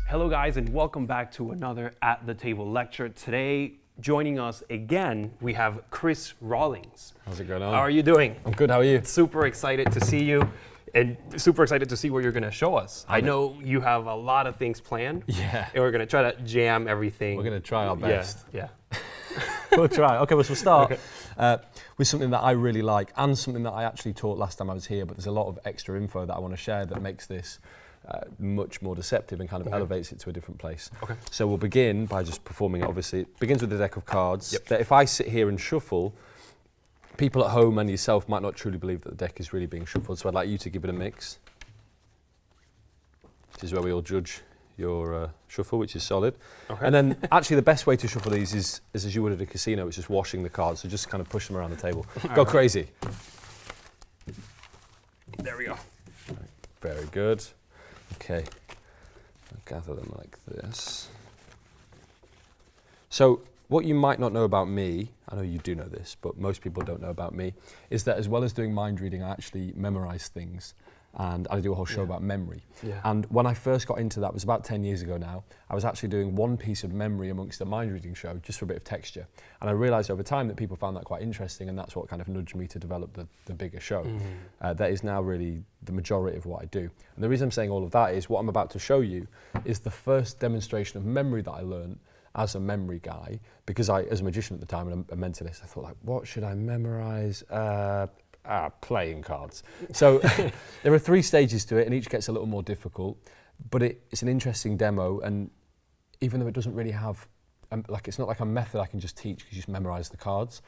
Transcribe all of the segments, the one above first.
Hello guys, and welcome back to another At the Table lecture. Today, joining us again, we have Chris Rawlins. How's it going on? How are you doing? I'm good, how are you? Super excited to see you, and super excited to see what you're going to show us. I know you have a lot of things planned. Yeah. And we're going to try to jam everything. We're going to try our best. Yeah. We'll try. Okay, well, so we'll start with something that I really like and something that I actually taught last time I was here, but there's a lot of extra info that I want to share that makes this much more deceptive and kind of elevates it to a different place. Okay. So we'll begin by just performing it. Obviously, it begins with a deck of cards that if I sit here and shuffle, people at home and yourself might not truly believe that the deck is really being shuffled. So I'd like you to give it a mix. This is where we all judge your shuffle, which is solid. Okay. And then actually the best way to shuffle these is as you would at a casino, it's just washing the cards. So just kind of push them around the table. Go crazy. There we go. Very good. Okay, I'll gather them like this. So what you might not know about me, I know you do know this, but most people don't know about me, is that as well as doing mind reading, I actually memorize things. And I do a whole show about memory. Yeah. And when I first got into that, it was about 10 years ago now, I was actually doing one piece of memory amongst a mind reading show, just for a bit of texture. And I realized over time that people found that quite interesting, and that's what kind of nudged me to develop the bigger show. That is now really the majority of what I do. And the reason I'm saying all of that is what I'm about to show you is the first demonstration of memory that I learned as a memory guy, because I, as a magician at the time and a mentalist, I thought like, what should I memorize? Playing cards. So there are 3 stages to it, and each gets a little more difficult, but it's an interesting demo, and even though it doesn't really have, it's not like a method I can just teach because you just memorize the cards.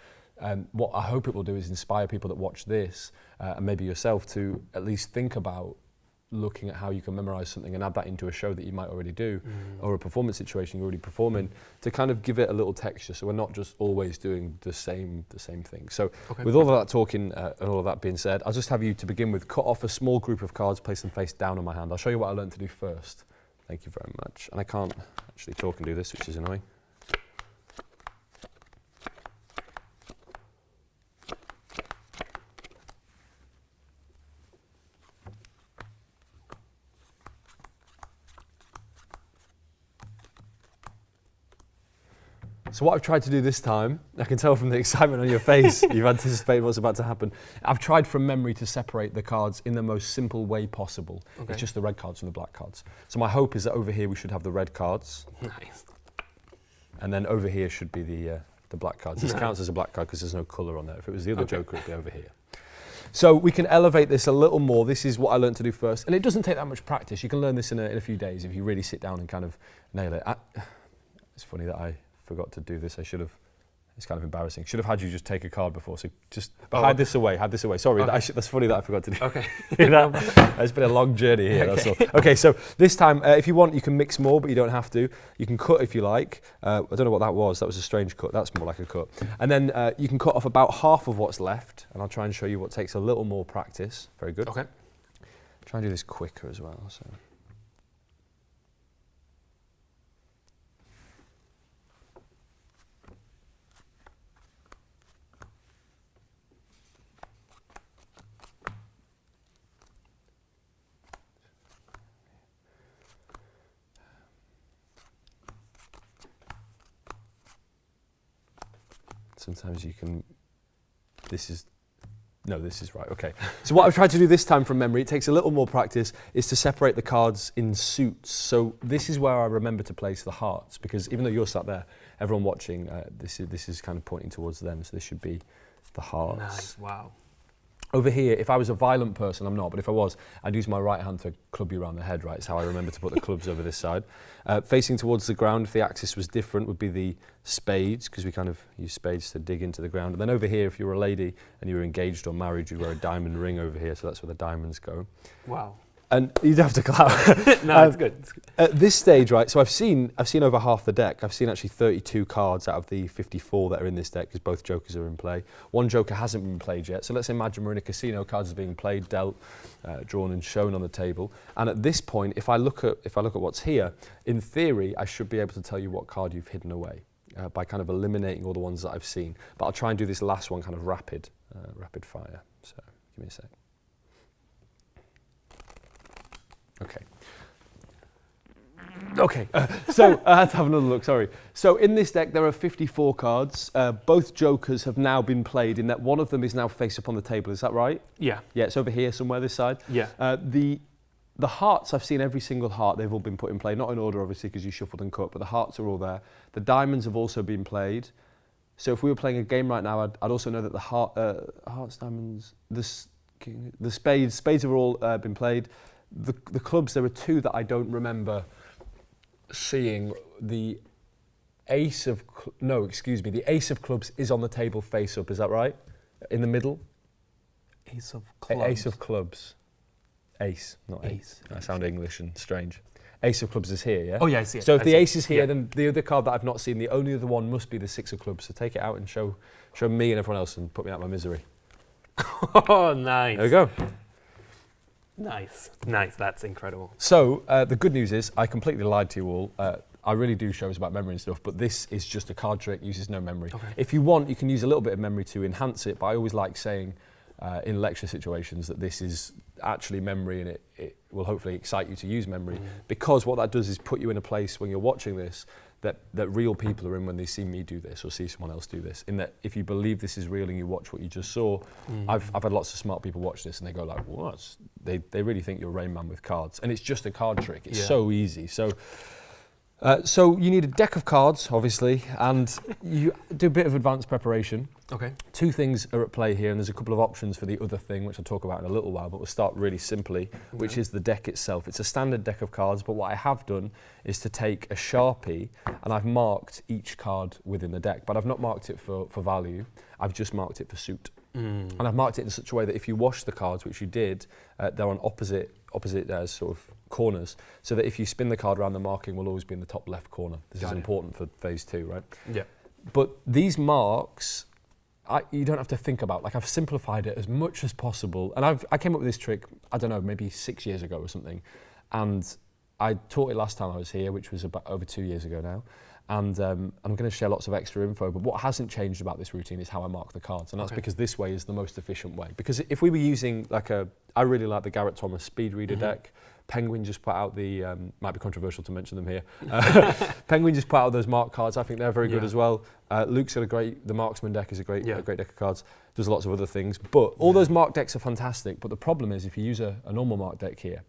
What I hope it will do is inspire people that watch this, and maybe yourself, to at least think about looking at how you can memorize something and add that into a show that you might already do, or a performance situation you're already performing, to kind of give it a little texture, so we're not just always doing the same thing. So with all of that talking and all of that being said, I'll just have you to begin with cut off a small group of cards, place them face down on my hand. I'll show you what I learned to do first. Thank you very much. And I can't actually talk and do this, which is annoying. So what I've tried to do this time, I can tell from the excitement on your face, you've anticipated what's about to happen. I've tried from memory to separate the cards in the most simple way possible. Okay. It's just the red cards from the black cards. So my hope is that over here we should have the red cards. Nice. And then over here should be the black cards. This counts as a black card because there's no colour on there. If it was the other Joker, it'd be over here. So we can elevate this a little more. This is what I learned to do first. And it doesn't take that much practice. You can learn this in a few days if you really sit down and kind of nail it. It's funny that I forgot to do this. I should have. It's kind of embarrassing. Should have had you just take a card before. So just hide this away. Sorry, that's funny that I forgot to do. Okay. It's been a long journey here. Okay. That's all. Okay, so this time, if you want, you can mix more, but you don't have to. You can cut if you like. I don't know what that was. That was a strange cut. That's more like a cut. And then you can cut off about half of what's left, and I'll try and show you what takes a little more practice. Very good. Okay. Try and do this quicker as well. So. Sometimes you can, this is right, okay. So what I've tried to do this time from memory, it takes a little more practice, is to separate the cards in suits. So this is where I remember to place the hearts, because even though you're sat there, everyone watching, this is kind of pointing towards them, so this should be the hearts. Nice, wow. Over here, if I was a violent person, I'm not, but if I was, I'd use my right hand to club you around the head, right? It's how I remember to put the clubs over this side. Facing towards the ground, if the axis was different, would be the spades, because we kind of use spades to dig into the ground. And then over here, if you were a lady and you were engaged or married, you'd wear a diamond ring over here, so that's where the diamonds go. Wow. And you'd have to clap. No, it's good. At this stage, right, so I've seen over half the deck. I've seen actually 32 cards out of the 54 that are in this deck, because both jokers are in play. One joker hasn't been played yet. So let's imagine we're in a casino, cards are being played, dealt, drawn and shown on the table. And at this point, if I look at what's here, in theory, I should be able to tell you what card you've hidden away by kind of eliminating all the ones that I've seen. But I'll try and do this last one kind of rapid fire. So give me a sec. Okay. Okay, so let's have another look, sorry. So in this deck there are 54 cards. Both jokers have now been played in that one of them is now face up on the table, is that right? Yeah. Yeah, it's over here somewhere, this side. Yeah. The hearts, I've seen every single heart, they've all been put in play. Not in order, obviously, because you shuffled and cut, but the hearts are all there. The diamonds have also been played. So if we were playing a game right now, I'd also know that the hearts, diamonds, the spades have all been played. The clubs, there are two that I don't remember seeing. The ace of, the ace of clubs is on the table face up, is that right? In the middle? Ace of clubs. Ace of clubs. Ace, not ace. I sound English and strange. Ace of clubs is here, yeah? Oh yeah, I see it. So if the ace is here, then the other card that I've not seen, the only other one must be the six of clubs. So take it out and show me and everyone else and put me out of my misery. Oh, nice. There we go. Nice, nice. That's incredible. So the good news is I completely lied to you all. I really do shows about memory and stuff, but this is just a card trick, uses no memory. Okay. If you want, you can use a little bit of memory to enhance it, but I always like saying in lecture situations that this is actually memory and it will hopefully excite you to use memory, because what that does is put you in a place when you're watching this that real people are in when they see me do this or see someone else do this. In that if you believe this is real and you watch what you just saw, I've had lots of smart people watch this and they go like, what? They really think you're Rain Man with cards. And it's just a card trick. It's so easy. So you need a deck of cards, obviously, and you do a bit of advanced preparation. Okay. Two things are at play here, and there's a couple of options for the other thing, which I'll talk about in a little while, but we'll start really simply, which is the deck itself. It's a standard deck of cards, but what I have done is to take a Sharpie, and I've marked each card within the deck, but I've not marked it for value. I've just marked it for suit. And I've marked it in such a way that if you wash the cards, which you did, they're on opposite sort of corners, so that if you spin the card around, the marking will always be in the top left corner. This is important for phase 2, right? Yeah. But these marks, you don't have to think about. Like, I've simplified it as much as possible, and I came up with this trick, I don't know, maybe 6 years ago or something, and I taught it last time I was here, which was about over 2 years ago now. And I'm going to share lots of extra info, but what hasn't changed about this routine is how I mark the cards, and that's because this way is the most efficient way. Because if we were using I really like the Garrett Thomas speed reader deck. Penguin just put out the, might be controversial to mention them here. Penguin just put out those mark cards. I think they're very good as well. Luke's got the Marksman deck is a great deck of cards. There's lots of other things, but all those mark decks are fantastic. But the problem is if you use a normal mark deck here,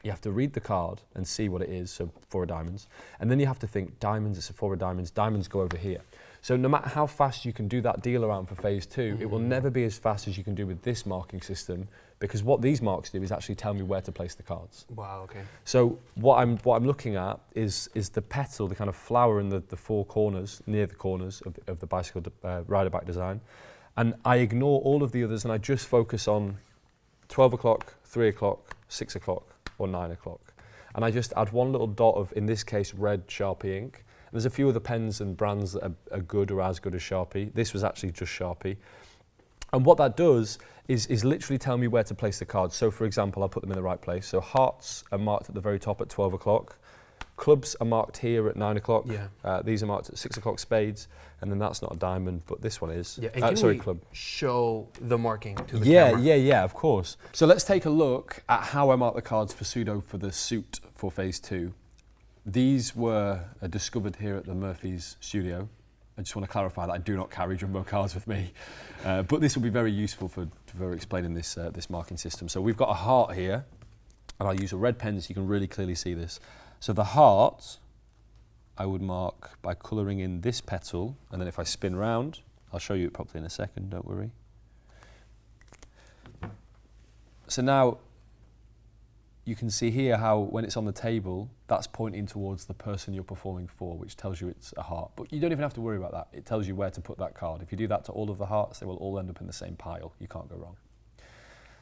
you have to read the card and see what it is, so 4 of diamonds. And then you have to think, diamonds, it's a 4 of diamonds, diamonds go over here. So no matter how fast you can do that deal around for phase 2, it will never be as fast as you can do with this marking system, because what these marks do is actually tell me where to place the cards. Wow, okay. So what I'm looking at is the petal, the kind of flower in the 4 corners, near the corners of the bicycle rider back design. And I ignore all of the others and I just focus on 12 o'clock, 3 o'clock, 6 o'clock, or 9 o'clock. And I just add one little dot of, in this case, red Sharpie ink. And there's a few other pens and brands that are good or as good as Sharpie. This was actually just Sharpie. And what that does is literally tell me where to place the cards. So for example, I'll put them in the right place. So hearts are marked at the very top at 12 o'clock. Clubs are marked here at 9 o'clock. These are marked at 6 o'clock, spades. And then that's not a diamond, but this one is. Sorry, club. Show the marking to the camera? Yeah, of course. So let's take a look at how I mark the cards for pseudo for the suit for phase 2. These were discovered here at the Murphy's studio. I just want to clarify that I do not carry jumbo cards with me, but this will be very useful for explaining this marking system. So we've got a heart here, and I'll use a red pen so you can really clearly see this. So the heart, I would mark by colouring in this petal, and then if I spin round, I'll show you it properly in a second, don't worry. So now you can see here how when it's on the table, that's pointing towards the person you're performing for, which tells you it's a heart. But you don't even have to worry about that. It tells you where to put that card. If you do that to all of the hearts, they will all end up in the same pile. You can't go wrong.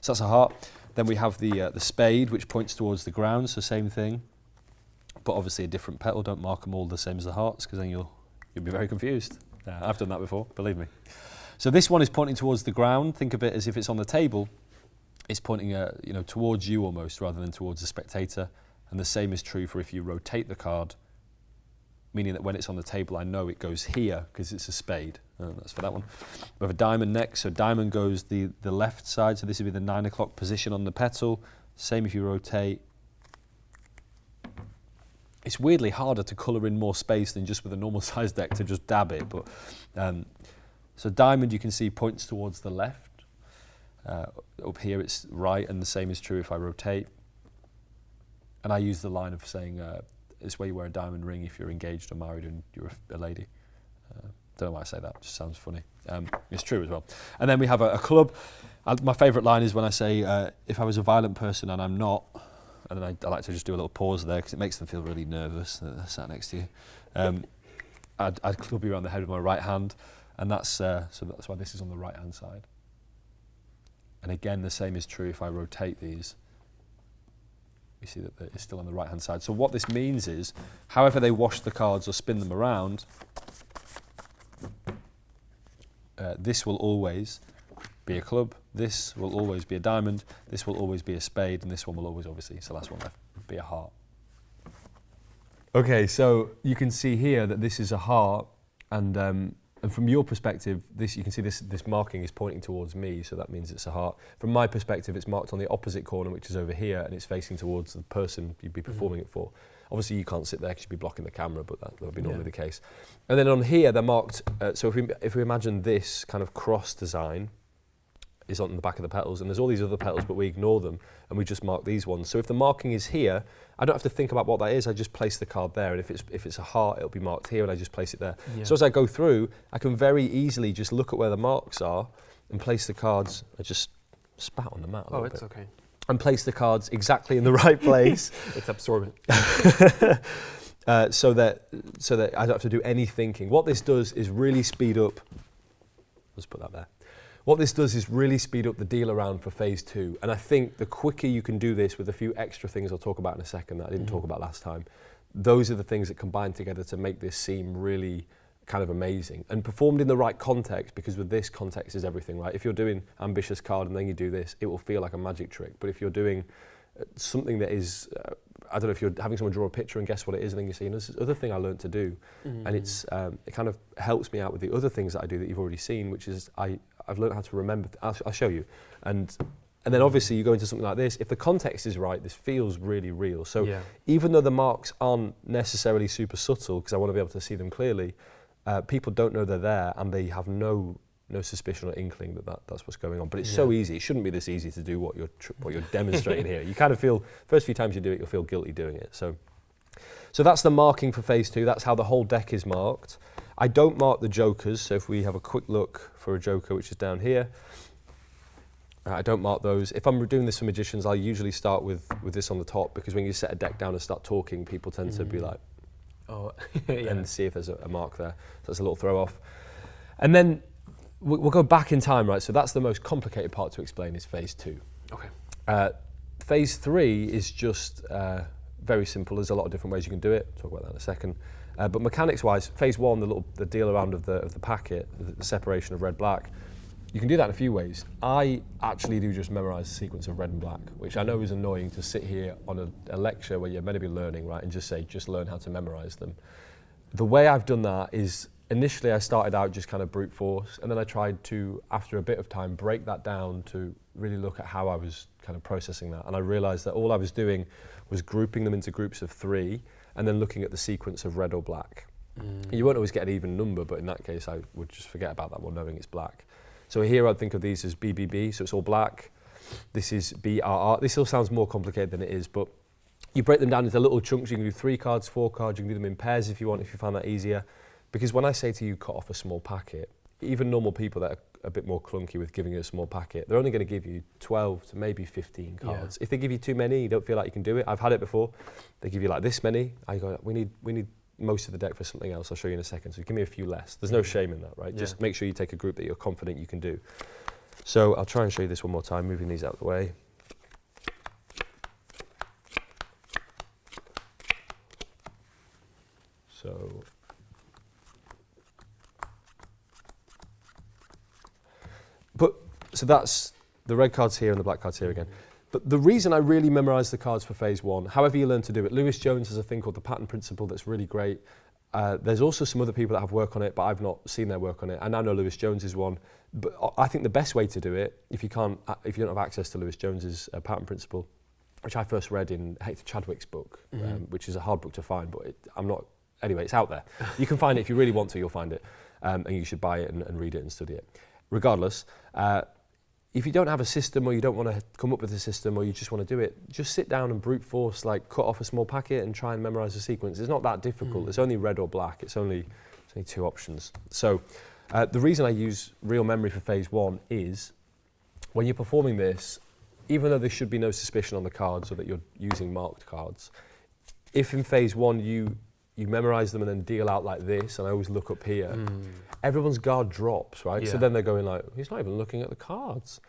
So that's a heart. Then we have the spade, which points towards the ground, so same thing. But obviously a different petal. Don't mark them all the same as the hearts, because then you'll be very confused. I've done that before, believe me. So this one is pointing towards the ground. Think of it as if it's on the table. It's pointing towards you almost, rather than towards the spectator. And the same is true for if you rotate the card, meaning that when it's on the table, I know it goes here because it's a spade. That's for that one. We have a diamond next, so diamond goes the left side, so this would be the 9 o'clock position on the petal. Same if you rotate, it's weirdly harder to colour in more space than just with a normal size deck to just dab it. But so diamond, you can see, points towards the left. Up here it's right, and the same is true if I rotate. And I use the line of saying it's where you wear a diamond ring if you're engaged or married and you're a lady. Don't know why I say that, it just sounds funny. It's true as well. And then we have a club. My favourite line is when I say, if I was a violent person and I'm not, and then I like to just do a little pause there because it makes them feel really nervous that they're sat next to you. I'd club you around the head with my right hand, and that's why this is on the right hand side. And again, the same is true if I rotate these. We see that it's still on the right hand side. So what this means is, however they wash the cards or spin them around, this will always be a club, this will always be a diamond, this will always be a spade, and this one will always, obviously, it's the last one left, be a heart. Okay, so you can see here that this is a heart, and from your perspective, you can see this marking is pointing towards me, so that means it's a heart. From my perspective, it's marked on the opposite corner, which is over here, and it's facing towards the person you'd be performing it for. Obviously, you can't sit there because you'd be blocking the camera, but that would be normally the case. And then on here, they're marked, so if we imagine this kind of cross design is on the back of the petals, and there's all these other petals, but we ignore them, and we just mark these ones. So if the marking is here, I don't have to think about what that is, I just place the card there, and if it's a heart, it'll be marked here, and I just place it there. Yeah. So as I go through, I can very easily just look at where the marks are, and place the cards. I just spat on the mat a little bit. Okay. And place the cards exactly in the right place. It's absorbent. So that I don't have to do any thinking. What this does is really speed up, let's put that there. What this does is really speed up the deal around for phase 2. And I think the quicker you can do this with a few extra things I'll talk about in a second that I didn't talk about last time, those are the things that combine together to make this seem really kind of amazing. And performed in the right context, because with this, context is everything, right? If you're doing ambitious card and then you do this, it will feel like a magic trick. But if you're doing something that is, I don't know, if you're having someone draw a picture and guess what it is, and then you say, this is the other thing I learned to do. And it kind of helps me out with the other things that I do that you've already seen, which is I've learned how to remember. I'll show you. And then obviously you go into something like this. If the context is right, this feels really real. So even though the marks aren't necessarily super subtle, because I want to be able to see them clearly, people don't know they're there, and they have no suspicion or inkling that's what's going on. But it's so easy. It shouldn't be this easy to do what you're demonstrating here. You kind of feel, first few times you do it, you'll feel guilty doing it. So that's the marking for phase 2. That's how the whole deck is marked. I don't mark the jokers, so if we have a quick look for a joker, which is down here, I don't mark those. If I'm doing this for magicians, I'll usually start with this on the top, because when you set a deck down and start talking, people tend to be like, oh, and see if there's a mark there. So that's a little throw off. And then we'll go back in time, right? So that's the most complicated part to explain, is phase 2. Okay. Phase 3 is just very simple. There's a lot of different ways you can do it. Talk about that in a second. But mechanics-wise, phase 1, the deal around of the packet, the separation of red-black, you can do that in a few ways. I actually do just memorize the sequence of red and black, which I know is annoying to sit here on a lecture where you're meant to be learning, right, and just learn how to memorize them. The way I've done that is, initially I started out just kind of brute force, and then I tried to, after a bit of time, break that down to really look at how I was kind of processing that. And I realized that all I was doing was grouping them into groups of 3, and then looking at the sequence of red or black. You won't always get an even number, but in that case I would just forget about that one, knowing it's black. So here I'd think of these as BBB, so it's all black. This is BRR. This still sounds more complicated than it is, but you break them down into little chunks. You can do 3 cards, 4 cards, you can do them in pairs if you want, if you find that easier. Because when I say to you, cut off a small packet, even normal people that are a bit more clunky with giving you a small packet, they're only going to give you 12 to maybe 15 cards. If they give you too many, you don't feel like you can do it. I've had it before. They give you like this many. I go, we need most of the deck for something else. I'll show you in a second. So give me a few less. There's no shame in that, right? Just make sure you take a group that you're confident you can do. So I'll try and show you this one more time, moving these out of the way. So that's the red cards here and the black cards here again. But the reason I really memorised the cards for phase 1, however you learn to do it, Lewis Jones has a thing called the pattern principle that's really great. There's also some other people that have work on it, but I've not seen their work on it. I now know Lewis Jones is one, but I think the best way to do it, if you don't have access to Lewis Jones's pattern principle, which I first read in Hector Chadwick's book, which is a hard book to find, but anyway, it's out there. You can find it if you really want to, you'll find it, and you should buy it and read it and study it. Regardless, if you don't have a system or you don't want to come up with a system or you just want to do it, just sit down and brute force, like cut off a small packet and try and memorize the sequence. It's not that difficult. It's only red or black. It's only 2 options. So the reason I use real memory for phase 1 is when you're performing this, even though there should be no suspicion on the cards or that you're using marked cards, if in phase 1 you memorize them and then deal out like this, and I always look up here, everyone's guard drops, right? So then they're going like, he's not even looking at the cards.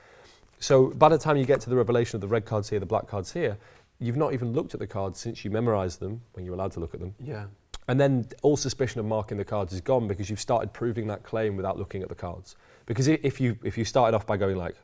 So by the time you get to the revelation of the red cards here, the black cards here, you've not even looked at the cards since you memorized them, when you're allowed to look at them. Yeah. And then all suspicion of marking the cards is gone because you've started proving that claim without looking at the cards. Because if you started off by going like,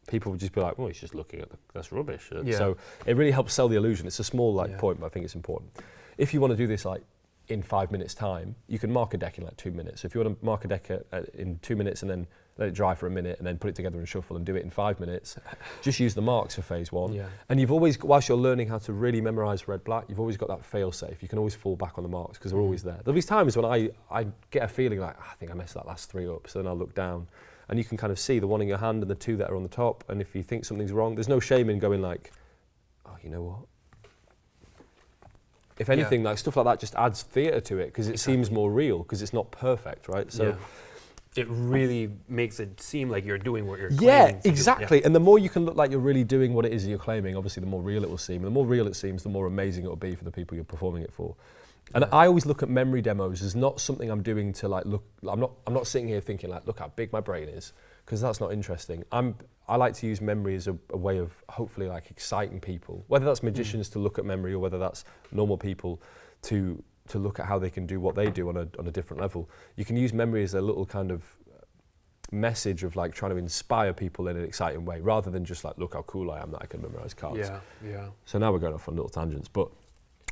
people would just be like, well, he's just looking at that's rubbish. So it really helps sell the illusion. It's a small point, but I think it's important. If you want to do this like in 5 minutes time, you can mark a deck in like 2 minutes. So if you want to mark a deck in 2 minutes and then let it dry for a minute and then put it together and shuffle and do it in 5 minutes, just use the marks for phase 1. Yeah. And you've always, whilst you're learning how to really memorize red black, you've always got that fail safe. You can always fall back on the marks because they're always there. There'll be times when I get a feeling like, I think I messed that last 3 up. So then I'll look down and you can kind of see the one in your hand and the 2 that are on the top. And if you think something's wrong, there's no shame in going like, oh, you know what? If anything, like stuff like that just adds theatre to it because it seems more real because it's not perfect, right? So it really makes it seem like you're doing what you're claiming. Yeah, exactly. And the more you can look like you're really doing what it is you're claiming, obviously the more real it will seem. And the more real it seems, the more amazing it will be for the people you're performing it for. And I always look at memory demos as not something I'm doing to like look. I'm not sitting here thinking like, look how big my brain is, because that's not interesting. I like to use memory as a way of hopefully like exciting people, whether that's magicians to look at memory or whether that's normal people to look at how they can do what they do on a different level. You can use memory as a little kind of message of like trying to inspire people in an exciting way, rather than just like, look how cool I am that I can memorize cards. Yeah. So now we're going off on little tangents, but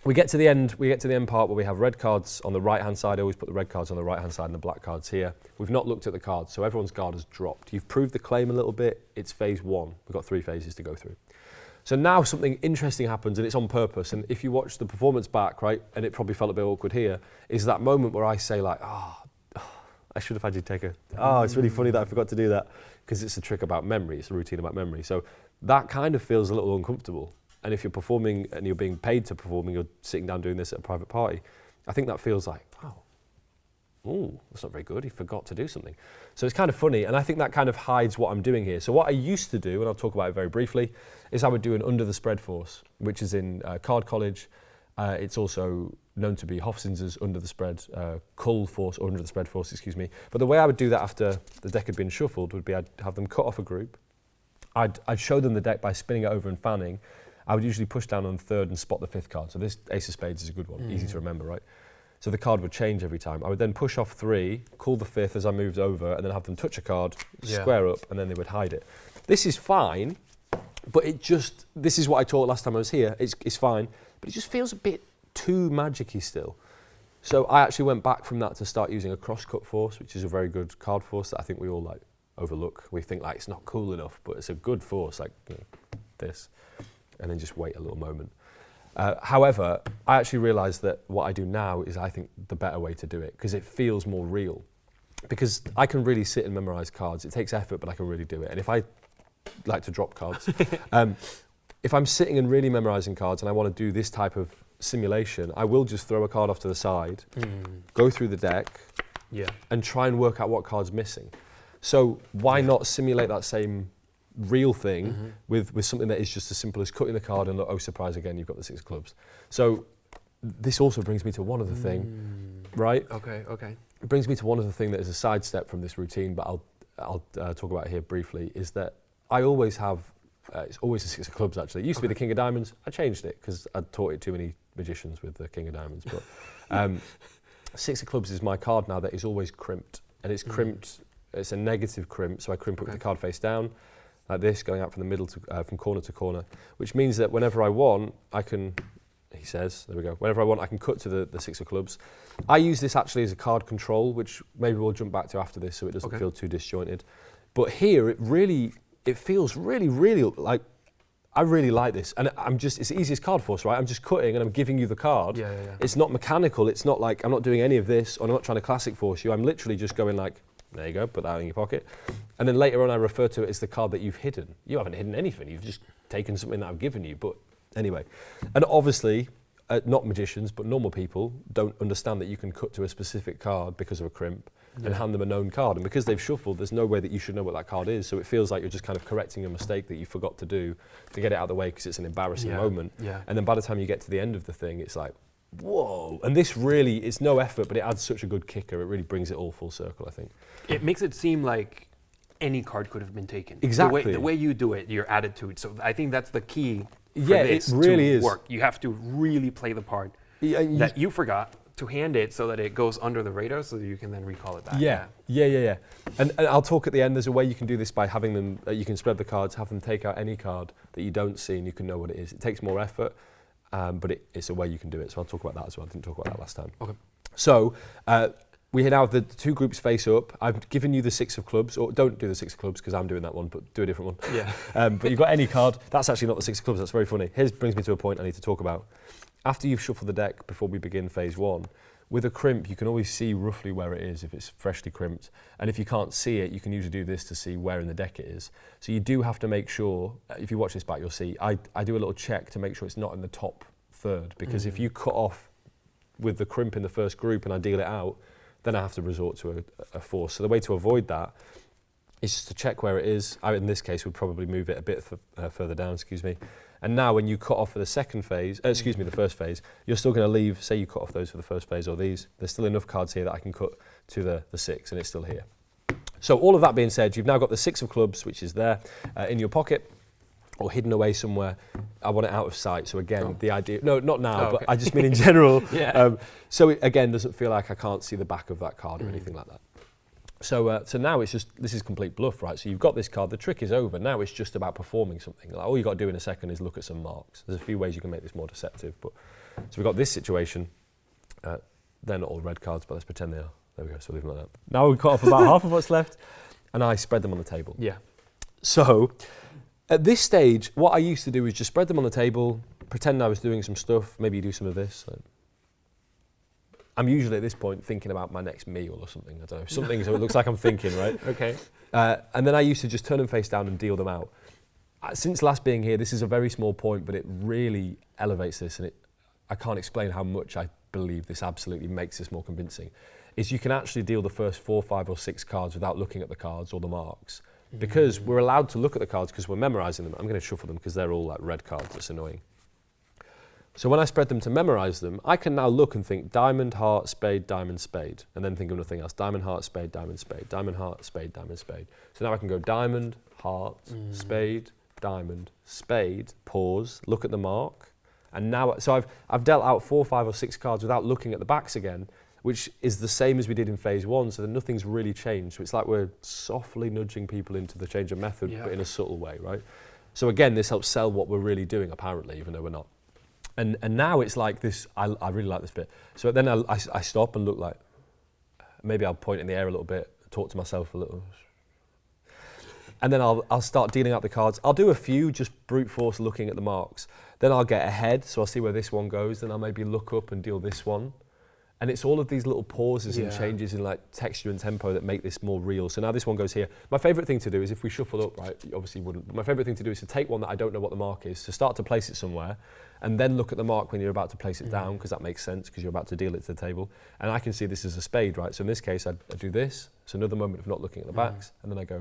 we get to the end part where we have red cards on the right hand side. I always put the red cards on the right hand side and the black cards here. We've not looked at the cards, so everyone's guard has dropped. You've proved the claim a little bit. It's phase 1. We've got 3 phases to go through. So now something interesting happens, and it's on purpose. And if you watch the performance back, right, and it probably felt a bit awkward here, is that moment where I say like, I should have had you take it's really funny that I forgot to do that, because it's a trick about memory. It's a routine about memory. So that kind of feels a little uncomfortable. And if you're performing and you're being paid to perform and you're sitting down doing this at a private party, I think that feels like, that's not very good. He forgot to do something. So it's kind of funny. And I think that kind of hides what I'm doing here. So what I used to do, and I'll talk about it very briefly, is I would do an under the spread force, which is in card college. It's also known to be Hofzinser's under the spread, cull force, or under the spread force, excuse me. But the way I would do that after the deck had been shuffled would be I'd have them cut off a group. I'd show them the deck by spinning it over and fanning. I would usually push down on the 3rd and spot the 5th card. So this Ace of Spades is a good one, easy to remember, right? So the card would change every time. I would then push off 3, call the 5th as I moved over, and then have them touch a card, square up, and then they would hide it. This is fine, but this is what I taught last time I was here. It's fine, but it just feels a bit too magic-y still. So I actually went back from that to start using a cross-cut force, which is a very good card force that I think we all like overlook. We think like it's not cool enough, but it's a good force, like this. And then just wait a little moment. However, I actually realised that what I do now is I think the better way to do it, because it feels more real. Because I can really sit and memorise cards. It takes effort, but I can really do it. And if I like to drop cards, if I'm sitting and really memorising cards and I want to do this type of simulation, I will just throw a card off to the side, go through the deck, and try and work out what card's missing. So why not simulate that same real thing with something that is just as simple as cutting the card and look, oh surprise again, you've got the 6 of clubs. So this also brings me to one other thing, right? Okay. It brings me to one other thing that is a sidestep from this routine, but I'll talk about it here briefly, is that I always have, it's always the 6 of clubs actually. It used to be the King of Diamonds. I changed it because I'd taught it too many magicians with the King of Diamonds. But 6 of clubs is my card now that is always crimped. And it's crimped, it's a negative crimp, so I crimp up the card face down, like this, going out from the middle to, from corner to corner, which means that whenever I want, I can, he says, there we go, whenever I want, I can cut to the 6 of clubs. I use this actually as a card control, which maybe we'll jump back to after this so it doesn't feel too disjointed. But here, it feels really, really like I really like this, and it's the easiest card force, right? I'm just cutting and I'm giving you the card. Yeah. It's not mechanical, it's not like I'm not doing any of this, or I'm not trying to classic force you, I'm literally just going like, there you go, put that in your pocket. And then later on I refer to it as the card that you've hidden. You haven't hidden anything, you've just taken something that I've given you, but anyway. And obviously, not magicians, but normal people don't understand that you can cut to a specific card because of a crimp and hand them a known card. And because they've shuffled, there's no way that you should know what that card is. So it feels like you're just kind of correcting a mistake that you forgot to do to get it out of the way because it's an embarrassing moment. Yeah. And then by the time you get to the end of the thing, it's like, whoa. And this really, it's no effort, but it adds such a good kicker. It really brings it all full circle, I think. It makes it seem like any card could have been taken. Exactly. The way you do it, your attitude. So I think that's the key for it really to is. work. You have to really play the part that you forgot to hand it so that it goes under the radar so that you can then recall it back. Yeah. And I'll talk at the end. There's a way you can do this by having them, you can spread the cards, have them take out any card that you don't see and you can know what it is. It takes more effort, but it's a way you can do it. So I'll talk about that as well. I didn't talk about that last time. Okay. So we now have the two groups face up. I've given you the 6 of clubs, or don't do the 6 of clubs because I'm doing that one, but do a different one. Yeah. But you've got any card. That's actually not the 6 of clubs. That's very funny. Here brings me to a point I need to talk about. After you've shuffled the deck before we begin phase 1, with a crimp, you can always see roughly where it is if it's freshly crimped. And if you can't see it, you can usually do this to see where in the deck it is. So you do have to make sure, if you watch this back, you'll see, I do a little check to make sure it's not in the top third. Because if you cut off with the crimp in the first group and I deal it out, then I have to resort to a force. So the way to avoid that is just to check where it is. I, in this case, would probably move it a bit further down, And now when you cut off for the second phase, the first phase, you're still going to leave, say you cut off those for the first phase or these, there's still enough cards here that I can cut to the 6 and it's still here. So all of that being said, you've now got the 6 of clubs, which is there in your pocket or hidden away somewhere. I want it out of sight. So again, the idea, no, not now, but I just mean in general. So it again doesn't feel like I can't see the back of that card or anything like that. So now it's just, this is complete bluff, right? So you've got this card, the trick is over. Now it's just about performing something. Like all you got to do in a second is look at some marks. There's a few ways you can make this more deceptive. But so we've got this situation. They're not all red cards, but let's pretend they are. There we go, so leave them like that. Now we've cut off about half of what's left, and I spread them on the table. Yeah. So at this stage, what I used to do is just spread them on the table, pretend I was doing some stuff, maybe do some of this. I'm usually at this point thinking about my next meal or something. I don't know, something so it looks like I'm thinking, right? Okay. And then I used to just turn them face down and deal them out. Since last being here, this is a very small point, but it really elevates this, and I can't explain how much I believe this absolutely makes this more convincing, is you can actually deal the first 4, 5 or 6 cards without looking at the cards or the marks. Because we're allowed to look at the cards because we're memorising them. I'm going to shuffle them because they're all like red cards. That's annoying. So when I spread them to memorise them, I can now look and think diamond, heart, spade, diamond, spade, and then think of nothing else. Diamond, heart, spade, diamond, spade, diamond, heart, spade, diamond, spade. So now I can go diamond, heart, spade, diamond, spade, pause, look at the mark, and now, so I've dealt out 4, 5 or 6 cards without looking at the backs again, which is the same as we did in phase 1, so that nothing's really changed. So it's like we're softly nudging people into the change of method, but in a subtle way, right? So again, this helps sell what we're really doing, apparently, even though we're not. And now it's like this, I really like this bit. So then I stop and look like, maybe I'll point in the air a little bit, talk to myself a little. And then I'll start dealing out the cards. I'll do a few, just brute force looking at the marks. Then I'll get ahead, so I'll see where this one goes. Then I'll maybe look up and deal this one. And it's all of these little pauses and changes in like texture and tempo that make this more real. So now this one goes here. My favourite thing to do is if we shuffle up, right, you obviously wouldn't, but my favourite thing to do is to take one that I don't know what the mark is, to start to place it somewhere, and then look at the mark when you're about to place it down, because that makes sense, because you're about to deal it to the table. And I can see this as a spade, right? So in this case, I do this. It's another moment of not looking at the backs, and then I go,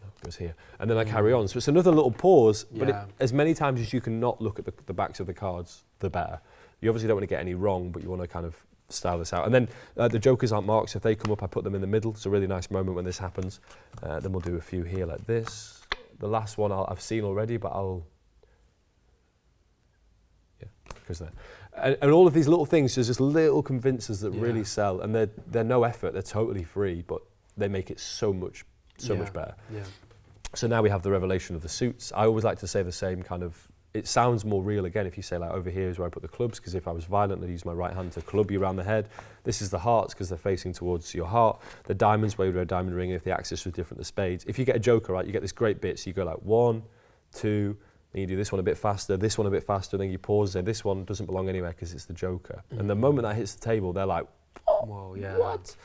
no, it goes here. And then I carry on. So it's another little pause, but as many times as you can not look at the backs of the cards, the better. You obviously don't want to get any wrong, but you want to kind of style this out. And then the jokers aren't marked, so if they come up, I put them in the middle. It's a really nice moment when this happens. Then we'll do a few here like this. The last one I've seen already, but goes there. And all of these little things, there's just little convincers that really sell, and they're no effort, they're totally free, but they make it so much better. Yeah. So now we have the revelation of the suits. I always like to say the same kind of, it sounds more real again if you say like over here is where I put the clubs, because if I was violent I'd use my right hand to club you around the head. This is the hearts because they're facing towards your heart. The diamonds where you do a diamond ring, if the axis was different, the spades. If you get a joker, right, you get this great bit, so you go like 1, 2, then you do this one a bit faster, this one a bit faster, then you pause, say this one doesn't belong anywhere because it's the joker. And the moment that hits the table, they're like, whoa, yeah. what?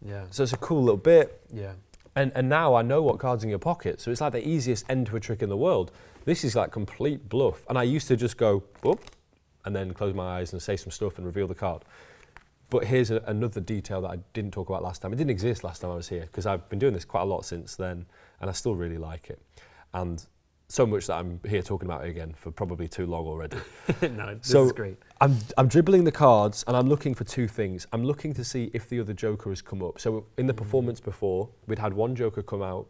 Yeah. So it's a cool little bit. Yeah. And now I know what card's in your pocket, so it's like the easiest end to a trick in the world. This is like complete bluff. And I used to just go, boop, and then close my eyes and say some stuff and reveal the card. But here's another detail that I didn't talk about last time. It didn't exist last time I was here, because I've been doing this quite a lot since then, and I still really like it. And so much that I'm here talking about it again for probably too long already. No, this is great. I'm dribbling the cards and I'm looking for 2 things. I'm looking to see if the other joker has come up. So in the performance before, we'd had one joker come out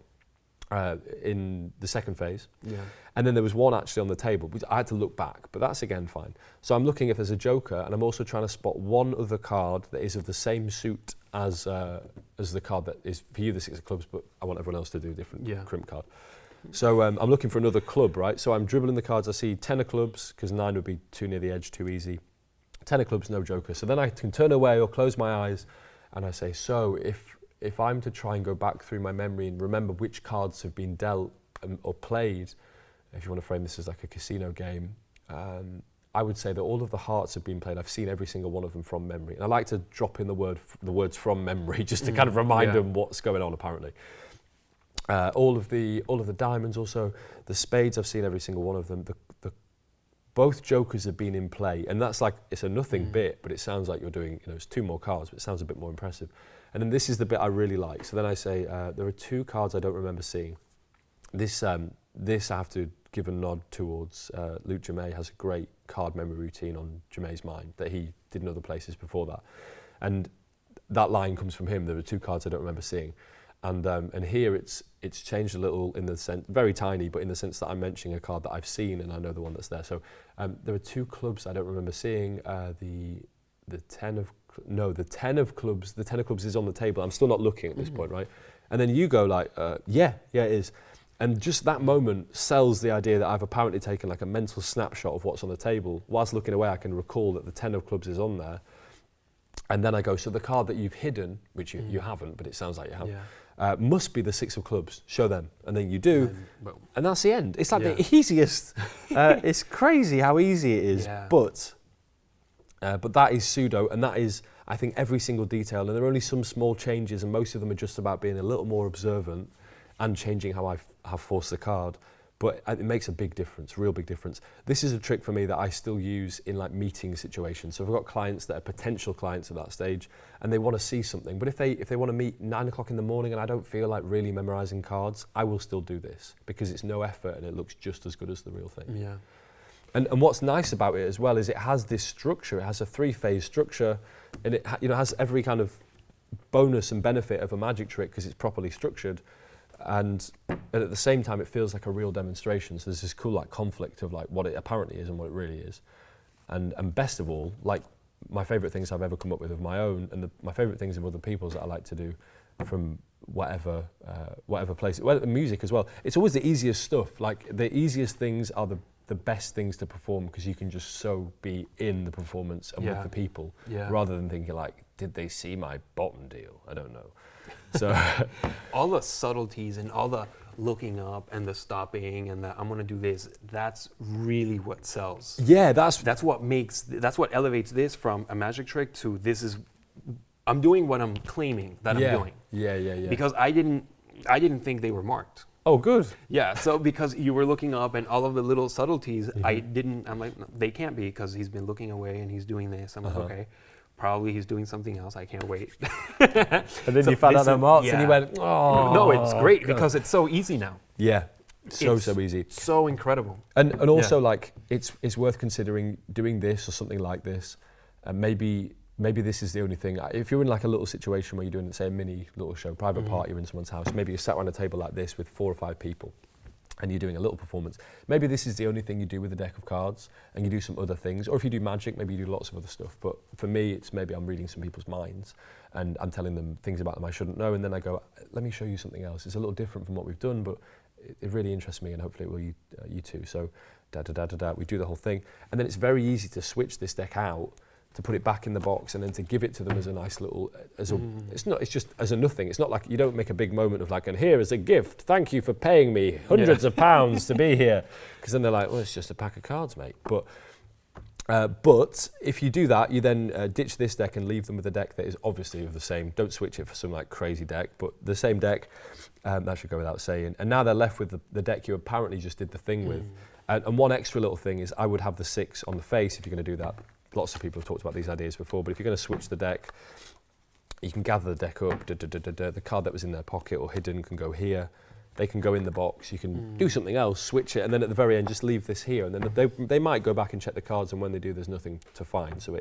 in the second phase. Yeah. And then there was one actually on the table. I had to look back, but that's again fine. So I'm looking if there's a joker, and I'm also trying to spot one other card that is of the same suit as the card that is for you, the 6 of clubs, but I want everyone else to do a different crimp card. So I'm looking for another club, right? So I'm dribbling the cards. I see 10 of clubs, because 9 would be too near the edge, too easy. 10 of clubs, no joker. So then I can turn away or close my eyes, and I say, so if I'm to try and go back through my memory and remember which cards have been dealt or played, if you want to frame this as like a casino game, I would say that all of the hearts have been played. I've seen every single one of them from memory. And I like to drop in the words from memory just to kind of remind them what's going on, apparently. All of the diamonds, also the spades, I've seen every single one of them. Both jokers have been in play, and that's like, it's a nothing bit, but it sounds like you're doing, it's 2 more cards, but it sounds a bit more impressive. And then this is the bit I really like. So then I say, there are 2 cards I don't remember seeing. This I have to give a nod towards. Luke Jamay has a great card memory routine on Jamay's mind that he did in other places before that. And that line comes from him. There are 2 cards I don't remember seeing. And here it's changed a little in the sense, very tiny, but in the sense that I'm mentioning a card that I've seen and I know the one that's there. So there are 2 clubs I don't remember seeing. The 10 of clubs. The 10 of clubs is on the table. I'm still not looking at this point, right? And then you go like, yeah, it is. And just that moment sells the idea that I've apparently taken like a mental snapshot of what's on the table. Whilst looking away, I can recall that the 10 of clubs is on there. And then I go, so the card that you've hidden, which you haven't, but it sounds like you have, must be the 6 of clubs. Show them. And then you do. And that's the end. It's like the easiest. It's crazy how easy it is. Yeah. But that is pseudo. And that is, I think, every single detail. And there are only some small changes. And most of them are just about being a little more observant and changing how I have forced the card. But it makes a big difference, real big difference. This is a trick for me that I still use in like meeting situations. So if I've got clients that are potential clients at that stage and they want to see something, but if they want to meet 9 o'clock in the morning and I don't feel like really memorizing cards, I will still do this because it's no effort and it looks just as good as the real thing. Yeah. And what's nice about it as well is it has this structure. It has a 3-phase structure, and it has every kind of bonus and benefit of a magic trick because it's properly structured. And at the same time, it feels like a real demonstration. So there's this cool like conflict of like what it apparently is and what it really is. And best of all, like my favourite things I've ever come up with of my own, and my favourite things of other people's that I like to do from whatever place, music as well. It's always the easiest stuff. Like the easiest things are the best things to perform because you can just so be in the performance and with the people rather than thinking like, did they see my bottom deal? I don't know. So all the subtleties and all the looking up and the stopping and the I'm gonna do this, that's really what sells. Yeah, that's what elevates this from a magic trick to I'm doing what I'm claiming that I'm doing. Yeah. Because I didn't think they were marked. Oh, good. Yeah, so because you were looking up and all of the little subtleties, I'm like, they can't be because he's been looking away and he's doing this. I'm like, okay. Probably he's doing something else. I can't wait. And then you found out they're marks and you went, oh. No, it's great because it's so easy now. Yeah, so easy. So incredible. And also like it's worth considering doing this or something like this. And maybe this is the only thing. If you're in like a little situation where you're doing, say, a mini little show, private party, you're in someone's house, maybe you're sat around a table like this with 4 or 5 people. And you're doing a little performance. Maybe this is the only thing you do with a deck of cards and you do some other things. Or if you do magic, maybe you do lots of other stuff. But for me, it's maybe I'm reading some people's minds and I'm telling them things about them I shouldn't know. And then I go, let me show you something else. It's a little different from what we've done, but it really interests me and hopefully it will you too. So we do the whole thing. And then it's very easy to switch this deck out to put it back in the box and then to give it to them as a nice little, it's just as a nothing. It's not like you don't make a big moment of like, and here is a gift, thank you for paying me hundreds of pounds to be here. Because then they're like, well, it's just a pack of cards, mate. But if you do that, you then ditch this deck and leave them with a deck that is obviously of the same. Don't switch it for some like crazy deck, but the same deck, that should go without saying. And now they're left with the deck you apparently just did the thing with. And one extra little thing is I would have the 6 on the face if you're going to do that. Lots of people have talked about these ideas before, but if you're going to switch the deck, you can gather the deck up. The card that was in their pocket or hidden can go here. They can go in the box. You can do something else, switch it, and then at the very end, just leave this here. And then they might go back and check the cards, and when they do, there's nothing to find. So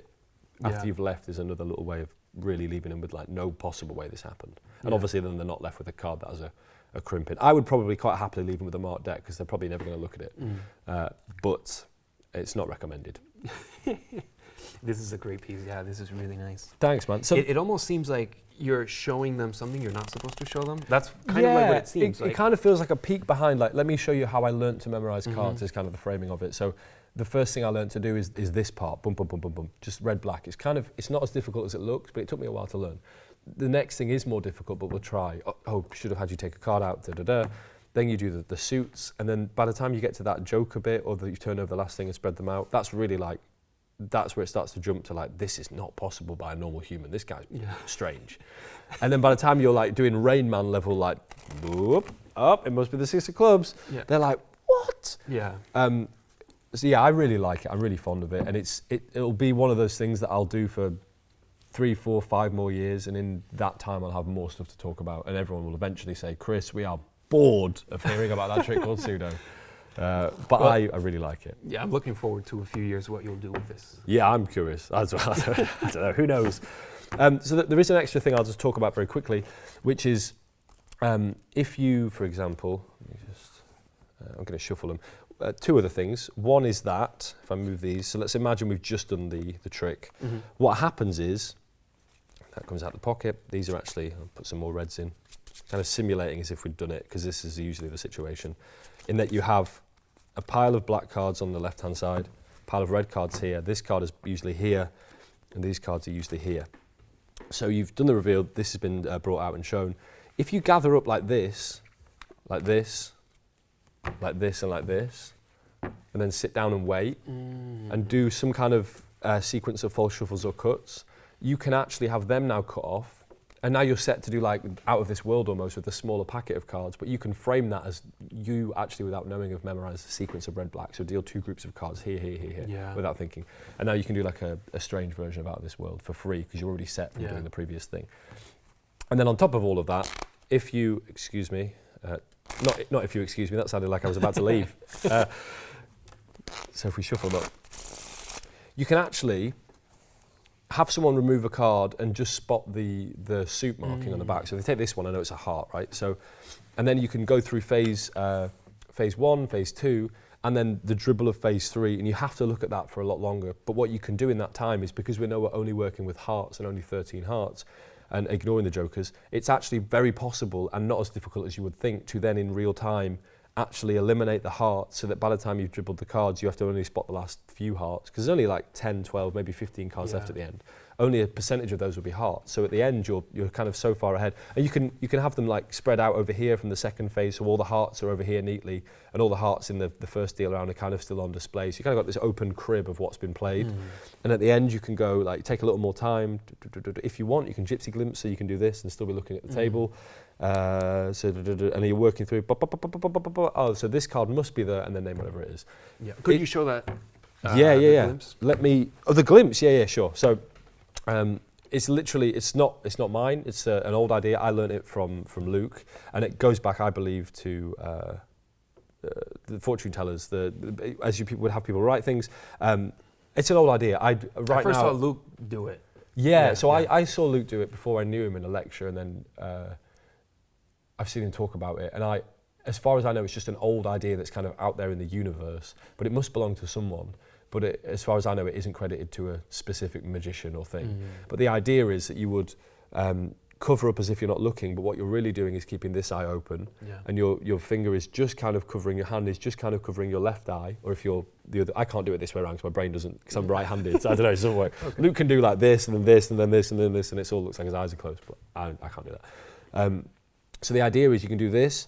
after you've left, there's another little way of really leaving them with like no possible way this happened. And obviously, then they're not left with a card that has a crimp in. I would probably quite happily leave them with a marked deck because they're probably never going to look at it. But it's not recommended. This is a great piece. Yeah, this is really nice. Thanks, man. So it almost seems like you're showing them something you're not supposed to show them. That's kind of like what it seems like. It kind of feels like a peek behind, like, let me show you how I learned to memorize cards is kind of the framing of it. So the first thing I learned to do is this part, boom, boom, boom, boom, boom, just red, black. It's not as difficult as it looks, but it took me a while to learn. The next thing is more difficult, but we'll try. Oh, should have had you take a card out, Then you do the suits, and then by the time you get to that joker bit, or you turn over the last thing and spread them out, that's really like, that's where it starts to jump to like, this is not possible by a normal human. This guy's strange. And then by the time you're like doing Rain Man level, like, whoop, up, it must be the 6 of clubs. Yeah. They're like, what? Yeah. So yeah, I really like it. I'm really fond of it. And it'll be one of those things that I'll do for 3, 4, 5 more years. And in that time, I'll have more stuff to talk about. And everyone will eventually say, Chris, we are bored of hearing about that trick called pseudo. But I really like it. Yeah, I'm looking forward to a few years what you'll do with this. Yeah, I'm curious as well. I don't know, who knows? So there is an extra thing I'll just talk about very quickly, which is if you, for example, I'm going to shuffle them. 2 other things. One is that, if I move these, so let's imagine we've just done the trick. What happens is, that comes out the pocket. These are actually, I'll put some more reds in, kind of simulating as if we'd done it, because this is usually the situation, in that you have a pile of black cards on the left-hand side, a pile of red cards here, this card is usually here, and these cards are usually here. So you've done the reveal, this has been brought out and shown. If you gather up like this, like this, like this, and like this, and then sit down and wait, and do some kind of sequence of false shuffles or cuts, you can actually have them now cut off, and now you're set to do like out of this world almost with a smaller packet of cards, but you can frame that as you actually, without knowing, have memorized a sequence of red, black. So deal 2 groups of cards here, without thinking. And now you can do like a strange version of Out of This World for free because you're already set from doing the previous thing. And then on top of all of that, if you, excuse me, not if you excuse me, that sounded like I was about to leave. So if we shuffle up, you can actually have someone remove a card and just spot the suit marking on the back. So if they take this one, I know it's a heart, right? So, and then you can go through phase 1, phase 2, and then the dribble of phase 3, and you have to look at that for a lot longer. But what you can do in that time is, because we know we're only working with hearts and only 13 hearts, and ignoring the jokers, it's actually very possible and not as difficult as you would think to then in real time actually eliminate the hearts, so that by the time you've dribbled the cards, you have to only spot the last few hearts, because there's only like 10, 12, maybe 15 cards left at the end. Only a percentage of those will be hearts. So at the end, you're kind of so far ahead. And you can have them like spread out over here from the second phase, so all the hearts are over here neatly, and all the hearts in the first deal round are kind of still on display. So you kind of got this open crib of what's been played. And at the end, you can go like take a little more time. If you want, you can gypsy glimpse, so you can do this and still be looking at the table. And you're working through. Oh, so this card must be there, and then name whatever it is. Yeah. Could you show that? Yeah. Glimpse? Let me. Oh, the glimpse. Yeah, sure. So, it's literally it's not mine. It's an old idea. I learned it from Luke, and it goes back, I believe, to the fortune tellers. As you would have people write things. It's an old idea. I first saw Luke do it. Yeah. So I saw Luke do it before I knew him in a lecture, and then. I've seen him talk about it, and as far as I know, it's just an old idea that's kind of out there in the universe, but it must belong to someone. But as far as I know, it isn't credited to a specific magician or thing. But the idea is that you would cover up as if you're not looking, but what you're really doing is keeping this eye open, and your finger is just kind of covering, your hand is just kind of covering your left eye, or if you're the other, I can't do it this way around because my brain doesn't, because I'm right-handed, so I don't know, it doesn't work. Okay. Luke can do like this, and then this, and then this, and then this, and it all looks like his eyes are closed, but I can't do that. So the idea is you can do this,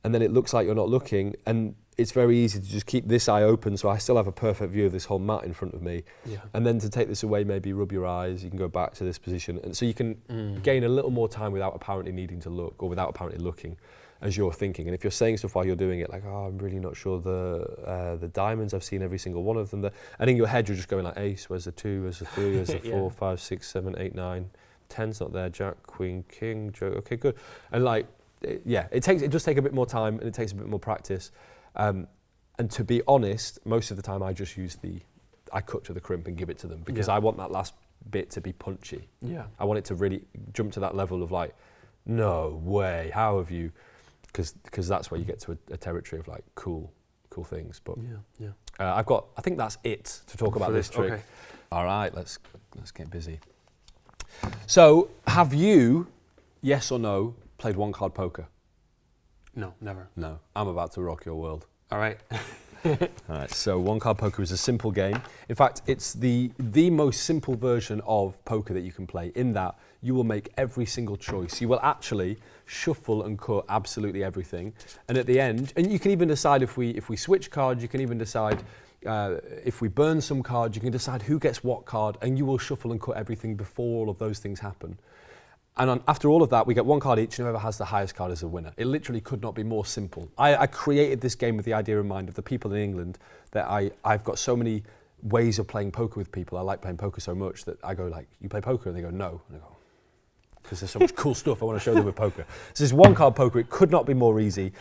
and then it looks like you're not looking, and it's very easy to just keep this eye open, so I still have a perfect view of this whole mat in front of me. And then to take this away, maybe rub your eyes, you can go back to this position, and so you can gain a little more time without apparently needing to look, or without apparently looking as you're thinking. And if you're saying stuff while you're doing it, like, oh, I'm really not sure the diamonds, I've seen every single one of them. And in your head, you're just going like, ace, where's the 2, where's the 3, where's the 4, 5, 6, 7, 8, 9, 10's not there, jack, queen, king, joke, okay, good. And like, it does take a bit more time, and it takes a bit more practice. And to be honest, most of the time I just I cut to the crimp and give it to them, because I want that last bit to be punchy. I want it to really jump to that level of like, no way, how have you? Because that's where you get to a territory of like cool things. But I think that's it to talk about this trick. Okay. All right, let's get busy. So, have you, yes or no, played one card poker? No, never. No, I'm about to rock your world. All right. All right, so one card poker is a simple game. In fact, it's the most simple version of poker that you can play, in that you will make every single choice. You will actually shuffle and cut absolutely everything. And at the end, and you can even decide if we switch cards, you can even decide if we burn some cards, you can decide who gets what card, and you will shuffle and cut everything before all of those things happen. And after all of that, we get one card each, and whoever has the highest card is a winner. It literally could not be more simple. I created this game with the idea in mind of the people in England, that I've got so many ways of playing poker with people. I like playing poker so much that I go like, you play poker? And they go, no. And I go, because there's so much cool stuff I want to show them with poker. So this is one card poker. It could not be more easy.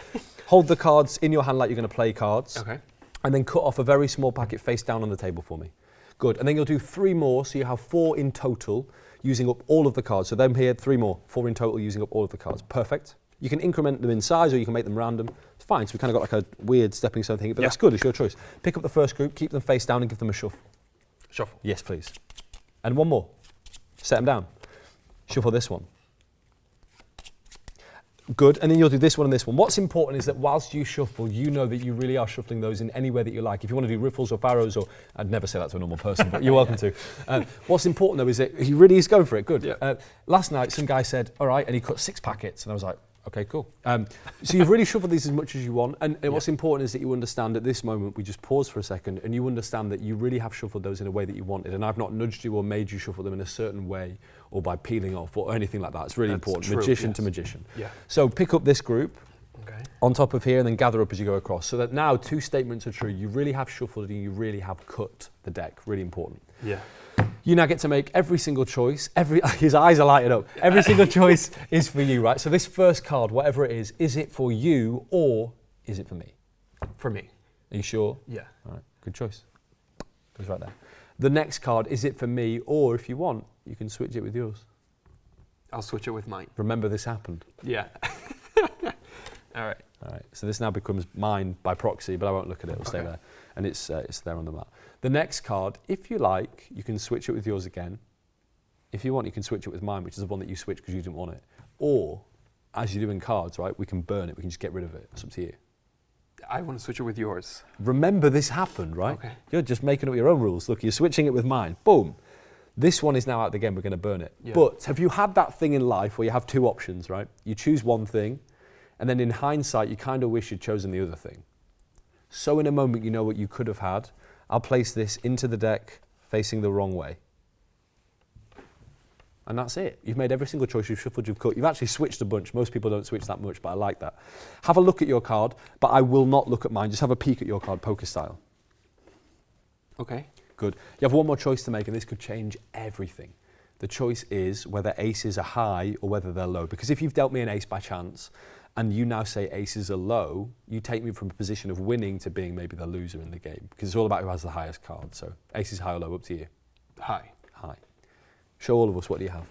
Hold the cards in your hand like you're going to play cards. Okay. And then cut off a very small packet face down on the table for me. Good. And then you'll do 3 more, so you have 4 in total, using up all of the cards. So them here, 3 more, 4 in total, using up all of the cards. Perfect. You can increment them in size, or you can make them random. It's fine. So we kind of got like a weird stepping stone thing, but that's good. It's your choice. Pick up the first group, keep them face down, and give them a shuffle. Shuffle. Yes, please. And one more. Set them down. Shuffle this one. Good, and then you'll do this one and this one. What's important is that whilst you shuffle, you know that you really are shuffling those in any way that you like. If you want to do riffles or pharaohs, or I'd never say that to a normal person, but you're welcome to. What's important though is that he really is going for it. Good. Yeah. Last night, some guy said, all right, and he cut 6 packets, and I was like, okay, cool. So you've really shuffled these as much as you want, and what's important is that you understand at this moment, we just pause for a second, and you understand that you really have shuffled those in a way that you wanted, and I've not nudged you or made you shuffle them in a certain way, or by peeling off, or anything like that. It's really important, true, magician to magician. Yeah. So pick up this group on top of here, and then gather up as you go across, so that now 2 statements are true. You really have shuffled, and you really have cut the deck. Really important. Yeah. You now get to make every single choice. His eyes are lighting up. Every single choice is for you, right? So this first card, whatever it is it for you, or is it for me? For me. Are you sure? Yeah. All right, good choice. Goes right there. The next card, is it for me, or if you want, you can switch it with yours. I'll switch it with mine. Remember, this happened. Yeah. All right. All right. So this now becomes mine by proxy, but I won't look at it. It'll stay there, and it's there on the mat. The next card, if you like, you can switch it with yours again. If you want, you can switch it with mine, which is the one that you switched because you didn't want it. Or, as you do in cards, right, we can burn it. We can just get rid of it. It's up to you. I want to switch it with yours. Remember, this happened, right? Okay. You're just making up your own rules. Look, you're switching it with mine. Boom. This one is now out of the game. We're going to burn it. Yeah. But have you had that thing in life where you have 2 options, right? You choose one thing, and then in hindsight, you kind of wish you'd chosen the other thing. So in a moment, you know what you could have had. I'll place this into the deck facing the wrong way. And that's it. You've made every single choice. You've shuffled, you've cut. You've actually switched a bunch. Most people don't switch that much, but I like that. Have a look at your card, but I will not look at mine. Just have a peek at your card, poker style. Okay. Good. You have one more choice to make, and this could change everything. The choice is whether aces are high or whether they're low. Because if you've dealt me an ace by chance, and you now say aces are low, you take me from a position of winning to being maybe the loser in the game. Because it's all about who has the highest card. So aces high or low, up to you. High. High. Show all of us, what do you have?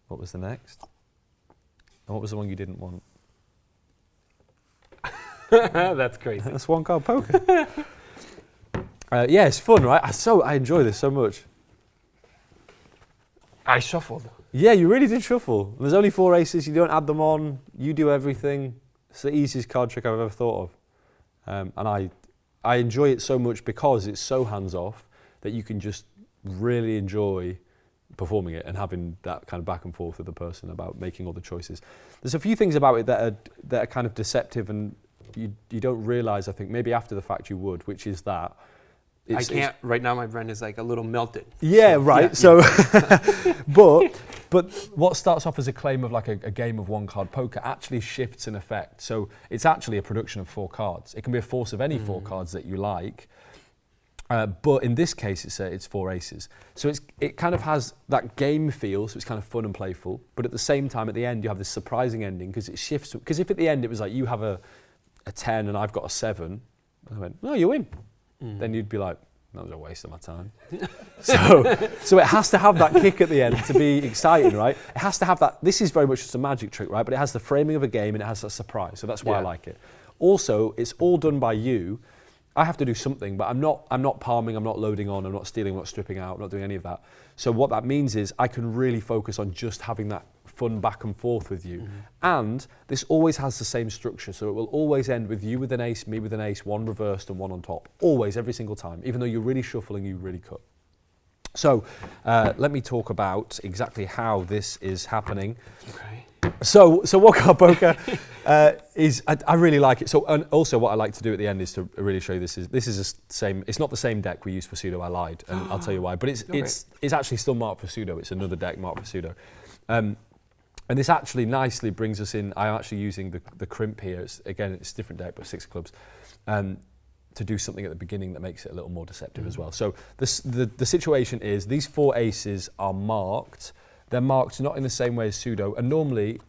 What was the next? And what was the one you didn't want? That's crazy. That's one card poker. Yeah, it's fun, right? I enjoy this so much. I shuffled. Yeah, you really did shuffle. There's only 4 aces. You don't add them on. You do everything. It's the easiest card trick I've ever thought of. And I enjoy it so much because it's so hands-off that you can just really enjoy performing it and having that kind of back and forth with the person about making all the choices. There's a few things about it that are kind of deceptive and you don't realise, I think, maybe after the fact you would, which is that I can't, right now my brain is like a little melted. Yeah, so, right. Yeah, so, yeah. but what starts off as a claim of like a game of one card poker actually shifts in effect. So it's actually a production of 4 cards. It can be a force of any 4 cards that you like. But in this case, it's 4 aces. So it kind of has that game feel, so it's kind of fun and playful. But at the same time, at the end, you have this surprising ending because it shifts. Because if at the end it was like you have a 10 and I've got a 7, I went, no, you win. Then you'd be like, that was a waste of my time. so it has to have that kick at the end to be exciting, right? It has to have that. This is very much just a magic trick, right? But it has the framing of a game and it has that surprise. So that's why I like it. Also, it's all done by you. I have to do something, but I'm not palming, I'm not loading on, I'm not stealing, I'm not stripping out, I'm not doing any of that. So what that means is I can really focus on just having that fun back and forth with you. And this always has the same structure, so it will always end with you with an ace, me with an ace, one reversed and one on top. Always, every single time, even though you're really shuffling, you really cut. So let me talk about exactly how this is happening. Okay. So one card poker is I really like it. So and also what I like to do at the end is to really show you this is the same. It's not the same deck we used for pseudo. I lied, and I'll tell you why. But it's actually still marked for pseudo. It's another deck marked for pseudo. And this actually nicely brings us in. I'm actually using the crimp here. It's a different deck, but 6 clubs. To do something at the beginning that makes it a little more deceptive as well. So the situation is these 4 aces are marked. They're marked not in the same way as pseudo, and normally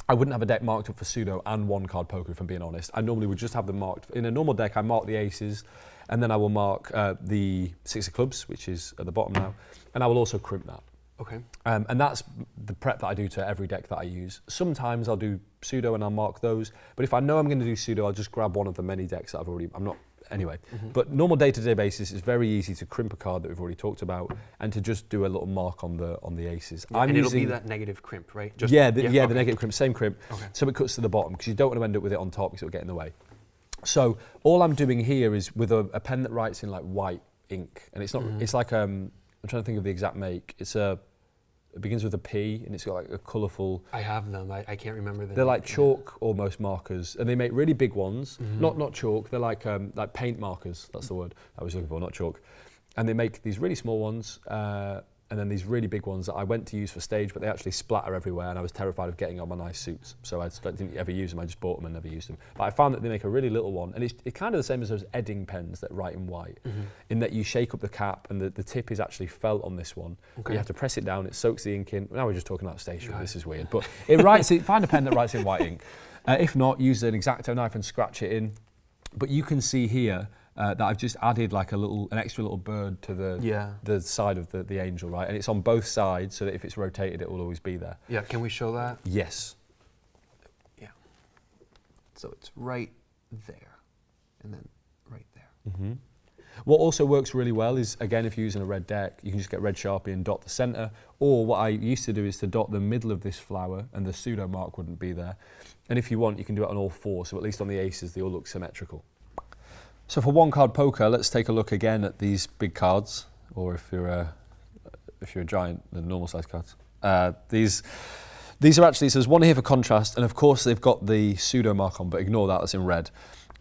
I wouldn't have a deck marked up for pseudo and one card poker, if I'm being honest. I normally would just have them marked. In a normal deck, I mark the aces, and then I will mark the 6 of clubs, which is at the bottom now, and I will also crimp that. Okay. And that's the prep that I do to every deck that I use. Sometimes I'll do pseudo and I'll mark those, but if I know I'm going to do pseudo, I'll just grab one of the many decks that Anyway, but normal day-to-day basis, it's very easy to crimp a card that we've already talked about and to just do a little mark on the aces. And it'll be that negative crimp, right? The negative crimp, same crimp. Okay. So it cuts to the bottom because you don't want to end up with it on top because it'll get in the way. So all I'm doing here is with a pen that writes in like white ink, and it's not. It's like I'm trying to think of the exact make. It begins with a P and it's got like a colourful. I have them. I can't remember them. They're like chalk almost markers, and they make really big ones. Not chalk. They're like paint markers. That's the word I was looking for, not chalk. And they make these really small ones, and then these really big ones that I went to use for stage, but they actually splatter everywhere, and I was terrified of getting on my nice suits. So I didn't ever use them. I just bought them and never used them. But I found that they make a really little one, and it's kind of the same as those Edding pens that write in white, in that you shake up the cap, and the tip is actually felt on this one. Okay. You have to press it down. It soaks the ink in. Now we're just talking about stationery. This is weird, but it writes. Find a pen that writes in white ink. If not, use an X-Acto knife and scratch it in. But you can see here. That I've just added like an extra little bird to the side of the angel, right? And it's on both sides so that if it's rotated, it will always be there. Yeah, can we show that? Yes. Yeah. So it's right there, and then right there. What also works really well is, again, if you're using a red deck, you can just get red Sharpie and dot the center. Or what I used to do is to dot the middle of this flower, and the pseudo mark wouldn't be there. And if you want, you can do it on all 4, so at least on the aces, they all look symmetrical. So for one card poker, let's take a look again at these big cards, or if you're a giant, the normal size cards. These are actually, so there's one here for contrast, and of course they've got the pseudo mark on, but ignore that, that's in red.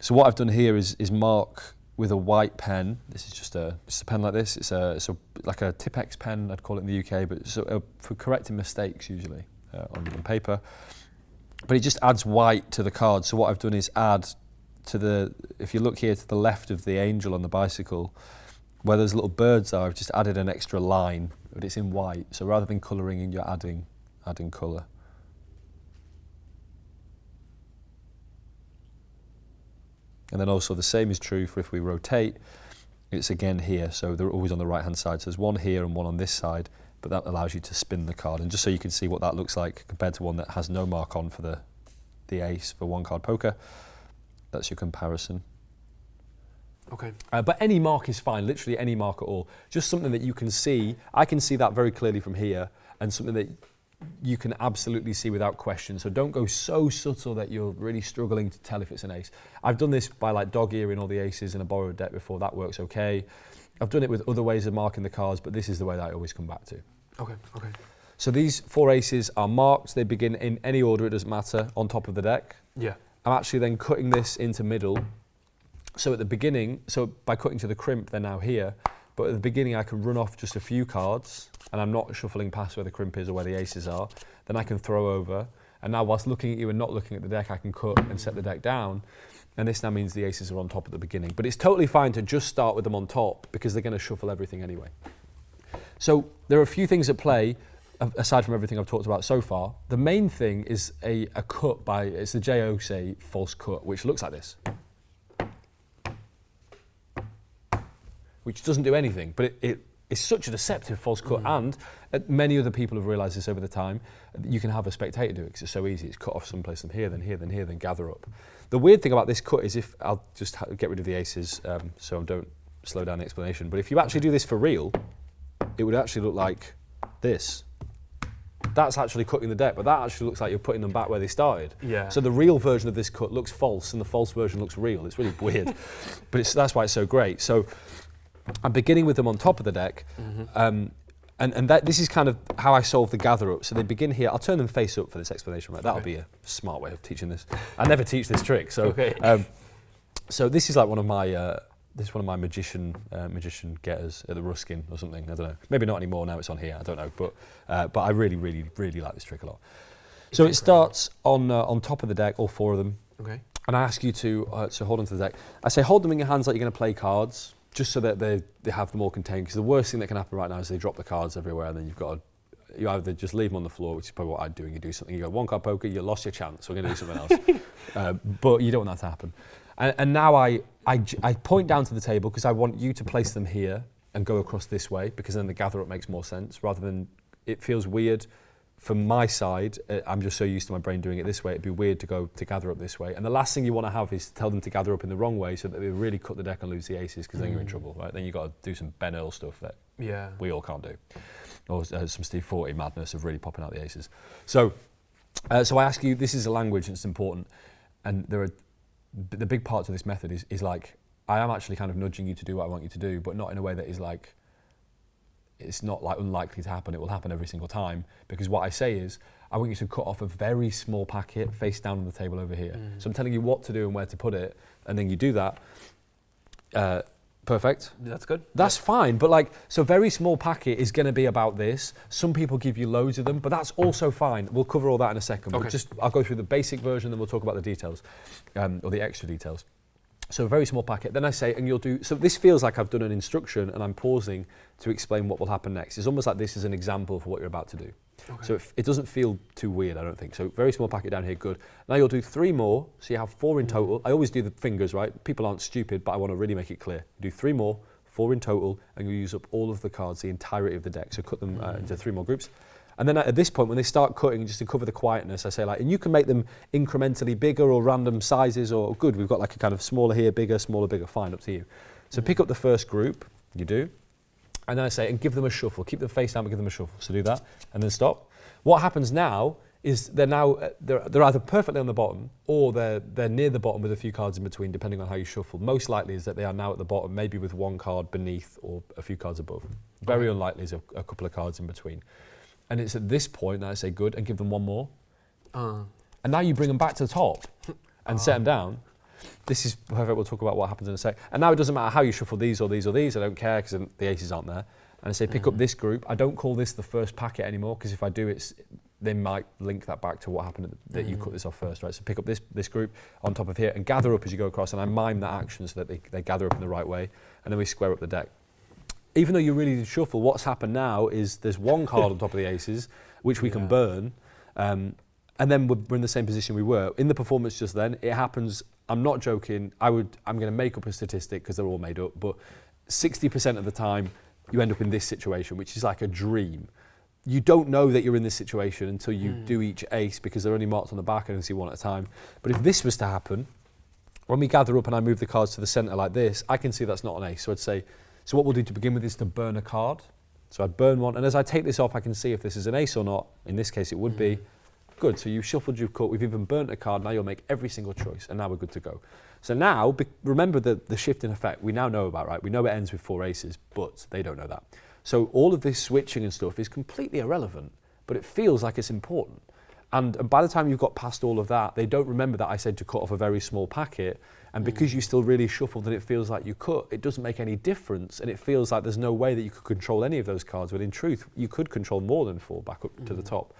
So what I've done here is mark with a white pen. This is just a pen like this. It's like a Tipex pen, I'd call it in the UK, but it's for correcting mistakes usually on paper. But it just adds white to the card. So what I've done is add if you look here to the left of the angel on the bicycle, where those little birds are, I've just added an extra line, but it's in white. So rather than colouring in, you're adding colour. And then also the same is true for if we rotate, it's again here. So they're always on the right hand side. So there's one here and one on this side, but that allows you to spin the card. And just so you can see what that looks like compared to one that has no mark on for the ace for one card poker. That's your comparison. Okay. But any mark is fine, literally any mark at all. Just something that you can see. I can see that very clearly from here, and something that you can absolutely see without question. So don't go so subtle that you're really struggling to tell if it's an ace. I've done this by like dog earing all the aces in a borrowed deck before. That works okay. I've done it with other ways of marking the cards, but this is the way that I always come back to. Okay, okay. So these 4 aces are marked. They begin in any order, it doesn't matter, on top of the deck. Yeah. I'm actually then cutting this into middle. So at the beginning, so by cutting to the crimp, they're now here. But at the beginning, I can run off just a few cards, and I'm not shuffling past where the crimp is or where the aces are. Then I can throw over. And now whilst looking at you and not looking at the deck, I can cut and set the deck down. And this now means the aces are on top at the beginning. But it's totally fine to just start with them on top because they're going to shuffle everything anyway. So there are a few things at play, aside from everything I've talked about so far. The main thing is a cut by, it's the J.O.C. false cut, which looks like this. Which doesn't do anything, but it is such a deceptive false cut. And many other people have realised this over the time. You can have a spectator do it because it's so easy. It's cut off someplace, then here, then here, then here, then gather up. The weird thing about this cut is if, I'll just get rid of the aces so I don't slow down the explanation, but if you actually do this for real, it would actually look like this. That's actually cutting the deck, but that actually looks like you're putting them back where they started. Yeah. So the real version of this cut looks false, and the false version looks real. It's really weird, but that's why it's so great. So I'm beginning with them on top of the deck, and this is kind of how I solve the gather up. So they begin here. I'll turn them face up for this explanation, right? That'll be a smart way of teaching this. I never teach this trick, so so this is like one of my magician getters at the Ruskin or something. I don't know. Maybe not anymore now. It's on here. I don't know, but I really like this trick a lot. So it starts on top of the deck, all 4 of them. Okay. And I ask you to so hold onto the deck. I say hold them in your hands like you're going to play cards, just so that they have them all contained. Because the worst thing that can happen right now is they drop the cards everywhere, and then you either just leave them on the floor, which is probably what I'd do, and you do something. You go 1 card poker, you lost your chance. We're going to do something else. But you don't want that to happen. And now I point down to the table because I want you to place them here and go across this way, because then the gather up makes more sense rather than it feels weird from my side. I'm just so used to my brain doing it this way. It'd be weird to go to gather up this way. And the last thing you want to have is tell them to gather up in the wrong way so that they really cut the deck and lose the aces, because then you're in trouble, right? Then you've got to do some Ben Earl stuff that we all can't do. Or some Steve Forte madness of really popping out the aces. So I ask you, this is a language and it's important. And the big part of this method is like, I am actually kind of nudging you to do what I want you to do, but not in a way that is like, it's not like unlikely to happen. It will happen every single time, because what I say is, I want you to cut off a very small packet face down on the table over here. So I'm telling you what to do and where to put it, and then you do that. Perfect. That's good. That's fine, but like, so very small packet is going to be about this. Some people give you loads of them, but that's also fine. We'll cover all that in a second. Okay. I'll go through the basic version, then we'll talk about the details, or the extra details. So a very small packet. Then I say, and you'll do, so this feels like I've done an instruction and I'm pausing to explain what will happen next. It's almost like this is an example for what you're about to do. Okay. So it doesn't feel too weird, I don't think. So very small packet down here, good. Now you'll do 3 more, so you have 4 in total. I always do the fingers, right? People aren't stupid, but I want to really make it clear. You do 3 more, 4 in total, and you use up all of the cards, the entirety of the deck. So cut them into 3 more groups. And then at this point, when they start cutting, just to cover the quietness, I say like, and you can make them incrementally bigger or random sizes, or good, we've got like a kind of smaller here, bigger, smaller, bigger, fine, up to you. So pick up the first group, you do, and then I say, and give them a shuffle. Keep them face down, but give them a shuffle. So do that, and then stop. What happens now is they're either perfectly on the bottom, or they're near the bottom with a few cards in between, depending on how you shuffle. Most likely is that they are now at the bottom, maybe with 1 card beneath or a few cards above. Very unlikely is a couple of cards in between. And it's at this point that I say good and give them 1 more. And now you bring them back to the top and set them down. This is perfect. We'll talk about what happens in a sec. And now it doesn't matter how you shuffle these or these or these. I don't care because the aces aren't there. And I say pick up this group. I don't call this the first packet anymore, because if I do, they might link that back to what happened that you cut this off first, right? So pick up this group on top of here and gather up as you go across. And I mime that action so that they gather up in the right way. And then we square up the deck. Even though you really did shuffle, what's happened now is there's 1 card on top of the aces, which we can burn, and then we're in the same position we were. In the performance just then, it happens, I'm not joking, I'm going to make up a statistic because they're all made up, but 60% of the time you end up in this situation, which is like a dream. You don't know that you're in this situation until you do each ace, because they're only marked on the back and you see 1 at a time. But if this was to happen, When we gather up and I move the cards to the centre like this, I can see that's not an ace. So I'd say, so what we'll do to begin with is to burn a card. So I'd burn one, and as I take this off, I can see if this is an ace or not. In this case, it would be. Good, so you've shuffled, you've cut, we've even burnt a card, now you'll make every single choice, and now we're good to go. So now, remember the shift in effect we now know about, right? We know it ends with 4 aces, but they don't know that. So all of this switching and stuff is completely irrelevant, but it feels like it's important. And by the time you've got past all of that, they don't remember that I said to cut off a very small packet, and because you still really shuffled and it feels like you cut, it doesn't make any difference, and it feels like there's no way that you could control any of those cards, when in truth, you could control more than 4 back up to the top.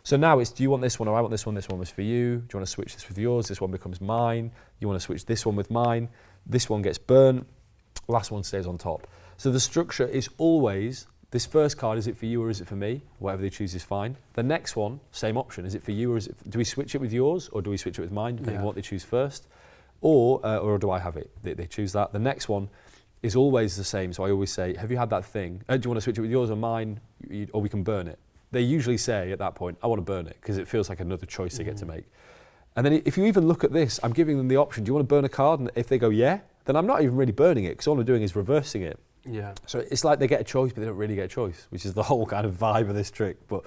So now it's, do you want this one or I want this one was for you? Do you want to switch this with yours? This one becomes mine. You want to switch this one with mine. This one gets burnt. Last one stays on top. So the structure is always, this first card, is it for you or is it for me? Whatever they choose is fine. The next one, same option. Is it for you or is it, do we switch it with yours or do we switch it with mine, depending on what they choose first? Or do I have it? They choose that. The next one is always the same. So I always say, have you had that thing? Do you want to switch it with yours or mine? Or we can burn it. They usually say at that point, I want to burn it, because it feels like another choice they get to make. And then if you even look at this, I'm giving them the option, do you want to burn a card? And if they go, yeah, then I'm not even really burning it, because all I'm doing is reversing it. Yeah. So it's like they get a choice, but they don't really get a choice, which is the whole kind of vibe of this trick. But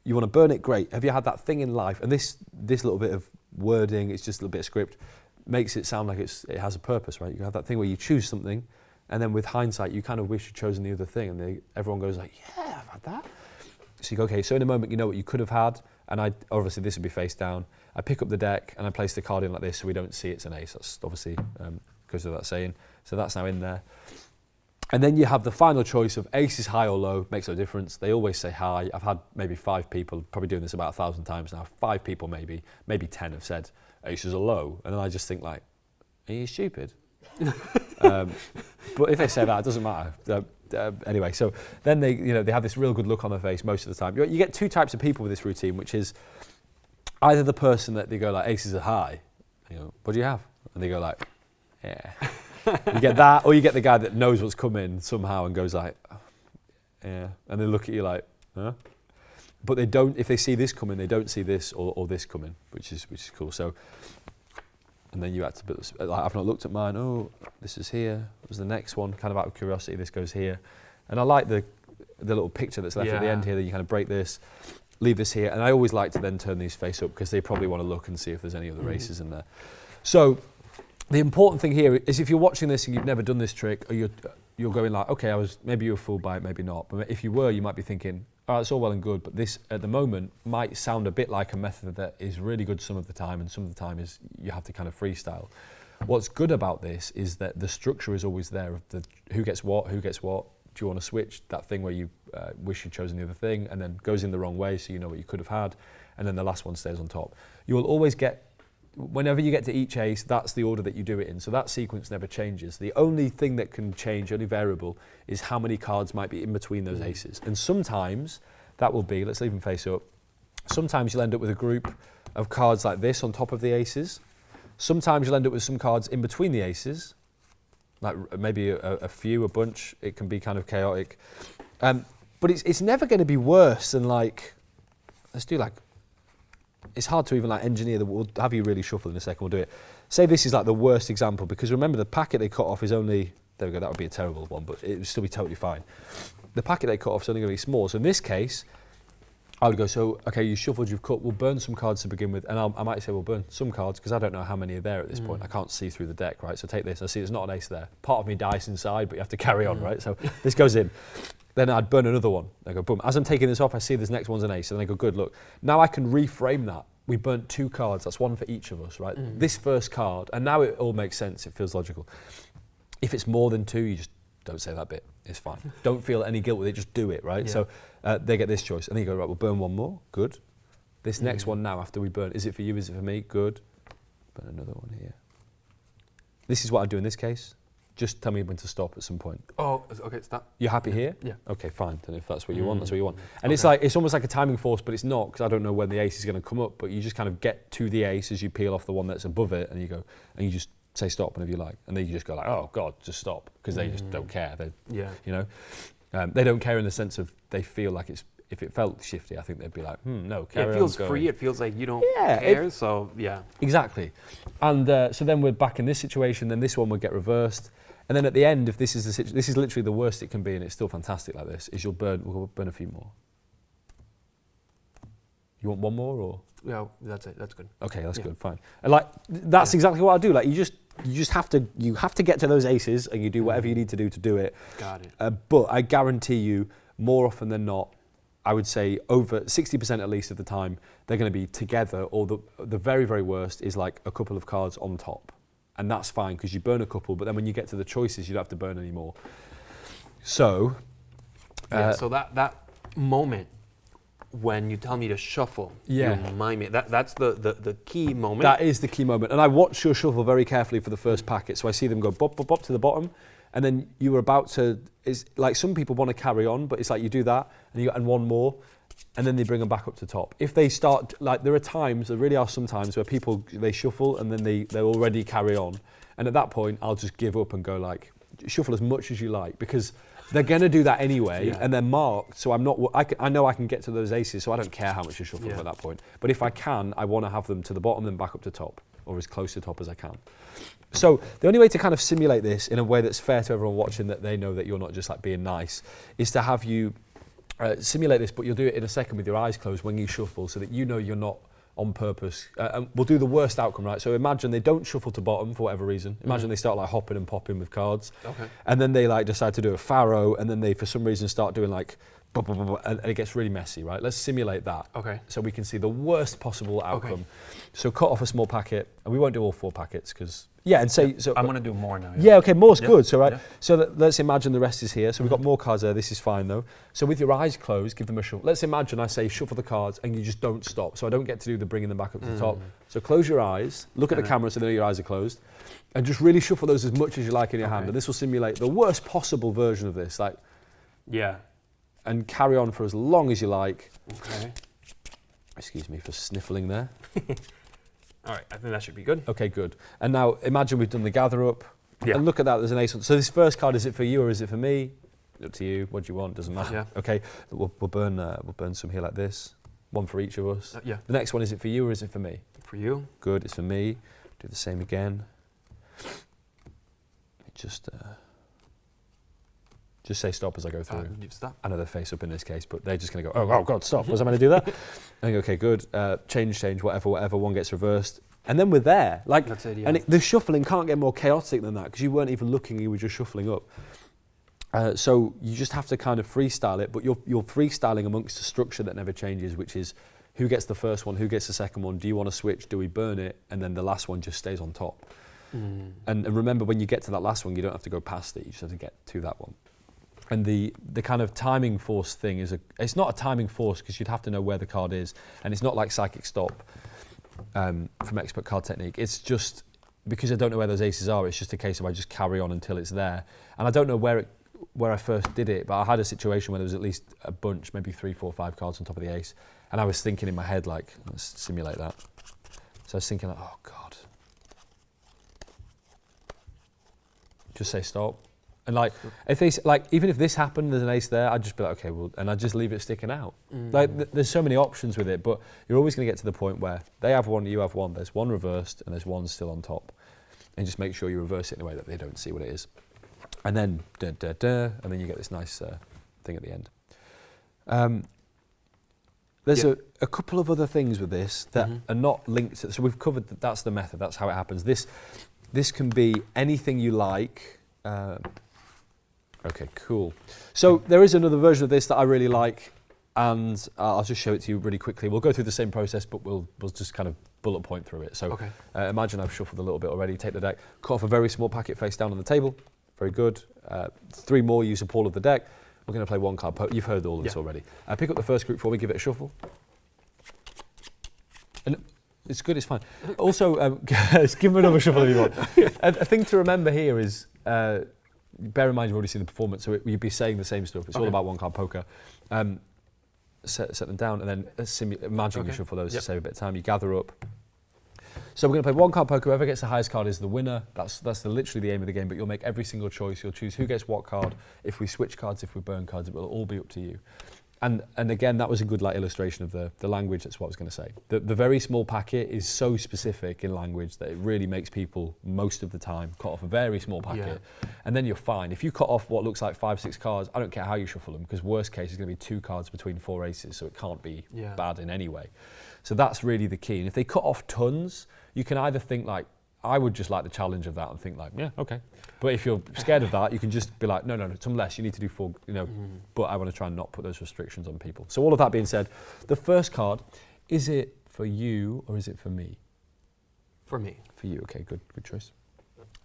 you want to burn it, great. Have you had that thing in life? And this little bit of wording, it's just a little bit of script, makes it sound like it has a purpose, right? You have that thing where you choose something, and then with hindsight, you kind of wish you'd chosen the other thing, and everyone goes like, yeah, I've had that. So you go, okay, so in a moment you know what you could have had, and obviously this would be face down. I pick up the deck and I place the card in like this so we don't see it's an ace. That's obviously goes without saying. So that's now in there. And then you have the final choice of ace is high or low, makes no difference. They always say high. I've had maybe 5 people, probably doing this about 1,000 times now, 5 people maybe 10 have said aces are low. And then I just think like, are you stupid? But if they say that, it doesn't matter. Anyway, so then they have this real good look on their face most of the time. You get 2 types of people with this routine, which is either the person that they go like, aces are high. And you go, what do you have? And they go like, yeah. You get that, or you get the guy that knows what's coming somehow and goes like, oh, yeah. And they look at you like, huh? But they don't, if they see this coming, they don't see this or this coming, which is cool. So, and then you had to, like, I've not looked at mine, oh, this is here, what was the next one, kind of out of curiosity, this goes here. And I like the little picture that's left at the end here, that you kind of break this, leave this here, and I always like to then turn these face up, because they probably want to look and see if there's any other aces in there. So, the important thing here is if you're watching this and you've never done this trick, or you're going like, okay, maybe you were fooled by it, maybe not. But if you were, you might be thinking, all right, it's all well and good, but this at the moment might sound a bit like a method that is really good some of the time, and some of the time is you have to kind of freestyle. What's good about this is that the structure is always there of the who gets what, do you want to switch, that thing where you wish you'd chosen the other thing, and then goes in the wrong way so you know what you could have had, and then the last one stays on top. You will always get, whenever you get to each ace, that's the order that you do it in, so that sequence never changes. The only thing that can change, only variable, is how many cards might be in between those aces. And sometimes that will be, let's leave them face up, sometimes you'll end up with a group of cards like this on top of the aces. Sometimes you'll end up with some cards in between the aces, like maybe a few, a bunch. It can be kind of chaotic. But it's never going to be worse than like, let's do like, it's hard to even like engineer we'll have you really shuffle in a second, we'll do it. Say this is like the worst example, because remember the packet they cut off is only, there we go, that would be a terrible one, but it would still be totally fine. The packet they cut off is only going to be small. So in this case, I would go, so, okay, you shuffled, you've cut, we'll burn some cards to begin with, and I might say we'll burn some cards, because I don't know how many are there at this point. I can't see through the deck, right? So take this, I see there's not an ace there. Part of me dies inside, but you have to carry on, right? So this goes in. Then I'd burn another one. I go, boom. As I'm taking this off, I see this next one's an ace, and then I go, good, look. Now I can reframe that. We burnt 2 cards, that's one for each of us, right? This first card, and now it all makes sense, it feels logical. If it's more than 2, you just don't say that bit, it's fine. Don't feel any guilt with it, just do it, right? Yeah. So they get this choice, and then you go, right, we'll burn one more, good. This next one now, after we burn, is it for you, is it for me? Good. Burn another one here. This is what I do in this case. Just tell me when to stop at some point. Oh, okay, stop. You're happy here? Yeah. Okay, fine. Then if that's what you want, that's what you want. And it's like, it's almost like a timing force, but it's not, because I don't know when the ace is going to come up, but you just kind of get to the ace as you peel off the one that's above it, and you go, and you just say stop whenever you like. And then you just go like, oh God, just stop, because they just don't care. They, you know, they don't care in the sense of they feel like if it felt shifty, I think they'd be like, no, carry on. It feels going. free. It feels like you don't care. So yeah. Exactly. And so then we're back in this situation. Then this one would get reversed. And then at the end, if this is this is literally the worst it can be, and it's still fantastic like this, is we'll burn a few more. You want one more or? Yeah, that's it. That's good. Okay, that's good. Fine. And like that's exactly what I do. Like you just have to get to those aces, and you do whatever you need to do it. Got it. But I guarantee you, more often than not, I would say over 60% at least of the time, they're going to be together, or the very, very worst is like a couple of cards on top. And that's fine because you burn a couple, but then when you get to the choices, you don't have to burn any more. So, so that moment when you tell me to shuffle, you remind me that's the key moment. That is the key moment, and I watch your shuffle very carefully for the first packet, so I see them go bop bop bop to the bottom, and then you were about to. It's like some people want to carry on, but it's like you do that and one more. And then they bring them back up to top. If they start, like there really are some times where people, they shuffle and then they already carry on. And at that point, I'll just give up and go like, shuffle as much as you like, because they're going to do that anyway, and they're marked. So I know I can get to those aces, so I don't care how much you shuffle at that point. But if I can, I want to have them to the bottom, then back up to top, or as close to top as I can. So the only way to kind of simulate this in a way that's fair to everyone watching, that they know that you're not just like being nice, is to have you simulate this, but you'll do it in a second with your eyes closed when you shuffle, so that you know you're not on purpose. And we'll do the worst outcome, right? So imagine they don't shuffle to bottom for whatever reason. Imagine they start like hopping and popping with cards. Okay. And then they like decide to do a faro, and then they for some reason start doing like and it gets really messy, right? Let's simulate that. Okay. So we can see the worst possible outcome. Okay. So cut off a small packet, and we won't do all 4 packets because and say so. I'm gonna do more now. Yeah. Okay. More's good. So So let's imagine the rest is here. So we've got more cards there. This is fine though. So with your eyes closed, give them a shuffle. Let's imagine I say shuffle the cards, and you just don't stop. So I don't get to do the bringing them back up to the top. So close your eyes. Look at the camera so they know your eyes are closed, and just really shuffle those as much as you like in your hand. And this will simulate the worst possible version of this. Like. Yeah. And carry on for as long as you like. Okay. Excuse me for sniffling there. All right, I think that should be good. Okay, good. And now imagine we've done the gather up. Yeah. And look at that, there's an ace on. So this first card, is it for you or is it for me? Up to you. What do you want? Doesn't matter. Yeah. Okay. We'll burn some here like this. One for each of us. Yeah. The next one, is it for you or is it for me? For you. Good. It's for me. Do the same again. Just say stop as I go through. Stop. I know they're face up in this case, but they're just going to go, oh God, stop. Was I meant to do that? I go, okay, good. Change, whatever. One gets reversed. And then we're there. Like, that's it, yeah. And the shuffling can't get more chaotic than that, because you weren't even looking, you were just shuffling up. So you just have to kind of freestyle it, but you're freestyling amongst a structure that never changes, which is who gets the first one, who gets the second one, do you want to switch, do we burn it, and then the last one just stays on top. And remember, when you get to that last one, you don't have to go past it, you just have to get to that one. And the kind of timing force thing it's not a timing force, because you'd have to know where the card is, and it's not like psychic stop from expert card technique. It's just because I don't know where those aces are. It's just a case of I just carry on until it's there, and I don't know where I first did it, but I had a situation where there was at least a bunch, maybe 3, 4, 5 cards on top of the ace, and I was thinking in my head like, let's simulate that. So I was thinking like, oh God, just say stop. And like, even if this happened, there's an ace there, I'd just be like, okay, well, and I'd just leave it sticking out. Like, there's so many options with it, but you're always going to get to the point where they have one, you have one, there's one reversed, and there's one still on top. And just make sure you reverse it in a way that they don't see what it is. And then, and then you get this nice thing at the end. There's a couple of other things with this that are not linked to, so we've covered that's the method, that's how it happens. This can be anything you like. Okay, cool. So there is another version of this that I really like, and I'll just show it to you really quickly. We'll go through the same process, but we'll just kind of bullet point through it. So imagine I've shuffled a little bit already. Take the deck, cut off a very small packet face down on the table. Very good. 3 more, use up all of the deck. We're going to play 1 card. You've heard all of this already. Pick up the first group for me, give it a shuffle. And it's good, it's fine. Also, give them another shuffle if you want. A thing to remember here is, bear in mind you've already seen the performance, so you'd be saying the same stuff. It's all about 1 card poker. Set them down, and then imagine you shuffle those to save a bit of time. You gather up. So we're going to play 1 card poker. Whoever gets the highest card is the winner. That's literally the aim of the game, but you'll make every single choice. You'll choose who gets what card. If we switch cards, if we burn cards, it will all be up to you. and again, that was a good like illustration of the language. That's what I was going to say. The very small packet is so specific in language that it really makes people most of the time cut off a very small packet, and then you're fine. If you cut off what looks like 5, 6 cards, I don't care how you shuffle them, because worst case is going to be 2 cards between 4 aces, so it can't be bad in any way. So that's really the key. And if they cut off tons, you can either think like, I would just like the challenge of that and think like, yeah, okay. But if you're scared of that, you can just be like, no, some less. You need to do 4, but I want to try and not put those restrictions on people. So all of that being said, the first card, is it for you or is it for me? For me. For you, okay, good choice.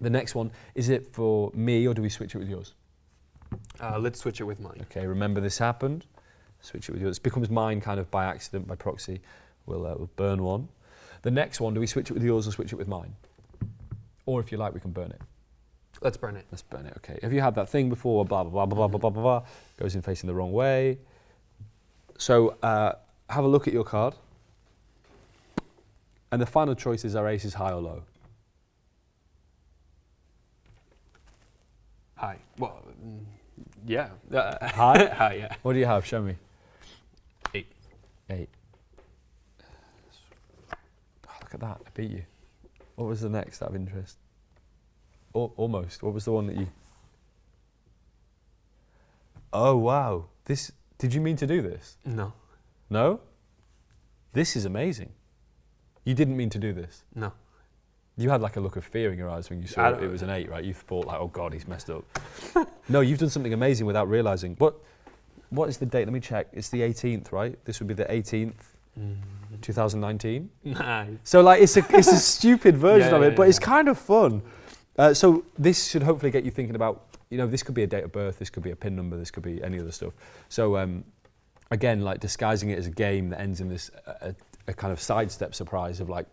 The next one, is it for me or do we switch it with yours? Let's switch it with mine. Okay, remember this happened. Switch it with yours. It becomes mine kind of by accident, by proxy. We'll burn one. The next one, do we switch it with yours or switch it with mine? Or if you like, we can burn it. Let's burn it. Let's burn it, okay. Have you had that thing before, blah, blah, blah, blah, blah, blah, blah, blah, goes in facing the wrong way. So have a look at your card. And the final choice is our ace is high or low. High. Well, yeah. High? High, yeah. What do you have? Show me. 8. 8. Oh, look at that, I beat you. What was the next out of interest? Almost. What was the one that you... Oh, wow. Did you mean to do this? No. No? This is amazing. You didn't mean to do this? No. You had like a look of fear in your eyes when you saw it was an 8, right? You thought like, oh God, he's messed up. No, you've done something amazing without realising. What is the date? Let me check. It's the 18th, right? This would be the 18th, 2019. Nice. So like, it's a stupid version of it, but it's kind of fun. So this should hopefully get you thinking about, this could be a date of birth, this could be a PIN number, this could be any other stuff. So again, like disguising it as a game that ends in this a kind of sidestep surprise of like,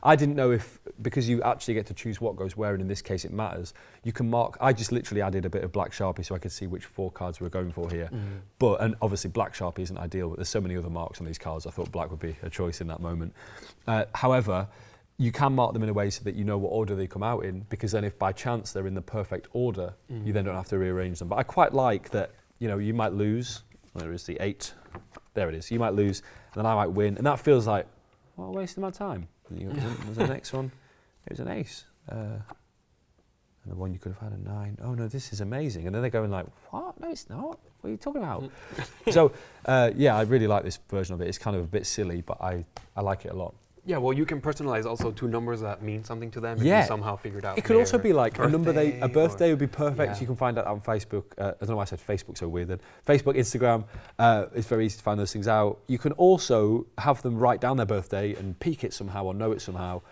I didn't know if, because you actually get to choose what goes where, and in this case it matters, you can mark, I just literally added a bit of black Sharpie so I could see which 4 cards we're going for here. And obviously black Sharpie isn't ideal, but there's so many other marks on these cards, I thought black would be a choice in that moment. However, you can mark them in a way so that you know what order they come out in, because then if by chance they're in the perfect order, you then don't have to rearrange them. But I quite like that, you might lose, there is the 8, there it is, you might lose, and then I might win, and that feels like, well, wasting my time. There's the next one, it was an ace. And the one you could have had a 9. Oh no, this is amazing. And then they're going like, what? No, it's not. What are you talking about? So, yeah, I really like this version of it. It's kind of a bit silly, but I like it a lot. Yeah, well, you can personalize also 2 numbers that mean something to them if you somehow figured out. It could also be like a number a birthday would be perfect. Yeah. You can find that on Facebook. I don't know why I said Facebook so weird then. Facebook, Instagram, it's very easy to find those things out. You can also have them write down their birthday and peek it somehow or know it somehow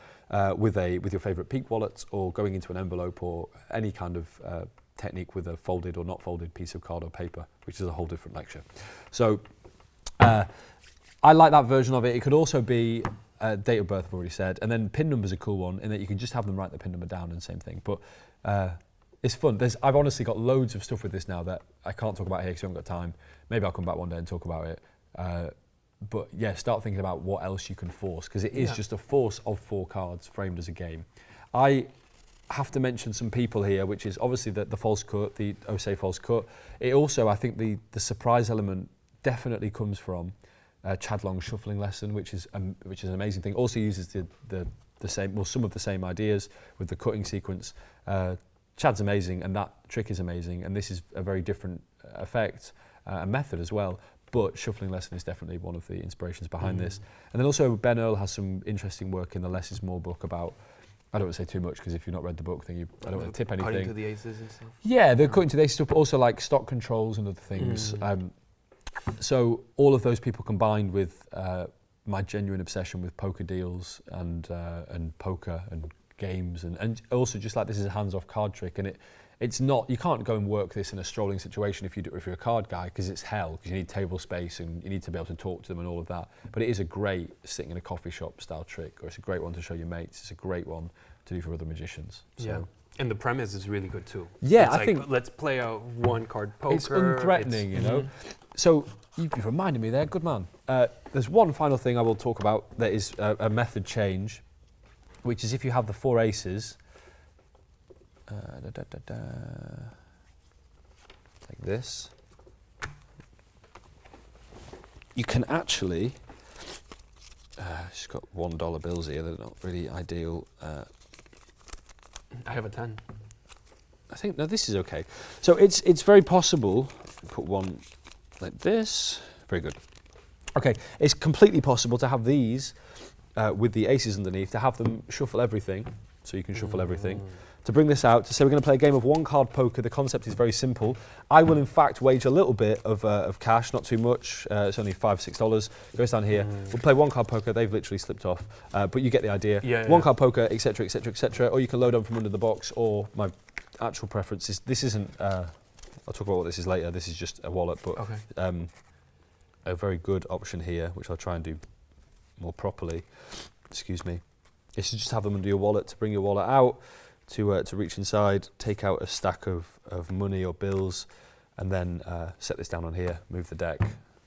with your favourite peek wallet or going into an envelope or any kind of technique with a folded or not folded piece of card or paper, which is a whole different lecture. So I like that version of it. It could also be date of birth, I've already said, and then PIN number's a cool one in that you can just have them write the PIN number down and same thing. But it's fun. I've honestly got loads of stuff with this now that I can't talk about here because I haven't got time. Maybe I'll come back one day and talk about it. But yeah, start thinking about what else you can force, because it is just a force of 4 cards framed as a game. I have to mention some people here, which is obviously the false cut, the Osei false cut. It also, I think the surprise element definitely comes from Chad Long's shuffling lesson, which is an amazing thing. Also uses the same, well, some of the same ideas with the cutting sequence. Chad's amazing, and that trick is amazing, and this is a very different effect and method as well. But shuffling lesson is definitely one of the inspirations behind this. And then also Ben Earl has some interesting work in the Less is More book about, I don't want to say too much because if you've not read the book, then I don't want to tip anything. Cutting to the aces and stuff. Yeah, they're cutting to the aces stuff, but also like stock controls and other things. So all of those people combined with my genuine obsession with poker deals and poker and games and also just like this is a hands-off card trick, and it's not, you can't go and work this in a strolling situation if you're a card guy, because it's hell, because you need table space and you need to be able to talk to them and all of that. But it is a great sitting in a coffee shop style trick, or it's a great one to show your mates. It's a great one to do for other magicians. So. Yeah. And the premise is really good too. Yeah, it's I think let's play a 1-card poker. It's unthreatening, you know. So you've reminded me there, good man. There's one final thing I will talk about that is a method change, which is if you have the 4 aces, like this, you can actually, she's got $1 bills here, they're not really ideal. I have a 10. I think, no, this is okay. So it's very possible, put one like this, very good. Okay, it's completely possible to have these with the aces underneath, to have them shuffle everything, so you can shuffle everything. To bring this out, to say we're going to play a game of one card poker. The concept is very simple. I will in fact wage a little bit of cash, not too much, it's only $5, $6. Goes down here, we'll play one card poker, they've literally slipped off, but you get the idea. One card poker, etc, etc, etc, or you can load on from under the box, or my actual preference is, this isn't, I'll talk about what this is later, this is just a wallet, but a very good option here, which I'll try and do more properly, excuse me, is to just have them under your wallet, to bring your wallet out, to reach inside, take out a stack of money or bills, and then set this down on here, move the deck.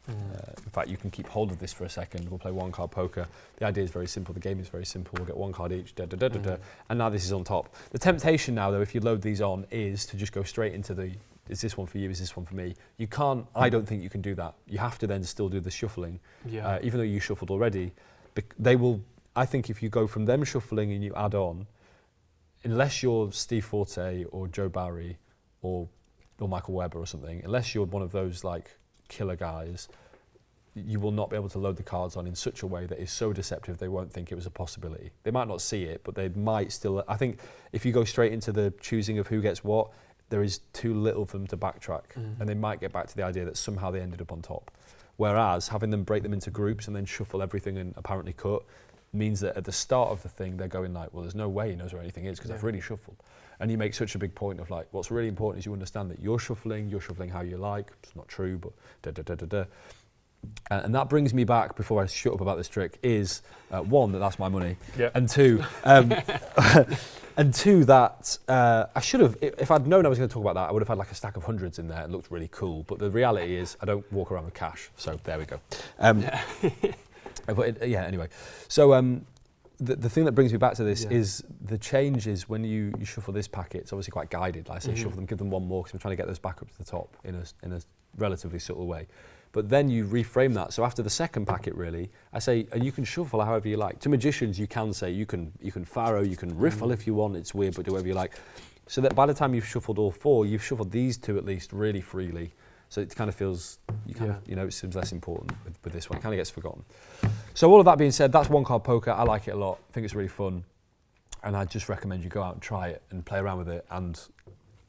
In fact, you can keep hold of this for a second. We'll play one card poker. The idea is very simple. The game is very simple. We'll get one card each, and now this is on top. The temptation now, though, if you load these on, is to just go straight into the, is this one for you, is this one for me? You can't, I don't think you can do that. You have to then still do the shuffling. Even though you shuffled already, they will, I think if you go from them shuffling and you add on, unless you're Steve Forte or Joe Barry or Michael Webber or something, unless you're one of those like killer guys, you will not be able to load the cards on in such a way that is so deceptive they won't think it was a possibility. They might not see it, but they might still, I think if you go straight into the choosing of who gets what, there is too little for them to backtrack, and they might get back to the idea that somehow they ended up on top. Whereas having them break them into groups and then shuffle everything and apparently cut means that at the start of the thing they're going like, well, there's no way he knows where anything is because I've really shuffled. And you make such a big point of like, what's really important is you understand that you're shuffling how you like. It's not true, but da-da-da-da-da. And that brings me back, before I shut up about this trick, is one, that's my money, and two, and two, that I should have, if I'd known I was going to talk about that, I would have had like a stack of hundreds in there. It looked really cool, but the reality is I don't walk around with cash, so there we go. But anyway, so the thing that brings me back to this is the change is when you shuffle this packet, it's obviously quite guided. Like I say, shuffle them, give them one more, because I'm trying to get those back up to the top in a relatively subtle way. But then you reframe that. So after the second packet, really, I say, and you can shuffle however you like. To magicians, you can say, you can faro, you can riffle if you want. It's weird, but do whatever you like. So that by the time you've shuffled all four, you've shuffled these two at least really freely. So it kind of feels, it seems less important with this one. It kind of gets forgotten. So all of that being said, that's one card poker. I like it a lot. I think it's really fun. And I just recommend you go out and try it and play around with it. And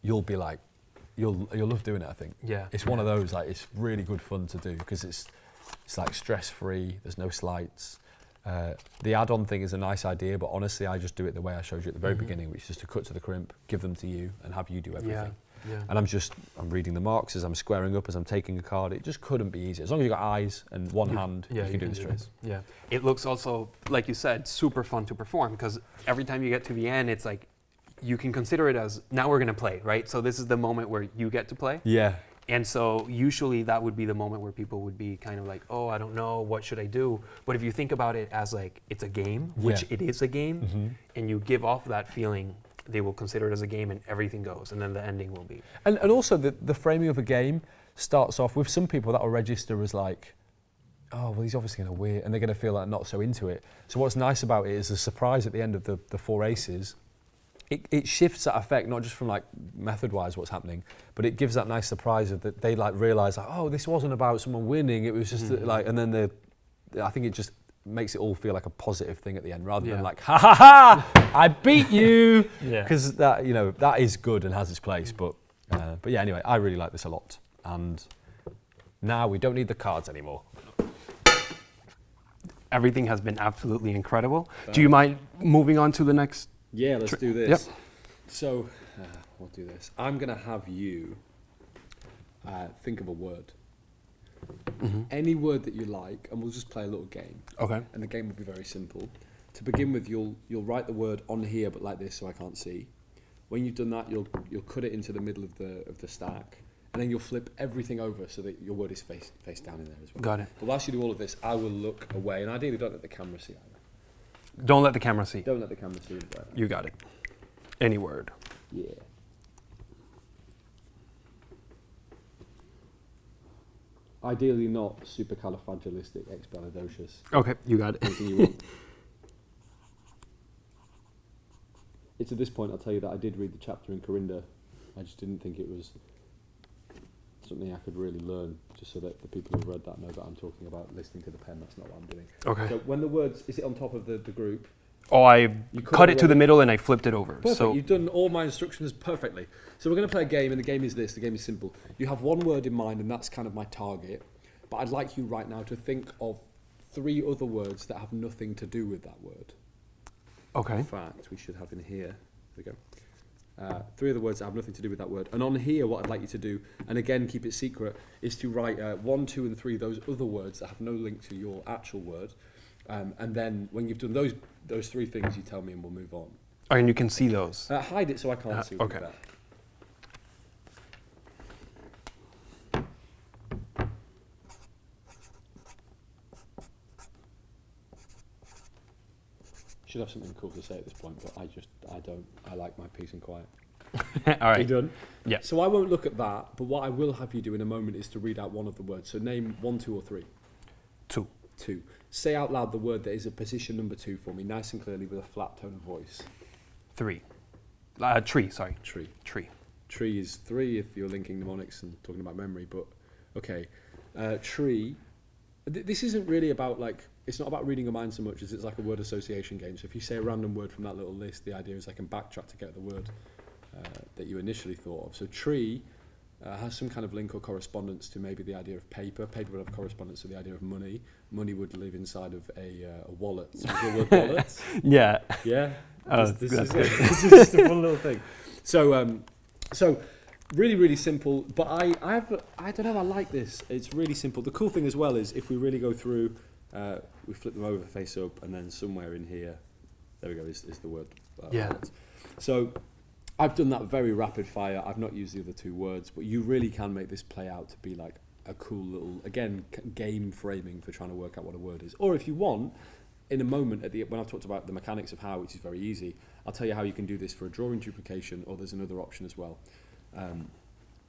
you'll be like, you'll love doing it, I think. It's one of those, like, it's really good fun to do because it's like stress-free. There's no slights. The add-on thing is a nice idea, but honestly, I just do it the way I showed you at the very beginning, which is just to cut to the crimp, give them to you, and have you do everything. And I'm reading the marks as I'm squaring up, as I'm taking a card. It just couldn't be easier. As long as you've got eyes and one hand, you can do the straight. It looks also, like you said, super fun to perform, because every time you get to the end, it's like, you can consider it as, now we're going to play, right? So this is the moment where you get to play. And so usually that would be the moment where people would be kind of like, oh, I don't know, what should I do? But if you think about it as like, it's a game, which it is a game, and you give off that feeling, they will consider it as a game and everything goes, and then the ending will be. And also the framing of a game starts off with some people that will register as like, oh, well, he's obviously going to win, and they're going to feel like not so into it. So what's nice about it is the surprise at the end of the four aces. It shifts that effect, not just from like method-wise what's happening, but it gives that nice surprise of that they like realise like, oh, this wasn't about someone winning, it was just like, and then I think it just makes it all feel like a positive thing at the end, rather than like, ha ha ha, I beat you, because that, that is good and has its place, but yeah, anyway, I really like this a lot, and now we don't need the cards anymore. Everything has been absolutely incredible. Do you mind moving on to the next? Yeah, let's do this. So, we'll do this. I'm going to have you think of a word. Any word that you like, and we'll just play a little game. Okay. And the game will be very simple. To begin with, you'll write the word on here, but like this, so I can't see. When you've done that, you'll cut it into the middle of the stack, and then you'll flip everything over so that your word is face down in there as well. Got it. But whilst you do all of this, I will look away, and ideally don't let the camera see either. Don't let the camera see. Don't let the camera see. You got it. Any word. ideally not supercalifragilisticexpialidocious. Okay, you got it. Anything you want. It's at this point I'll tell you that I did read the chapter in Corinda. I just didn't think it was something I could really learn, just so that the people who've read that know that I'm talking about listening to the pen. That's not what I'm doing. Okay. So when the words, is it on top of the group? Oh, I cut it to the middle and I flipped it over. Perfect. So you've done all my instructions perfectly. So we're going to play a game, and the game is this. The game is simple. You have one word in mind, and that's kind of my target. But I'd like you right now to think of 3 other words that have nothing to do with that word. Okay. In fact, we should have in here. There we go. 3 other words that have nothing to do with that word. And on here, what I'd like you to do, and again, keep it secret, is to write 1, 2, and 3, those other words that have no link to your actual word. And then when you've done those 3 things, you tell me and we'll move on. Oh, and you can see those. Hide it so I can't see what okay. that. Should have something cool to say at this point, but I don't. I like my peace and quiet. All right. You done? Yeah. So I won't look at that, but what I will have you do in a moment is to read out one of the words. So name 1, 2, or 3. 2. 2. Say out loud the word that is at position number 2 for me, nice and clearly with a flat tone of voice. 3. Tree, sorry. Tree. Tree. Tree is 3 if you're linking mnemonics and talking about memory, but okay. Tree. This isn't really about it's not about reading your mind so much as it's like a word association game. So if you say a random word from that little list, the idea is I can backtrack to get the word that you initially thought of. So tree has some kind of link or correspondence to maybe the idea of paper. Paper would have correspondence to the idea of money. Money would live inside of a wallet. So is your word wallet? Yeah. Yeah? Oh, this is it. This is just a fun little thing. So really, really simple. But I don't know, I like this. It's really simple. The cool thing as well is if we really go through, we flip them over face up, and then somewhere in here, there we go, is the word. Wallet. So I've done that very rapid fire. I've not used the other 2 words, but you really can make this play out to be like a cool little, again, game framing for trying to work out what a word is. Or if you want, in a moment, when I've talked about the mechanics of how, which is very easy, I'll tell you how you can do this for a drawing duplication, or there's another option as well.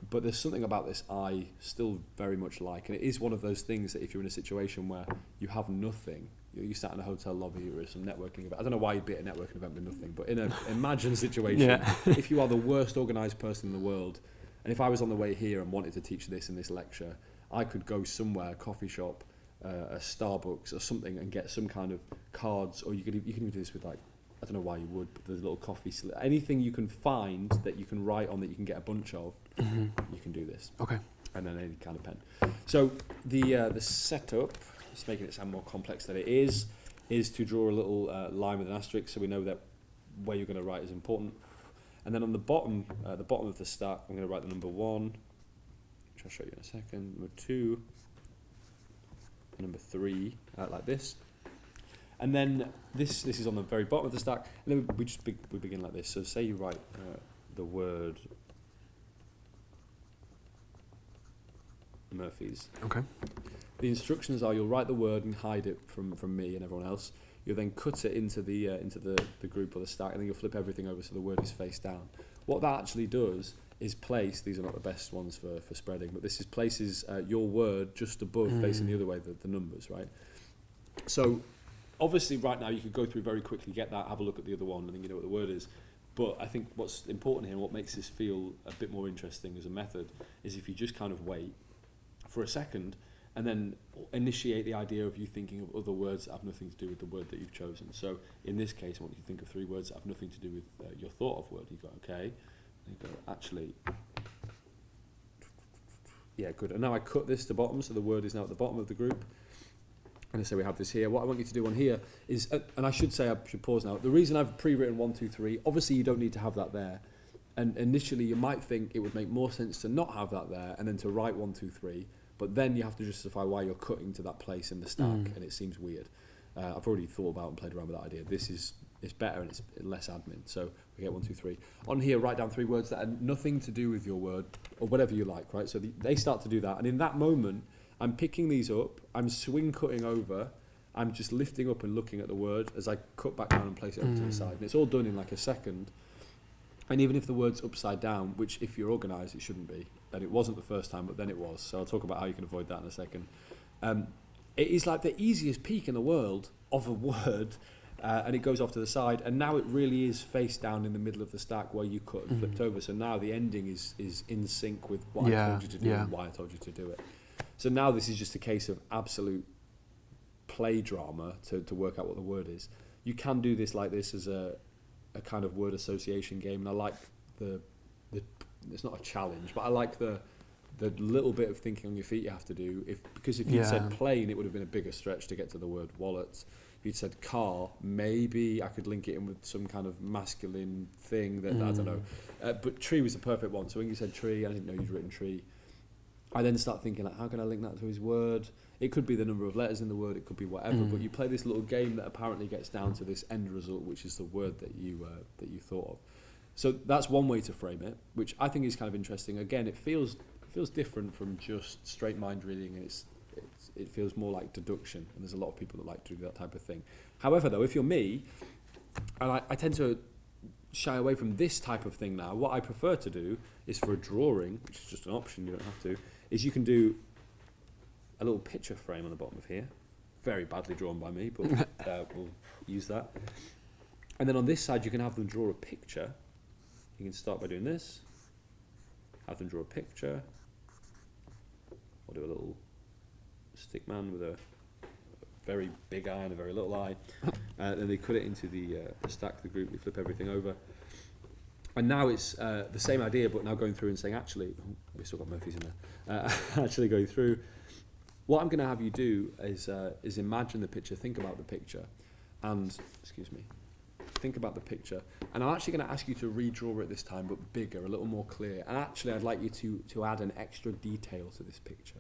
But there's something about this I still very much like, and it is one of those things that if you're in a situation where you have nothing, you sat in a hotel lobby or some networking event, I don't know why you'd be at a networking event with nothing, but in an imagined situation, if you are the worst organised person in the world, and if I was on the way here and wanted to teach this in this lecture, I could go somewhere, coffee shop, a Starbucks or something, and get some kind of cards, or you can even do this with I don't know why you would, but there's a little coffee slip. Anything you can find that you can write on that you can get a bunch of, you can do this. Okay. And then any kind of pen. So the setup, just making it sound more complex than it is to draw a little line with an asterisk, so we know that where you're going to write is important. And then on the bottom of the stack, I'm going to write the number 1, which I'll show you in a second. Number 2, and number 3, like this. And then this is on the very bottom of the stack, and then we begin like this. So say you write the word Murphy's. Okay. The instructions are you'll write the word and hide it from me and everyone else. You'll then cut it into the group or the stack, and then you'll flip everything over so the word is face down. What that actually does is place, these are not the best ones for spreading, but this is places your word just above, facing the other way, the numbers, right? So obviously right now you could go through very quickly, get that, have a look at the other one, and then you know what the word is. But I think what's important here and what makes this feel a bit more interesting as a method is if you just kind of wait for a second and then initiate the idea of you thinking of other words that have nothing to do with the word that you've chosen. So in this case, I want you to think of 3 words that have nothing to do with your thought of word. You go, okay, and you go, actually, yeah, good. And now I cut this to bottom, so the word is now at the bottom of the group. And so we have this here. What I want you to do on here is, and I should pause now, the reason I've pre-written 1, 2, 3, obviously you don't need to have that there. And initially you might think it would make more sense to not have that there and then to write 1, 2, 3, but then you have to justify why you're cutting to that place in the stack, and it seems weird. I've already thought about and played around with that idea. It's better and it's less admin. So we get 1, 2, 3. On here, write down 3 words that are nothing to do with your word or whatever you like, right? So they start to do that. And in that moment, I'm picking these up, I'm swing cutting over, I'm just lifting up and looking at the word as I cut back down and place it over to the side. And it's all done in like a second. And even if the word's upside down, which if you're organised, it shouldn't be, that it wasn't the first time, but then it was. So I'll talk about how you can avoid that in a second. It is like the easiest peak in the world of a word, and it goes off to the side, and now it really is face down in the middle of the stack where you cut and flipped over. So now the ending is in sync with what I told you to do and why I told you to do it. So now this is just a case of absolute play drama to work out what the word is. You can do this like this as a kind of word association game, and I like the it's not a challenge, but I like the little bit of thinking on your feet you have to do. Because if you'd said plane, it would have been a bigger stretch to get to the word wallet. If you'd said car, maybe I could link it in with some kind of masculine thing that I don't know. But tree was the perfect one. So when you said tree, I didn't know you'd written tree. I then start thinking, like, how can I link that to his word? It could be the number of letters in the word, it could be whatever, but you play this little game that apparently gets down to this end result, which is the word that you thought of. So that's one way to frame it, which I think is kind of interesting. Again, it feels different from just straight mind reading, and it feels more like deduction, and there's a lot of people that like to do that type of thing. However, though, if you're me, and I tend to shy away from this type of thing now, what I prefer to do is for a drawing, which is just an option, you don't have to, is you can do a little picture frame on the bottom of here. Very badly drawn by me, but we'll use that. And then on this side, you can have them draw a picture. You can start by doing this, have them draw a picture, or do a little stick man with a very big eye and a very little eye. Then they cut it into the stack, the group, they flip everything over. And now it's the same idea, but now going through and saying, actually, we've still got Murphy's in there, actually going through, what I'm going to have you do is imagine the picture, think about the picture, and, think about the picture, and I'm actually going to ask you to redraw it this time, but bigger, a little more clear. And actually, I'd like you to add an extra detail to this picture.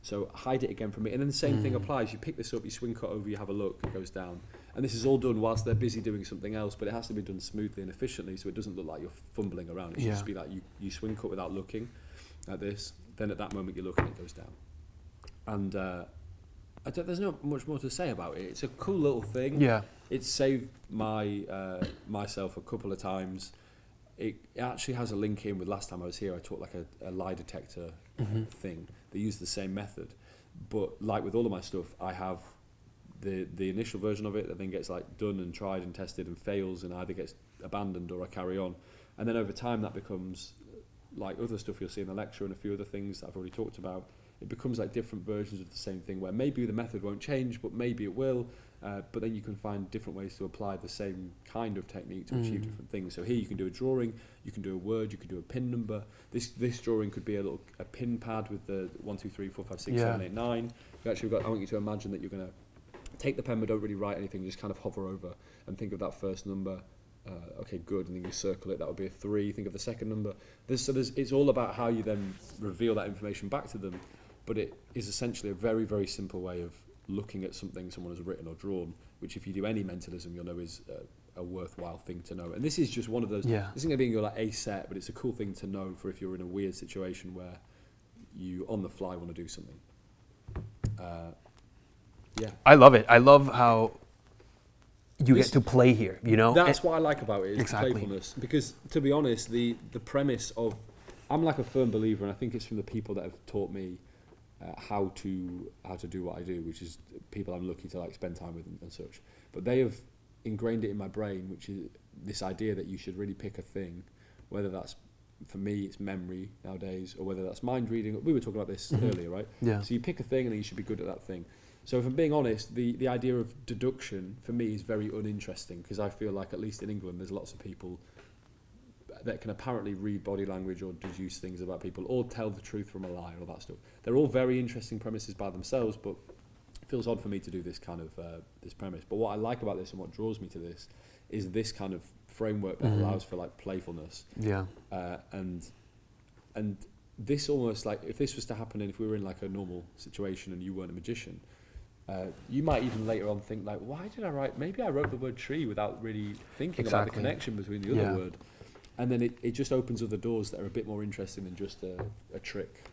So hide it again from me. And then the same thing applies. You pick this up, you swing cut over, you have a look, it goes down. And this is all done whilst they're busy doing something else, but it has to be done smoothly and efficiently, so it doesn't look like you're fumbling around. It should just be like you swing cut without looking at this. Then at that moment you look and it goes down. And there's not much more to say about it. It's a cool little thing. Yeah. It's saved myself a couple of times. It actually has a link in with last time I was here. I taught like a lie detector thing. They use the same method, but like with all of my stuff, I have the initial version of it that then gets like done and tried and tested and fails and either gets abandoned or I carry on, and then over time that becomes like other stuff you'll see in the lecture and a few other things that I've already talked about. It becomes like different versions of the same thing where maybe the method won't change, but maybe it will. But then you can find different ways to apply the same kind of technique to achieve different things. So here you can do a drawing, you can do a word, you can do a pin number. This drawing could be a pin pad with the 1, 2, 3, 4, 5, 6, 7, 8, 9. You actually I want you to imagine that you're going to take the pen but don't really write anything, just kind of hover over and think of that first number. Okay, good, and then you circle it, that would be a 3. Think of the second number. It's all about how you then reveal that information back to them, but it is essentially a very, very simple way of looking at something someone has written or drawn, which if you do any mentalism, you'll know is a worthwhile thing to know. And this is just one of those, this isn't going to be your like a set, but it's a cool thing to know for if you're in a weird situation where you on the fly want to do something. I love it. I love how you get to play here, you know? That's what I like about it, is playfulness. Because to be honest, the premise of, I'm like a firm believer, and I think it's from the people that have taught me how to do what I do, which is people I'm lucky to like spend time with and such. But they have ingrained it in my brain, which is this idea that you should really pick a thing, whether that's, for me, it's memory nowadays, or whether that's mind reading. We were talking about this earlier, right? Yeah. So you pick a thing and then you should be good at that thing. So if I'm being honest, the idea of deduction for me is very uninteresting, because I feel like, at least in England, there's lots of people that can apparently read body language or deduce things about people or tell the truth from a lie and all that stuff. They're all very interesting premises by themselves, but it feels odd for me to do this kind of this premise. But what I like about this and what draws me to this is this kind of framework that allows for like playfulness. Yeah. And this almost, like, if this was to happen and if we were in like a normal situation and you weren't a magician, you might even later on think like, why did I write, maybe I wrote the word tree without really thinking about the connection between the other word. And then it just opens other doors that are a bit more interesting than just a trick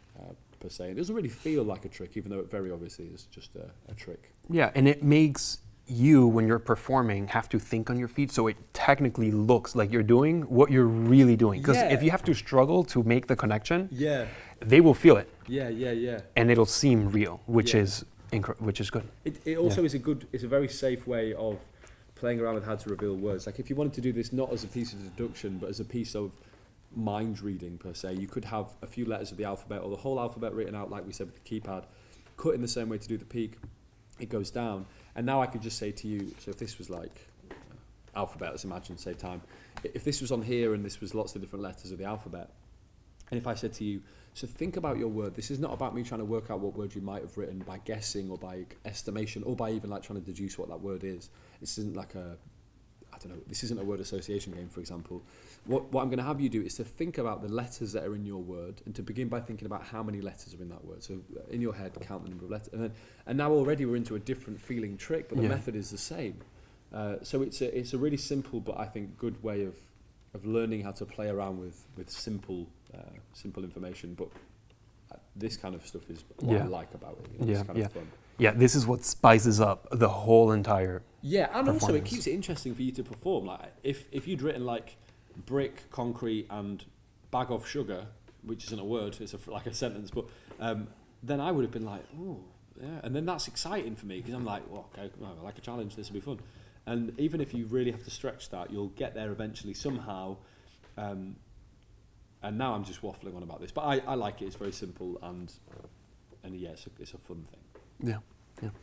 per se. It doesn't really feel like a trick, even though it very obviously is just a trick. Yeah, and it makes you, when you're performing, have to think on your feet, so it technically looks like you're doing what you're really doing. Because if you have to struggle to make the connection, they will feel it. And it'll seem real, which is good. It also is it's a very safe way of playing around with how to reveal words. Like if you wanted to do this not as a piece of deduction, but as a piece of mind reading per se, you could have a few letters of the alphabet or the whole alphabet written out, like we said with the keypad, cut in the same way to do the peak. It goes down. And now I could just say to you, so if this was like alphabet, let's imagine, save time. If this was on here and this was lots of different letters of the alphabet, and if I said to you, so think about your word, this is not about me trying to work out what word you might have written by guessing or by estimation or by even like trying to deduce what that word is. This isn't like this isn't a word association game, for example. What I'm going to have you do is to think about the letters that are in your word, and to begin by thinking about how many letters are in that word. So in your head, count the number of letters, and now already we're into a different feeling trick, but the method is the same. So it's a really simple, but I think good way of learning how to play around with simple information. But this kind of stuff is what I like about it. You know, it's kind of fun. Yeah, this is what spices up the whole entire. Yeah, and also it keeps it interesting for you to perform. Like if you'd written like brick, concrete, and bag of sugar, which isn't a word, it's like a sentence, but then I would have been like, oh, yeah, and then that's exciting for me because I'm like, well, okay, I like a challenge. This will be fun. And even if you really have to stretch that, you'll get there eventually somehow. And now I'm just waffling on about this, but I like it. It's very simple and yeah, it's a fun thing. Yeah.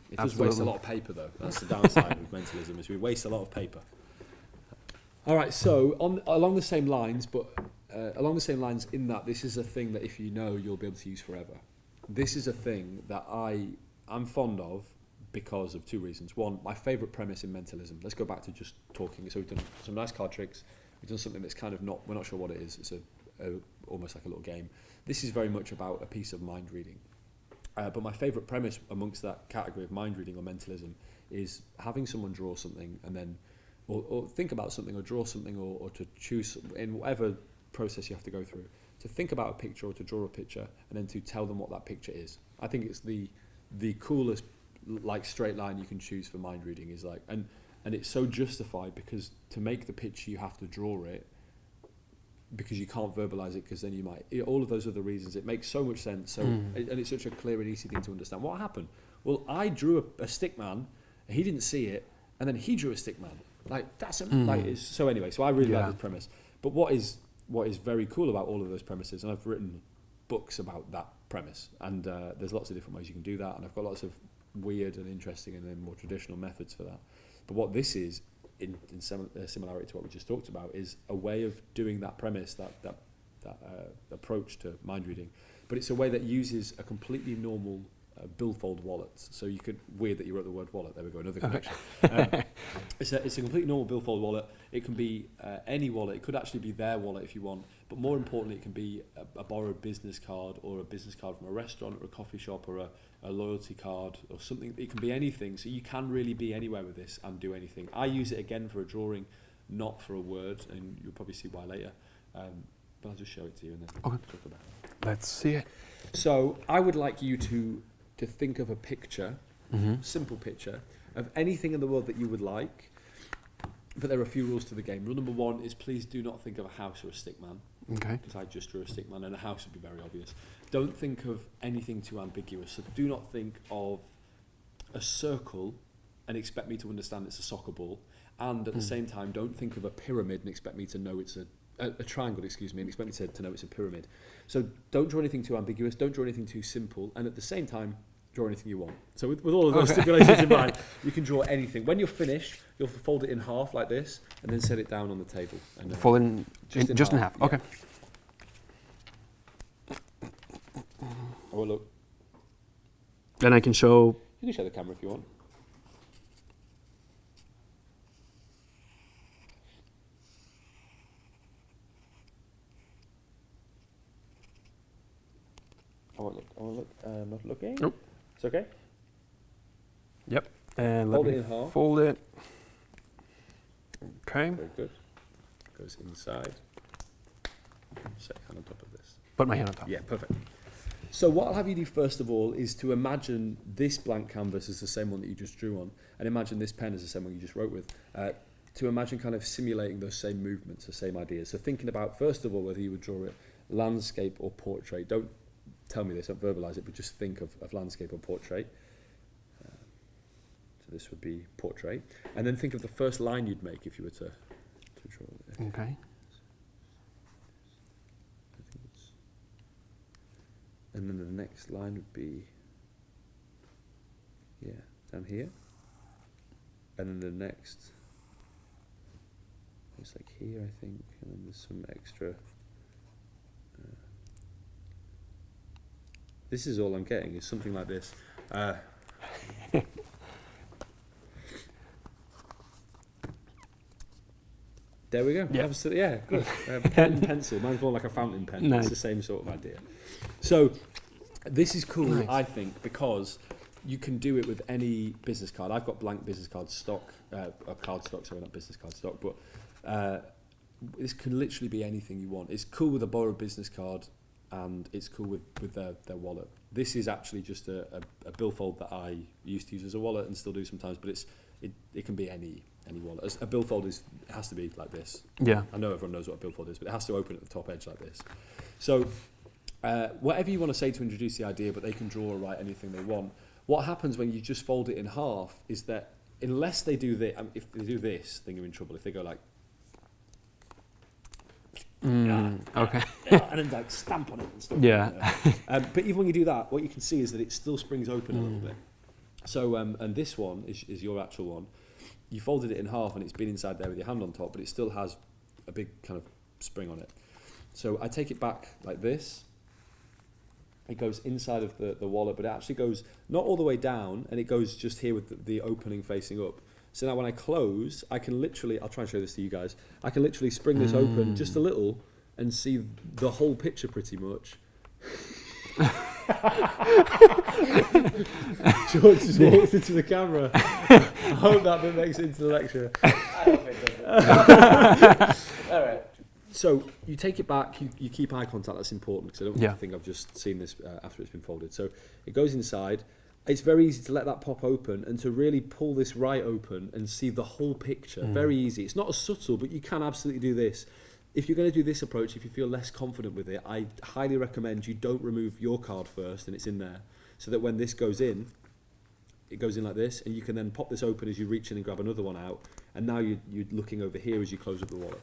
It does waste a lot of paper, though. That's the downside of mentalism, is we waste a lot of paper. All right, so along the same lines, in that this is a thing that if you know, you'll be able to use forever. This is a thing that I'm fond of because of two reasons. One, my favourite premise in mentalism. Let's go back to just talking. So we've done some nice card tricks. We've done something that's kind of we're not sure what it is. It's almost like a little game. This is very much about a piece of mind reading. But my favourite premise amongst that category of mind reading or mentalism is having someone draw something and then, or think about something or draw something or to choose in whatever process you have to go through, to think about a picture or to draw a picture and then to tell them what that picture is. I think it's the coolest like straight line you can choose for mind reading is like, and it's so justified because to make the picture you have to draw it, because you can't verbalize it because then you might, all of those other reasons, it makes so much sense. So and it's such a clear and easy thing to understand. What happened? Well, I drew a stick man, he didn't see it, and then he drew a stick man. Like that's so anyway. So I really like this premise. But what is very cool about all of those premises, and I've written books about that premise, and there's lots of different ways you can do that, and I've got lots of weird and interesting and then more traditional methods for that. But what this is, in similarity to what we just talked about, is a way of doing that premise, that approach to mind reading, but it's a way that uses a completely normal billfold wallet. So you could, weird that you wrote the word wallet, there we go, another connection. It's a completely normal billfold wallet. It can be any wallet. It could actually be their wallet if you want, but more importantly it can be a borrowed business card or a business card from a restaurant or a coffee shop or a loyalty card or something. It can be anything, so you can really be anywhere with this and do anything. I use it again for a drawing, not for a word, and you'll probably see why later, but I'll just show it to you and then talk about it. Let's see it. So I would like you to think of a picture, simple picture, of anything in the world that you would like, but there are a few rules to the game. Rule number one is please do not think of a house or a stick man. Okay. Because I just drew a stick man and a house would be very obvious. Don't think of anything too ambiguous. So do not think of a circle and expect me to understand it's a soccer ball. And at the same time, don't think of a pyramid and expect me to know it's a triangle, and expect me to know it's a pyramid. So don't draw anything too ambiguous, don't draw anything too simple, and at the same time, draw anything you want. So with all of those stipulations in mind, you can draw anything. When you're finished, you'll fold it in half like this, and then set it down on the table. And fold in just in half. Yeah. Okay. Oh, look. Then I can show. You can show the camera if you want. I won't look. Not looking. Nope. It's okay. Yep. And Fold let it me in half. fold it. Okay. Very good. Goes inside. Set your hand on top of this. Put my hand on top. Yeah, perfect. So what I'll have you do first of all is to imagine this blank canvas as the same one that you just drew on, and imagine this pen as the same one you just wrote with. To imagine kind of simulating those same movements, the same ideas. So thinking about, first of all, whether you would draw it landscape or portrait. Don't tell me this, don't verbalise it, but just think of landscape or portrait. So this would be portrait. And then think of the first line you'd make if you were to draw it. Okay. And then the next line would be, down here. And then the next, it's like here, I think, and then there's some extra. This is all I'm getting, is something like this. There we go. Yeah. Absolutely, yeah, good. Pen and pencil. Mine's more like a fountain pen. Nice. It's the same sort of idea. So this is cool, nice. I think, because you can do it with any business card. I've got blank business card stock, card stock, sorry, not business card stock, but this can literally be anything you want. It's cool with a borrowed business card, and it's cool with their wallet. This is actually just a billfold that I used to use as a wallet and still do sometimes, but it can be any wallet. A billfold has to be like this. Yeah. I know everyone knows what a billfold is, but it has to open at the top edge like this. So whatever you want to say to introduce the idea, but they can draw or write anything they want. What happens when you just fold it in half is that unless they do this, if they do this, then you're in trouble. If they go like, okay, and then like stamp on it and stuff. Yeah. But even when you do that, what you can see is that it still springs open a little bit. So, and this one is your actual one. You folded it in half and it's been inside there with your hand on top, but it still has a big kind of spring on it. So I take it back like this. It goes inside of the wallet, but it actually goes not all the way down, and it goes just here with the opening facing up. So now when I close, I can literally, I'll try and show this to you guys, I can literally spring this open just a little and see the whole picture pretty much. George just walks into the camera. I hope that bit makes it into the lecture. I hope it doesn't. All right. So you take it back, you keep eye contact, that's important, because I don't think I've just seen this after it's been folded. So it goes inside. It's very easy to let that pop open and to really pull this right open and see the whole picture. Very easy. It's not as subtle, but you can absolutely do this. If you're going to do this approach, if you feel less confident with it, I highly recommend you don't remove your card first and it's in there, so that when this goes in, it goes in like this, and you can then pop this open as you reach in and grab another one out, and now you're looking over here as you close up the wallet.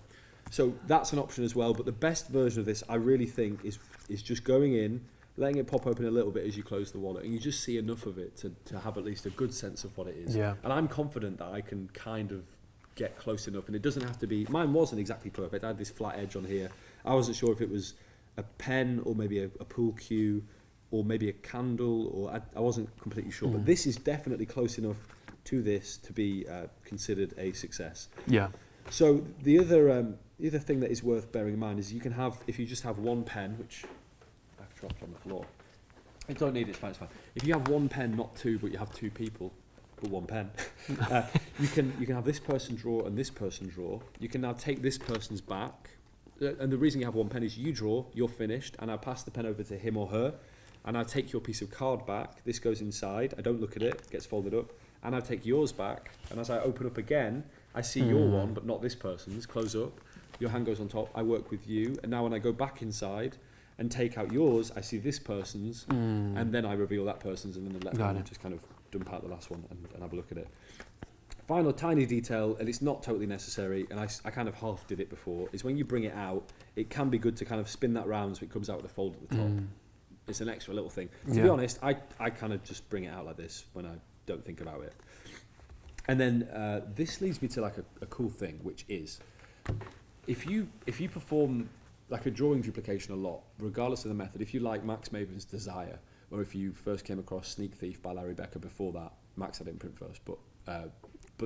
So that's an option as well, but the best version of this, I really think, is just going in, letting it pop open a little bit as you close the wallet, and you just see enough of it to have at least a good sense of what it is. Yeah. And I'm confident that I can kind of get close enough, and it doesn't have to be, mine wasn't exactly perfect. I had this flat edge on here. I wasn't sure if it was a pen or maybe a pool cue or maybe a candle, or I wasn't completely sure, but this is definitely close enough to this to be considered a success. Yeah. So the other thing that is worth bearing in mind is you can have, if you just have one pen, which I've dropped on the floor, I don't need it, it's fine. If you have one pen, not two, but you have two people, but one pen, you can have this person draw and this person draw. You can now take this person's back, and the reason you have one pen is you draw, you're finished, and I pass the pen over to him or her, and I take your piece of card back. This goes inside. I don't look at it, gets folded up, and I take yours back. And as I open up again, I see your one, but not this person's. Close up. Your hand goes on top. I work with you, and now when I go back inside and take out yours, I see this person's, and then I reveal that person's, and then let them just kind of dump out the last one and have a look at it. Final tiny detail, and it's not totally necessary, and I kind of half did it before, is when you bring it out, it can be good to kind of spin that round so it comes out with a fold at the top. It's an extra little thing. To be honest, I kind of just bring it out like this when I don't think about it. And then this leads me to like a cool thing, which is if you perform like a drawing duplication a lot, regardless of the method, if you like Max Maven's Desire, or if you first came across Sneak Thief by Larry Becker before that, Max I didn't print first, but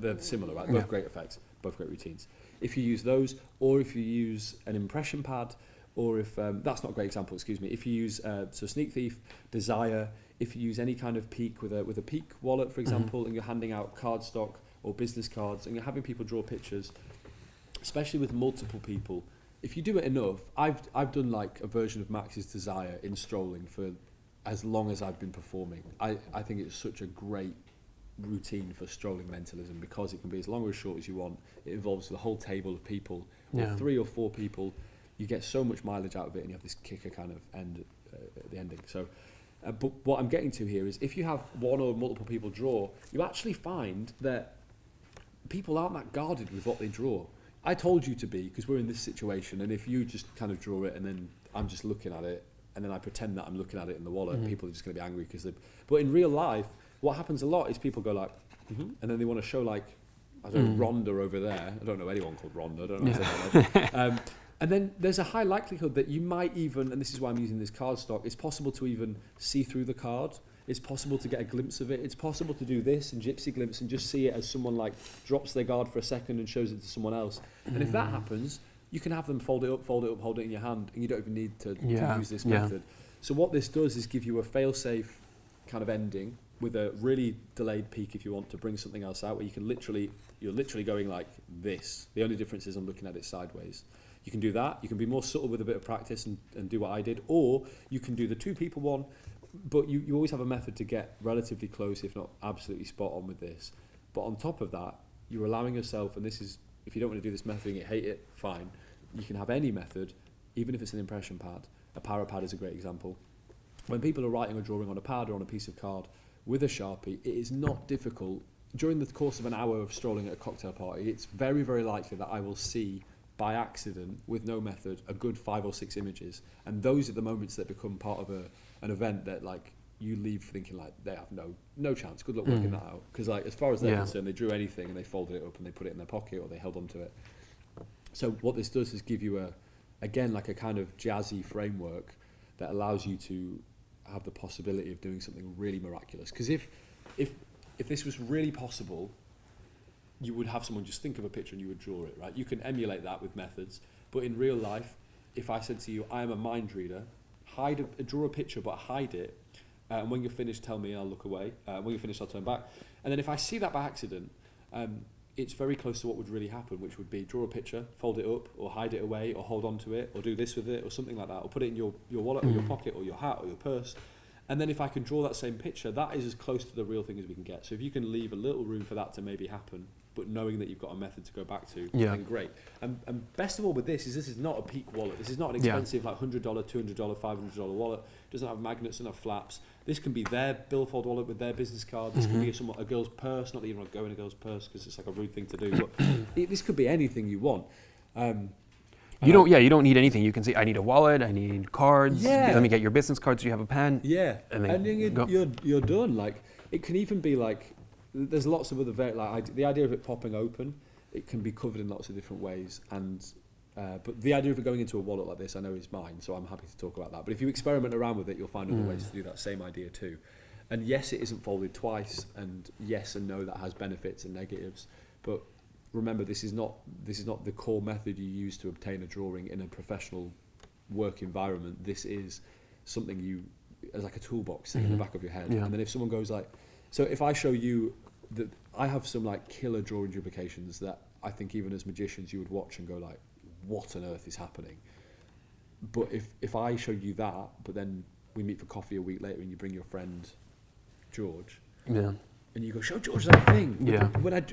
they're similar, right? Both great effects, both great routines. If you use those, or if you use an impression pad, or if that's not a great example, excuse me. If you use so Sneak Thief, Desire, if you use any kind of peak with a peak wallet, for example, and you're handing out cardstock or business cards, and you're having people draw pictures, especially with multiple people. If you do it enough, I've done like a version of Max's Desire in Strolling for as long as I've been performing. I think it's such a great routine for strolling mentalism because it can be as long or as short as you want. It involves the whole table of people, or 3 or 4 people. You get so much mileage out of it, and you have this kicker kind of end at the ending. So, but what I'm getting to here is if you have one or multiple people draw, you actually find that people aren't that guarded with what they draw. I told you to be, because we're in this situation, and if you just kind of draw it and then I'm just looking at it, and then I pretend that I'm looking at it in the wallet, people are just going to be angry because they. But in real life, what happens a lot is people go like, and then they want to show like, I don't know, Rhonda over there. I don't know anyone called Rhonda. I don't know. And then there's a high likelihood that you might even, and this is why I'm using this card stock, it's possible to even see through the card. It's possible to get a glimpse of it. It's possible to do this and gypsy glimpse and just see it as someone like drops their guard for a second and shows it to someone else. And if that happens, you can have them fold it up, hold it in your hand, and you don't even need to use this method. So what this does is give you a fail-safe kind of ending with a really delayed peak if you want to bring something else out, where you're literally going like this. The only difference is I'm looking at it sideways. You can do that. You can be more subtle with a bit of practice and do what I did, or you can do the 2 people one, but you always have a method to get relatively close, if not absolutely spot on with this. But on top of that, you're allowing yourself, and this is, if you don't want to do this method and you hate it, fine. You can have any method, even if it's an impression pad. A para pad is a great example. When people are writing or drawing on a pad or on a piece of card with a Sharpie, it is not difficult. During the course of an hour of strolling at a cocktail party, it's very, very likely that I will see by accident, with no method, a good 5 or 6 images. And those are the moments that become part of an event that like you leave thinking like they have no chance. Good luck working that out. Because like as far as they're concerned, they drew anything and they folded it up and they put it in their pocket or they held onto it. So what this does is give you a kind of jazzy framework that allows you to have the possibility of doing something really miraculous. Because if this was really possible, you would have someone just think of a picture and you would draw it, right? You can emulate that with methods, but in real life, if I said to you, I am a mind reader, draw a picture but hide it, and when you're finished, tell me and I'll look away. When you're finished, I'll turn back. And then if I see that by accident, it's very close to what would really happen, which would be draw a picture, fold it up, or hide it away, or hold on to it, or do this with it, or something like that, or put it in your wallet or your pocket or your hat or your purse. And then if I can draw that same picture, that is as close to the real thing as we can get. So if you can leave a little room for that to maybe happen, but knowing that you've got a method to go back to, then great. And best of all with this is not a peak wallet. This is not an expensive like $100, $200, $500 wallet. It doesn't have magnets, doesn't have flaps. This can be their billfold wallet with their business card. This can be a girl's purse. Not that you want to go in a girl's purse because it's like a rude thing to do. But this could be anything you want. You don't need anything. You can say, I need a wallet, I need cards. Let me get your business cards. You have a pen. Yeah, and then you're done. Like it can even be like. There's lots of other the idea of it popping open, it can be covered in lots of different ways, and but the idea of it going into a wallet like this, I know is mine, so I'm happy to talk about that. But if you experiment around with it, you'll find other ways to do that same idea too. And yes, it isn't folded twice, and yes and no, that has benefits and negatives. But remember, this is not the core method you use to obtain a drawing in a professional work environment. This is something you as like a toolbox in the back of your head. And then if someone goes like. So if I show you that I have some like killer drawing duplications that I think even as magicians you would watch and go like, what on earth is happening? But if I show you that, but then we meet for coffee a week later and you bring your friend George, and you go, show George that thing. When I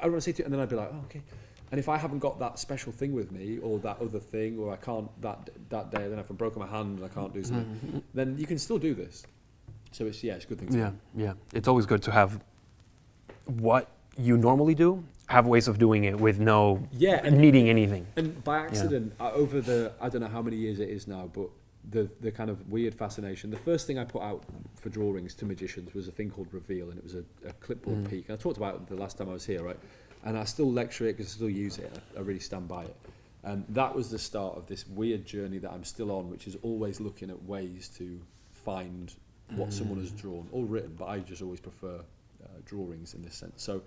want to say to you, and then I'd be like, oh, okay. And if I haven't got that special thing with me, or that other thing, or I can't that day, then if I've broken my hand and I can't do something, then you can still do this. So it's a good thing to do. Yeah. It's always good to have what you normally do, have ways of doing it with no needing anything. And by accident, over the, I don't know how many years it is now, but the kind of weird fascination, the first thing I put out for drawings to magicians was a thing called Reveal, and it was a clipboard peak. And I talked about it the last time I was here, right? And I still lecture it because I still use it. I really stand by it. And that was the start of this weird journey that I'm still on, which is always looking at ways to find what someone has drawn or written, but I just always prefer drawings in this sense. So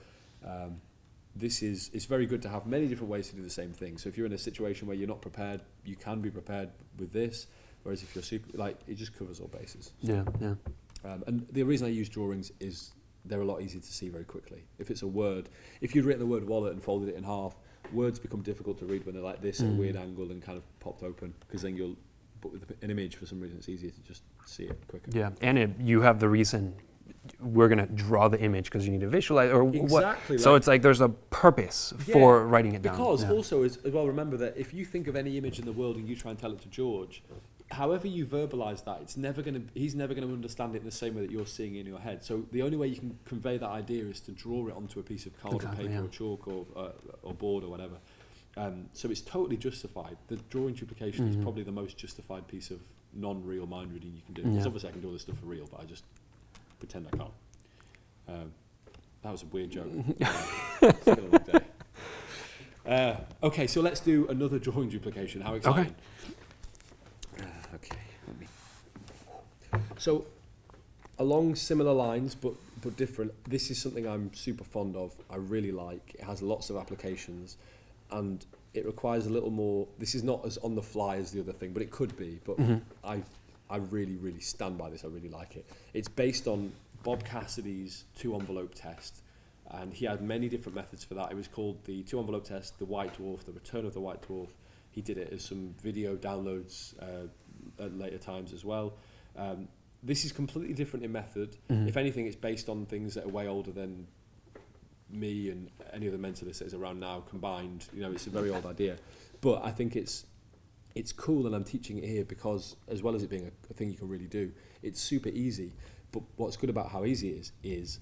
it's very good to have many different ways to do the same thing. So if you're in a situation where you're not prepared, you can be prepared with this, whereas if you're super, like, it just covers all bases. And the reason I use drawings is they're a lot easier to see very quickly. If it's a word, if you'd written the word wallet and folded it in half, words become difficult to read when they're like this at a weird angle and kind of popped open, because then but with an image, for some reason, it's easier to just see it quicker. Yeah, and you have the reason we're going to draw the image because you need to visualize or exactly what. So it's like there's a purpose for writing it down. Because also, as well, remember that if you think of any image in the world and you try and tell it to George, however you verbalize that, he's never going to understand it in the same way that you're seeing it in your head. So the only way you can convey that idea is to draw it onto a piece of card or paper or chalk or board or whatever. So it's totally justified. The drawing duplication is probably the most justified piece of non-real mind reading you can do. Because obviously I can do all this stuff for real, but I just pretend I can't. That was a weird joke. It's been a long day. Okay, so let's do another drawing duplication. How exciting. Okay. So along similar lines, but different, this is something I'm super fond of. I really like. It has lots of applications. And it requires a little more. This is not as on the fly as the other thing, but it could be. But I really, really stand by this. I really like it. It's based on Bob Cassidy's 2-envelope test, and he had many different methods for that. It was called the 2-envelope test, the White Dwarf, the Return of the White Dwarf. He did it as some video downloads at later times as well. This is completely different in method. If anything, it's based on things that are way older than me and any other mentalist that is around now combined. It's a very old idea, but I think it's cool, and I'm teaching it here because, as well as it being a thing you can really do, it's super easy. But what's good about how easy it is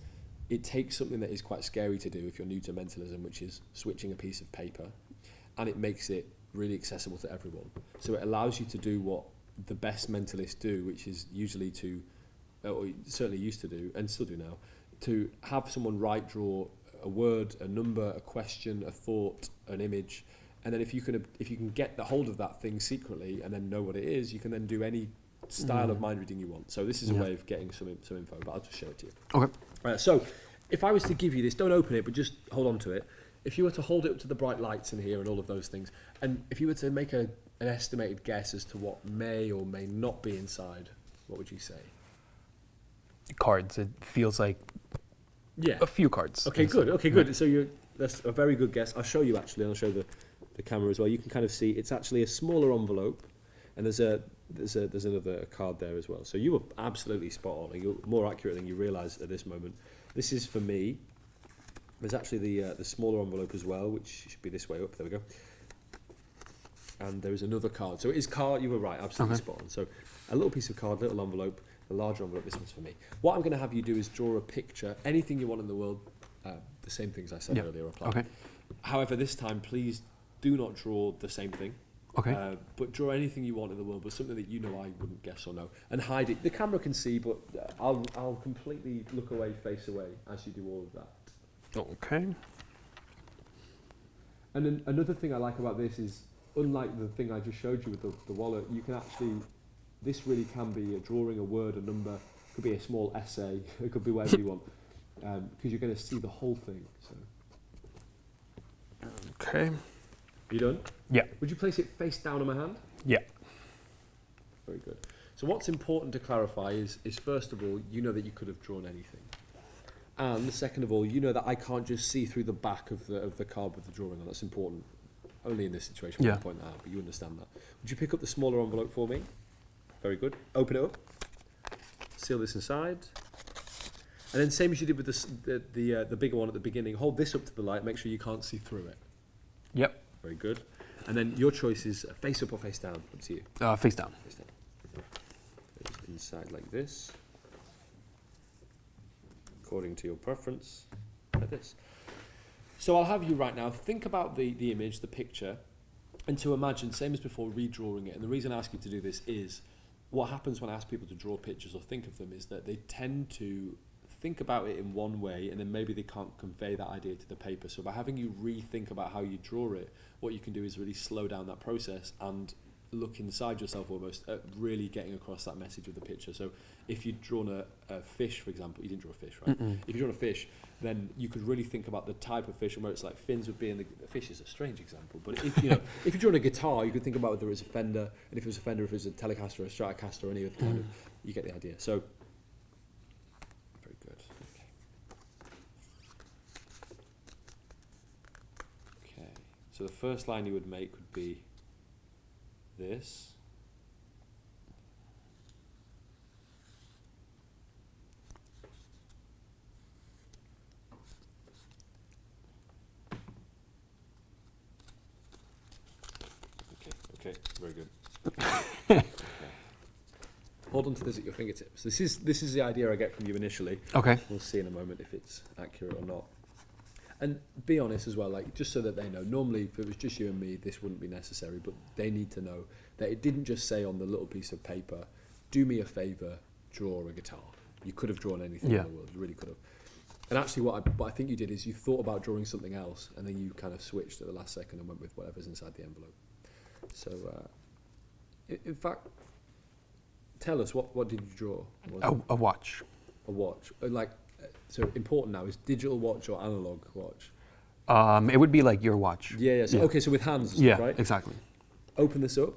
it takes something that is quite scary to do if you're new to mentalism, which is switching a piece of paper, and it makes it really accessible to everyone. So it allows you to do what the best mentalists do, which is usually or certainly used to do, and still do now, to have someone draw a word, a number, a question, a thought, an image, and then if you can get the hold of that thing secretly and then know what it is, you can then do any style of mind reading you want. So this is a way of getting some info, but I'll just show it to you. Okay. So if I was to give you this, don't open it, but just hold on to it. If you were to hold it up to the bright lights in here and all of those things, and if you were to make an estimated guess as to what may or may not be inside, what would you say? Cards. It feels like a few cards. Okay, good. Okay, good. So that's a very good guess. I'll show you actually, and I'll show the camera as well. You can kind of see it's actually a smaller envelope, and there's another card there as well. So you were absolutely spot on. You're more accurate than you realise at this moment. This is for me. There's actually the smaller envelope as well, which should be this way up. There we go. And there is another card. So it is card. You were right, absolutely spot on. So a little piece of card, little envelope. The larger envelope, this one's for me. What I'm going to have you do is draw a picture, anything you want in the world, the same things I said earlier apply. Okay. However, this time, please do not draw the same thing. Okay. But draw anything you want in the world, but something that you know I wouldn't guess or know. And hide it. The camera can see, but I'll completely look away, face away, as you do all of that. Okay. And then another thing I like about this is, unlike the thing I just showed you with the wallet, you can actually... This really can be a drawing, a word, a number. It could be a small essay. It could be whatever you want, because you're going to see the whole thing. So. Okay. You done? Yeah. Would you place it face down on my hand? Yeah. Very good. So what's important to clarify is first of all, you know that you could have drawn anything, and second of all, you know that I can't just see through the back of the card with the drawing on. That's important. Only in this situation will I point that out, but you understand that. Would you pick up the smaller envelope for me? Very good. Open it up. Seal this inside. And then same as you did with the bigger one at the beginning, hold this up to the light, make sure you can't see through it. Yep. Very good. And then your choice is face up or face down. Up to you. Face down. Face down. It's inside like this. According to your preference. Like this. So I'll have you right now think about the image, the picture, and to imagine, same as before, redrawing it. And the reason I ask you to do this is, what happens when I ask people to draw pictures or think of them is that they tend to think about it in one way, and then maybe they can't convey that idea to the paper. So by having you rethink about how you draw it, what you can do is really slow down that process and look inside yourself almost at really getting across that message of the picture. So if you'd drawn a fish, for example, you didn't draw a fish, right? If you'd drawn a fish, then you could really think about the type of fish and where it's like fins would be, and the fish is a strange example, but if you're drawing a guitar, you could think about whether it's a Fender, and if it was a Fender, if it was a Telecaster or a Stratocaster or any other kind of, you get the idea. So, very good. Okay. So the first line you would make would be this. Okay, very good. Okay. Hold on to this at your fingertips. This is the idea I get from you initially. Okay. We'll see in a moment if it's accurate or not. And be honest as well, like just so that they know. Normally, if it was just you and me, this wouldn't be necessary. But they need to know that it didn't just say on the little piece of paper, "Do me a favour, draw a guitar." You could have drawn anything in the world. You really could have. And actually, what I think you did is you thought about drawing something else, and then you kind of switched at the last second and went with whatever's inside the envelope. So, in fact, tell us, what did you draw? A watch. A watch. So important now, is digital watch or analog watch? It would be like your watch. Yeah. So, okay, so with hands and stuff, right? Exactly. Open this up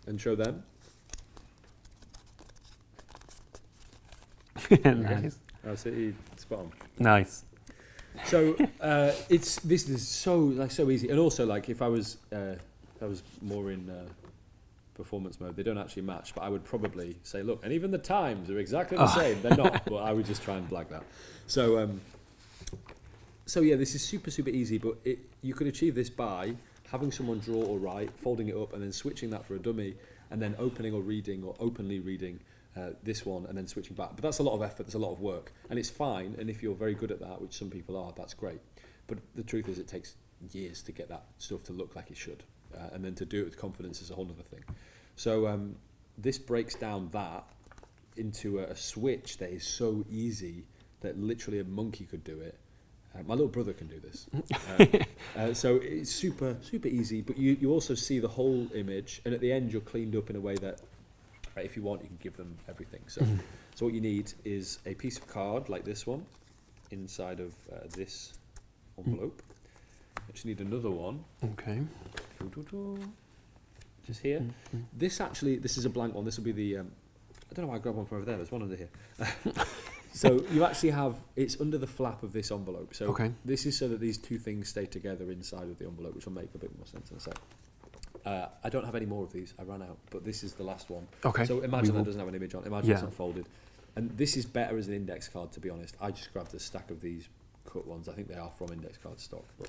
and show them. Nice. That's it, spot on. Nice. So this is so easy, and also like if I was more in performance mode, they don't actually match, but I would probably say, look, and even the times are exactly the same. They're not, but I would just try and blag that. So yeah, this is super easy, but you could achieve this by having someone draw or write, folding it up, and then switching that for a dummy, and then opening or reading or openly reading this one, and then switching back. But that's a lot of effort, there's a lot of work, and it's fine, and if you're very good at that, which some people are, that's great. But the truth is it takes years to get that stuff to look like it should, and then to do it with confidence is a whole other thing. So this breaks down that into a switch that is so easy that literally a monkey could do it. My little brother can do this. So it's super easy, but you also see the whole image, and at the end you're cleaned up in a way that, if you want, you can give them everything. So what you need is a piece of card like this one inside of this envelope. You just need another one. Okay. Just here. This is a blank one. This will be the, I don't know why I grabbed one from over there. There's one under here. So you actually have, it's under the flap of this envelope. So this is so that these two things stay together inside of the envelope, which will make a bit more sense in a sec. I don't have any more of these. I ran out, but this is the last one. Okay. So imagine that doesn't have an image on. Imagine it's not folded. And this is better as an index card, to be honest. I just grabbed a stack of these cut ones. I think they are from index card stock. But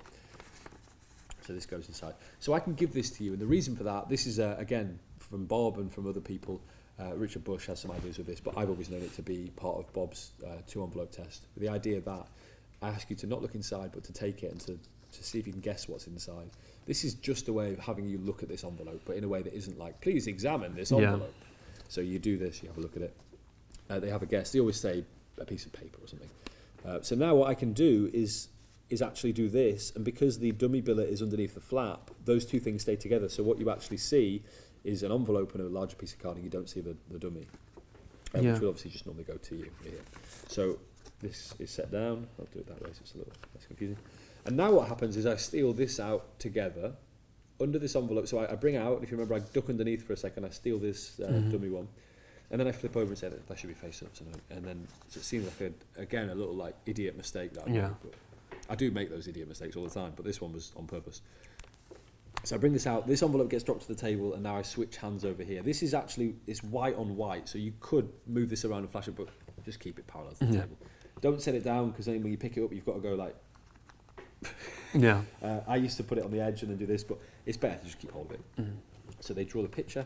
so this goes inside. So I can give this to you, and the reason for that, this is again from Bob and from other people. Richard Bush has some ideas with this, but I've always known it to be part of Bob's 2-envelope test. The idea that I ask you to not look inside, but to take it and to see if you can guess what's inside. This is just a way of having you look at this envelope, but in a way that isn't like, please examine this envelope. So you do this, you have a look at it. They have a guess. They always say a piece of paper or something. So now what I can do is actually do this, and because the dummy billet is underneath the flap, those two things stay together. So what you actually see is an envelope and a larger piece of card, and you don't see the dummy, which will obviously just normally go to you here. So this is set down. I'll do it that way so it's a little less confusing. And now what happens is I steal this out together under this envelope. So I bring out, if you remember, I duck underneath for a second, I steal this dummy one, and then I flip over and say that should be face up. And then so it seems like, a little like idiot mistake that I made. But I do make those idiot mistakes all the time, but this one was on purpose. So I bring this out, this envelope gets dropped to the table, and now I switch hands over here. This is actually, it's white on white, so you could move this around and flash it, but just keep it parallel to the table. Don't set it down, because then when you pick it up, you've got to go like... I used to put it on the edge and then do this, but it's better to just keep hold of it. So they draw the picture,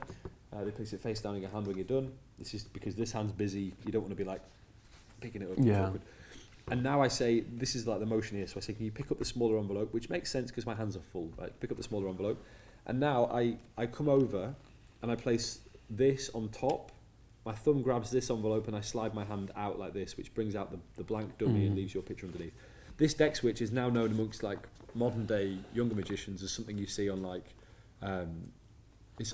they place it face down in your hand when you're done. This is because this hand's busy, you don't want to be like picking it up. And now I say, this is like the motion here, so I say, can you pick up the smaller envelope, which makes sense because my hands are full, right? Pick up the smaller envelope. And now I come over and I place this on top. My thumb grabs this envelope and I slide my hand out like this, which brings out the blank dummy and leaves your picture underneath. This deck switch is now known amongst like modern day younger magicians as something you see on like,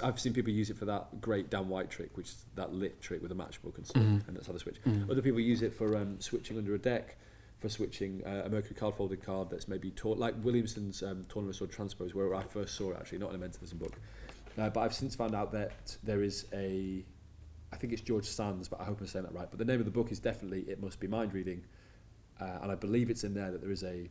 I've seen people use it for that great Dan White trick, which is that lit trick with a matchbook and stuff, and that's how they switch. Other people use it for switching under a deck, for switching a Mercury card folded card that's maybe taught, like Williamson's Tournament or Transpose, where I first saw it actually, not in a mentalism book. But I've since found out that there is I think it's George Sands, but I hope I'm saying that right. But the name of the book is definitely It Must Be Mind Reading, and I believe it's in there that there is a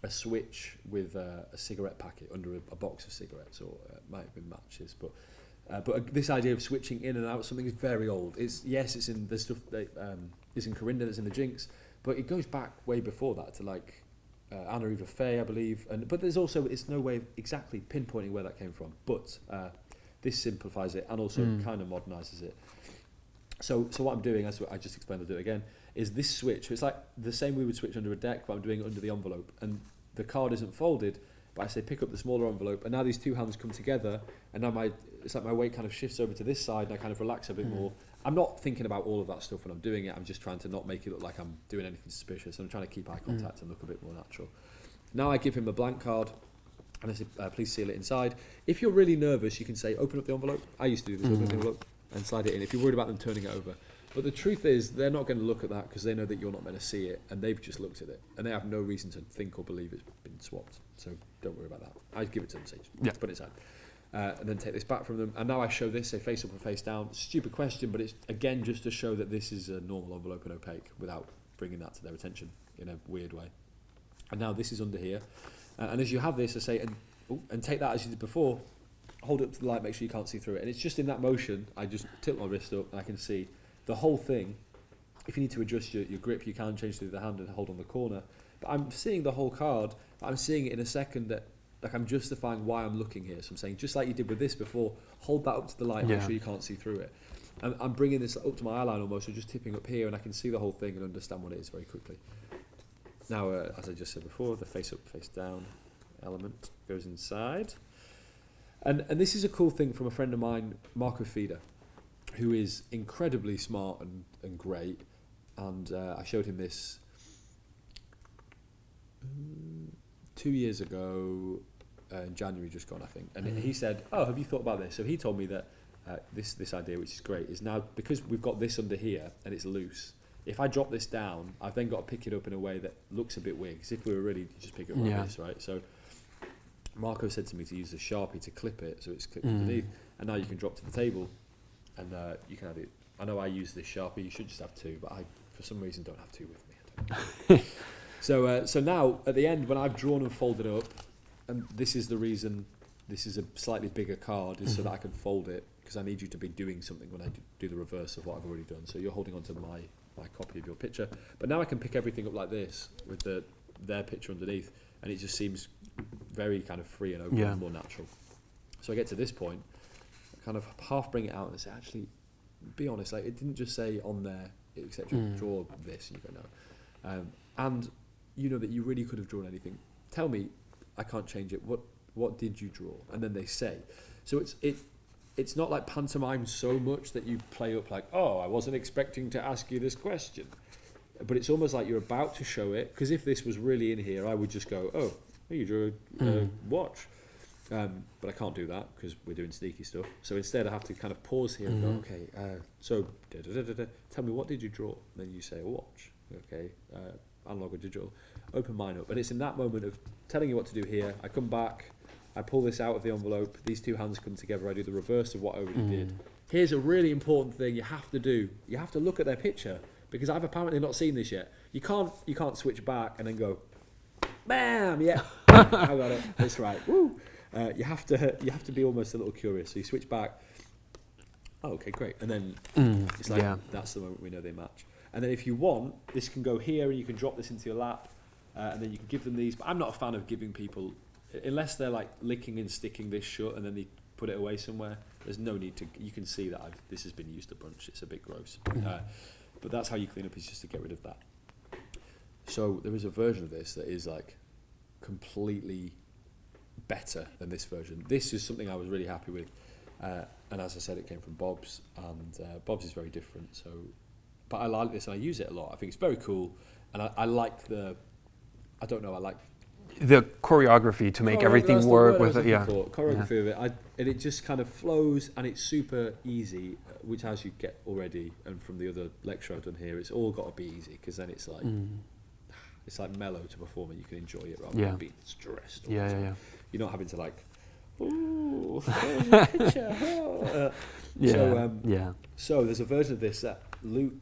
switch with a cigarette packet under a box of cigarettes, or it might have been matches, but this idea of switching in and out something is very old. It's in the stuff that is in Corinda, that's in the Jinx, but it goes back way before that to like Anna Eva Faye, I believe, but there's also, it's no way of exactly pinpointing where that came from, but this simplifies it and also kind of modernises it. So what I'm doing, as I just explained, I'll do it again, is this switch. It's like the same we would switch under a deck, but I'm doing it under the envelope. And the card isn't folded, but I say pick up the smaller envelope, and now these two hands come together, and now it's like my weight kind of shifts over to this side, and I kind of relax a bit more. I'm not thinking about all of that stuff when I'm doing it. I'm just trying to not make it look like I'm doing anything suspicious. I'm trying to keep eye contact and look a bit more natural. Now I give him a blank card, and I say, please seal it inside. If you're really nervous, you can say, open up the envelope. I used to do this, open up the envelope and slide it in, if you're worried about them turning it over. But the truth is, they're not going to look at that because they know that you're not meant to see it, and they've just looked at it, and they have no reason to think or believe it's been swapped. So don't worry about that. I give it to them, say, let's put it inside. And then take this back from them. And now I show this, say face up and face down. Stupid question, but it's, again, just to show that this is a normal envelope and opaque without bringing that to their attention in a weird way. And now this is under here. And as you have this, I say, and take that as you did before, hold it up to the light, make sure you can't see through it. And it's just in that motion, I just tilt my wrist up and I can see the whole thing. If you need to adjust your grip, you can change to the hand and hold on the corner. But I'm seeing the whole card, but I'm seeing it in a second that, like, I'm justifying why I'm looking here. So I'm saying, just like you did with this before, hold that up to the light, make sure you can't see through it. And I'm bringing this up to my eye line almost, or just tipping up here, and I can see the whole thing and understand what it is very quickly. Now, as I just said before, the face up, face down element goes inside. And this is a cool thing from a friend of mine, Marco Fida, who is incredibly smart and great. And I showed him this 2 years ago, in January just gone, I think. And he said, oh, have you thought about this? So he told me that this idea, which is great, is now, because we've got this under here and it's loose, if I drop this down, I've then got to pick it up in a way that looks a bit weird, because if we were ready to just pick it up like this, right? So Marco said to me to use a Sharpie to clip it, so it's clipped underneath, and now you can drop to the table, and you can have it. I know I use this Sharpie, you should just have two, but I, for some reason, don't have two with me. I don't know. So now, at the end, when I've drawn and folded up, and this is the reason this is a slightly bigger card, is so that I can fold it, because I need you to be doing something when I do the reverse of what I've already done. So you're holding on to my copy of your picture. But now I can pick everything up like this, with their picture underneath, and it just seems very kind of free and open and more natural. So I get to this point, I kind of half bring it out and say, actually, be honest, like, it didn't just say on there, etc. Draw this, and you go, no. And you know that you really could have drawn anything. Tell me, I can't change it. What did you draw? And then they say. So it's not like pantomime so much that you play up like, oh, I wasn't expecting to ask you this question. But it's almost like you're about to show it, because if this was really in here, I would just go, oh, you drew a watch. But I can't do that because we're doing sneaky stuff. So instead I have to kind of pause here and go, okay, so tell me, what did you draw? And then you say a watch. Okay, analog or digital. Open mine up. And it's in that moment of telling you what to do here. I come back, I pull this out of the envelope, these two hands come together, I do the reverse of what I already did. Here's a really important thing you have to do. You have to look at their picture, because I've apparently not seen this yet. You can't switch back and then go, bam, yeah, I got it, that's right, woo. You have to be almost a little curious. So you switch back, oh, okay, great. And then it's like, that's the moment we know they match. And then if you want, this can go here and you can drop this into your lap, and then you can give them these. But I'm not a fan of giving people, unless they're like licking and sticking this shut and then they put it away somewhere, there's no need to. You can see that this has been used a bunch. It's a bit gross. But that's how you clean up, is just to get rid of that. So there is a version of this that is like completely better than this version. This is something I was really happy with. And as I said, it came from Bob's, and Bob's is very different. So, but I like this and I use it a lot. I think it's very cool. And I like the choreography to make everything work with it. Choreography of it. And it just kind of flows, and it's super easy, which, as you get already, and from the other lecture I've done here, it's all got to be easy, because then it's like it's like mellow to perform, and you can enjoy it rather than being stressed. You're not having to like, ooh, there's a picture. So there's a version of this that Luke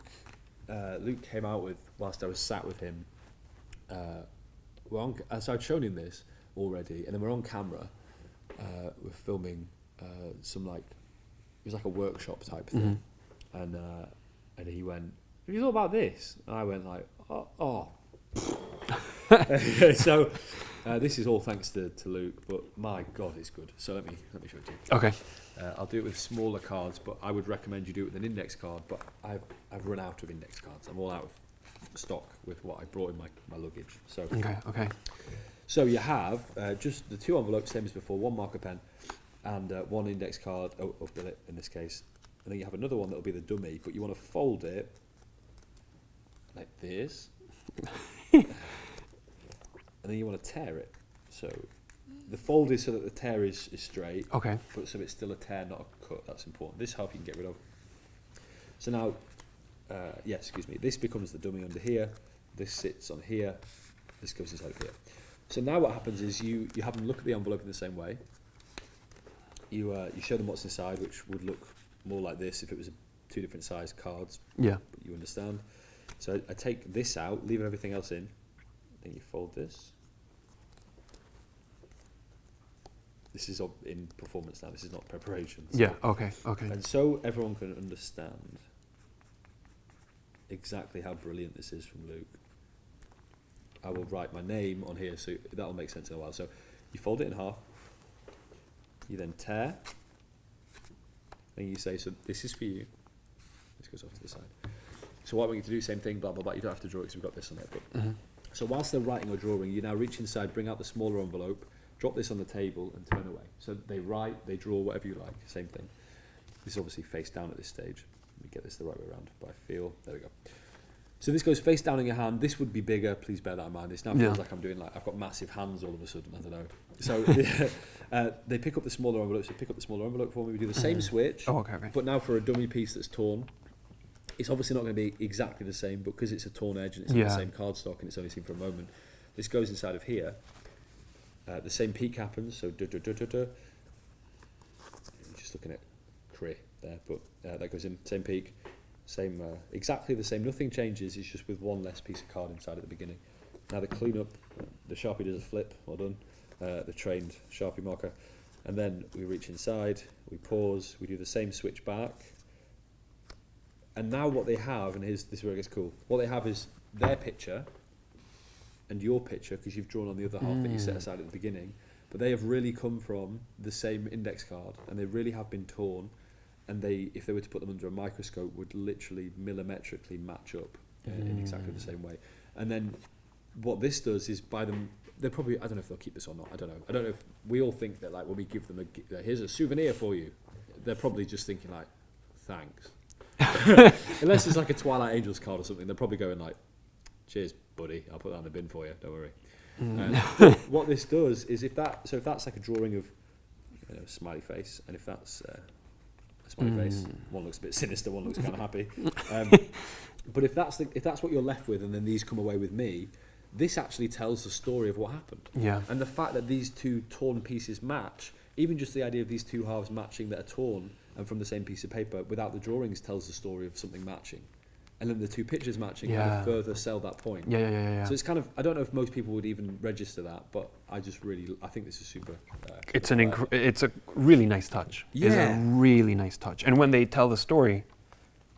came out with whilst I was sat with him. So I'd shown him this already, and then we're on camera. We're filming some, like, it was like a workshop type thing, and he went, "Have you thought about this?" And I went like, "Oh." So This is all thanks to Luke, but my God, it's good. So let me show it to you. Okay. I'll do it with smaller cards, but I would recommend you do it with an index card. But I've run out of index cards. I'm all out of stock with what I brought in my luggage. So Okay. So you have just the 2 envelopes, same as before, 1 marker pen and 1 index card up with it in this case. And then you have another one that will be the dummy, but you want to fold it like this. And then you want to tear it. So the fold is so that the tear is straight. Okay. But so it's still a tear, not a cut. That's important. This half you can get rid of. So now, this becomes the dummy under here. This sits on here. This goes inside of here. So now what happens is you have them look at the envelope in the same way. You show them what's inside, which would look more like this if it was 2 different size cards. Yeah. But you understand. So I take this out, leave everything else in. Then you fold this. This is in performance now. This is not preparation. So. Yeah. Okay. And so everyone can understand exactly how brilliant this is from Luke, I will write my name on here, so that'll make sense in a while. So you fold it in half. You then tear. And you say, so this is for you. This goes off to the side. So what I want you to do, same thing, blah, blah, blah. You don't have to draw it because we've got this on there. But so whilst they're writing or drawing, you now reach inside, bring out the smaller envelope, drop this on the table and turn away. So they write, they draw, whatever you like, same thing. This is obviously face down at this stage. Let me get this the right way around, but I feel, there we go. So this goes face down in your hand. This would be bigger, please bear that in mind. This now feels like I'm doing like, I've got massive hands all of a sudden, I don't know. So they pick up the smaller envelope, so pick up the smaller envelope for me. We do the same switch, but now for a dummy piece that's torn. It's obviously not going to be exactly the same, but because it's a torn edge and it's in the same cardstock and it's only seen for a moment, this goes inside of here. The same peak happens, so You're just looking at Cree there, but that goes in, same peak, same, exactly the same, nothing changes, it's just with one less piece of card inside at the beginning. Now the cleanup, the Sharpie does a flip, well done, the trained Sharpie marker, and then we reach inside, we pause, we do the same switch back, and now what they have, and this is where it gets cool, what they have is their picture, and your picture, because you've drawn on the other half that you set aside at the beginning, but they have really come from the same index card, and they really have been torn, and they, if they were to put them under a microscope, would literally millimetrically match up in exactly the same way. And then what this does is by them, they're probably, I don't know if they'll keep this or not, I don't know if we all think that like when we give them here's a souvenir for you, they're probably just thinking like, thanks. Unless it's like a Twilight Angels card or something, they're probably going like, cheers buddy, I'll put that in the bin for you, don't worry. What this does is if that's like a drawing of a smiley face, and if that's a smiley face, one looks a bit sinister, one looks kind of happy, but if that's what you're left with, and then these come away with me, this actually tells the story of what happened. And the fact that these two torn pieces match, even just the idea of these two halves matching that are torn and from the same piece of paper without the drawings, tells the story of something matching. And then the two pictures matching kind of further sell that point. So it's kind of, I don't know if most people would even register that, but I think this is super. It's a really nice touch. It's a really nice touch. And when they tell the story,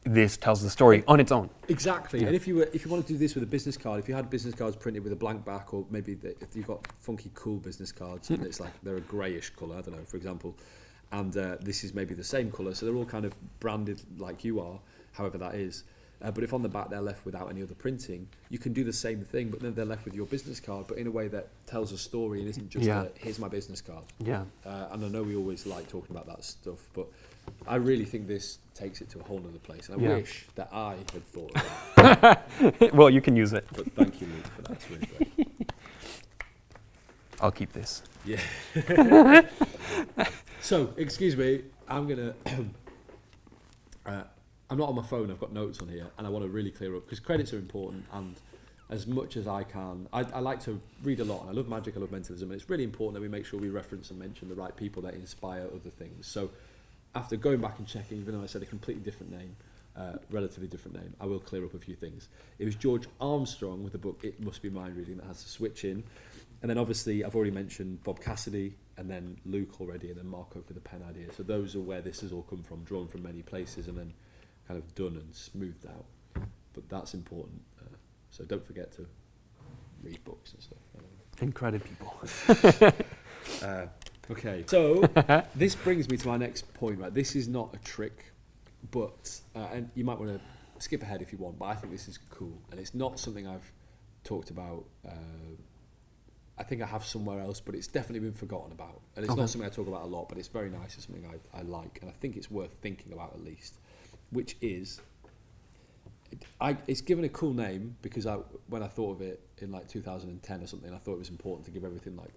this tells the story on its own. Exactly. And if you want to do this with a business card, if you had business cards printed with a blank back, or maybe if you've got funky cool business cards and it's like they're a greyish colour, I don't know, for example, and this is maybe the same colour, so they're all kind of branded like you are, however that is. But if on the back they're left without any other printing, you can do the same thing, but then they're left with your business card, but in a way that tells a story and isn't just here's my business card. And I know we always like talking about that stuff, but I really think this takes it to a whole other place. And I wish that I had thought of that. Well, you can use it. But thank you, Luke, for that. It's really great. I'll keep this. Yeah. So, excuse me, I'm going to... I'm not on my phone, I've got notes on here, and I want to really clear up, because credits are important, and as much as I can, I like to read a lot, and I love magic, I love mentalism, and it's really important that we make sure we reference and mention the right people that inspire other things. So after going back and checking, even though I said a completely different name, relatively different name, I will clear up a few things. It was George Armstrong with the book It Must Be Mind Reading that has the switch in, and then obviously I've already mentioned Bob Cassidy, and then Luke already, and then Marco for the pen idea. So those are where this has all come from, drawn from many places, and then kind of done and smoothed out, but that's important. So don't forget to read books and stuff. And credit people. Okay, so this brings me to my next point, right? This is not a trick, but, and you might want to skip ahead if you want, but I think this is cool. And it's not something I've talked about, I think I have somewhere else, but it's definitely been forgotten about. And it's not something I talk about a lot, but it's very nice. It's something I like, and I think it's worth thinking about at least, which is, it's given a cool name because when I thought of it in like 2010 or something, I thought it was important to give everything like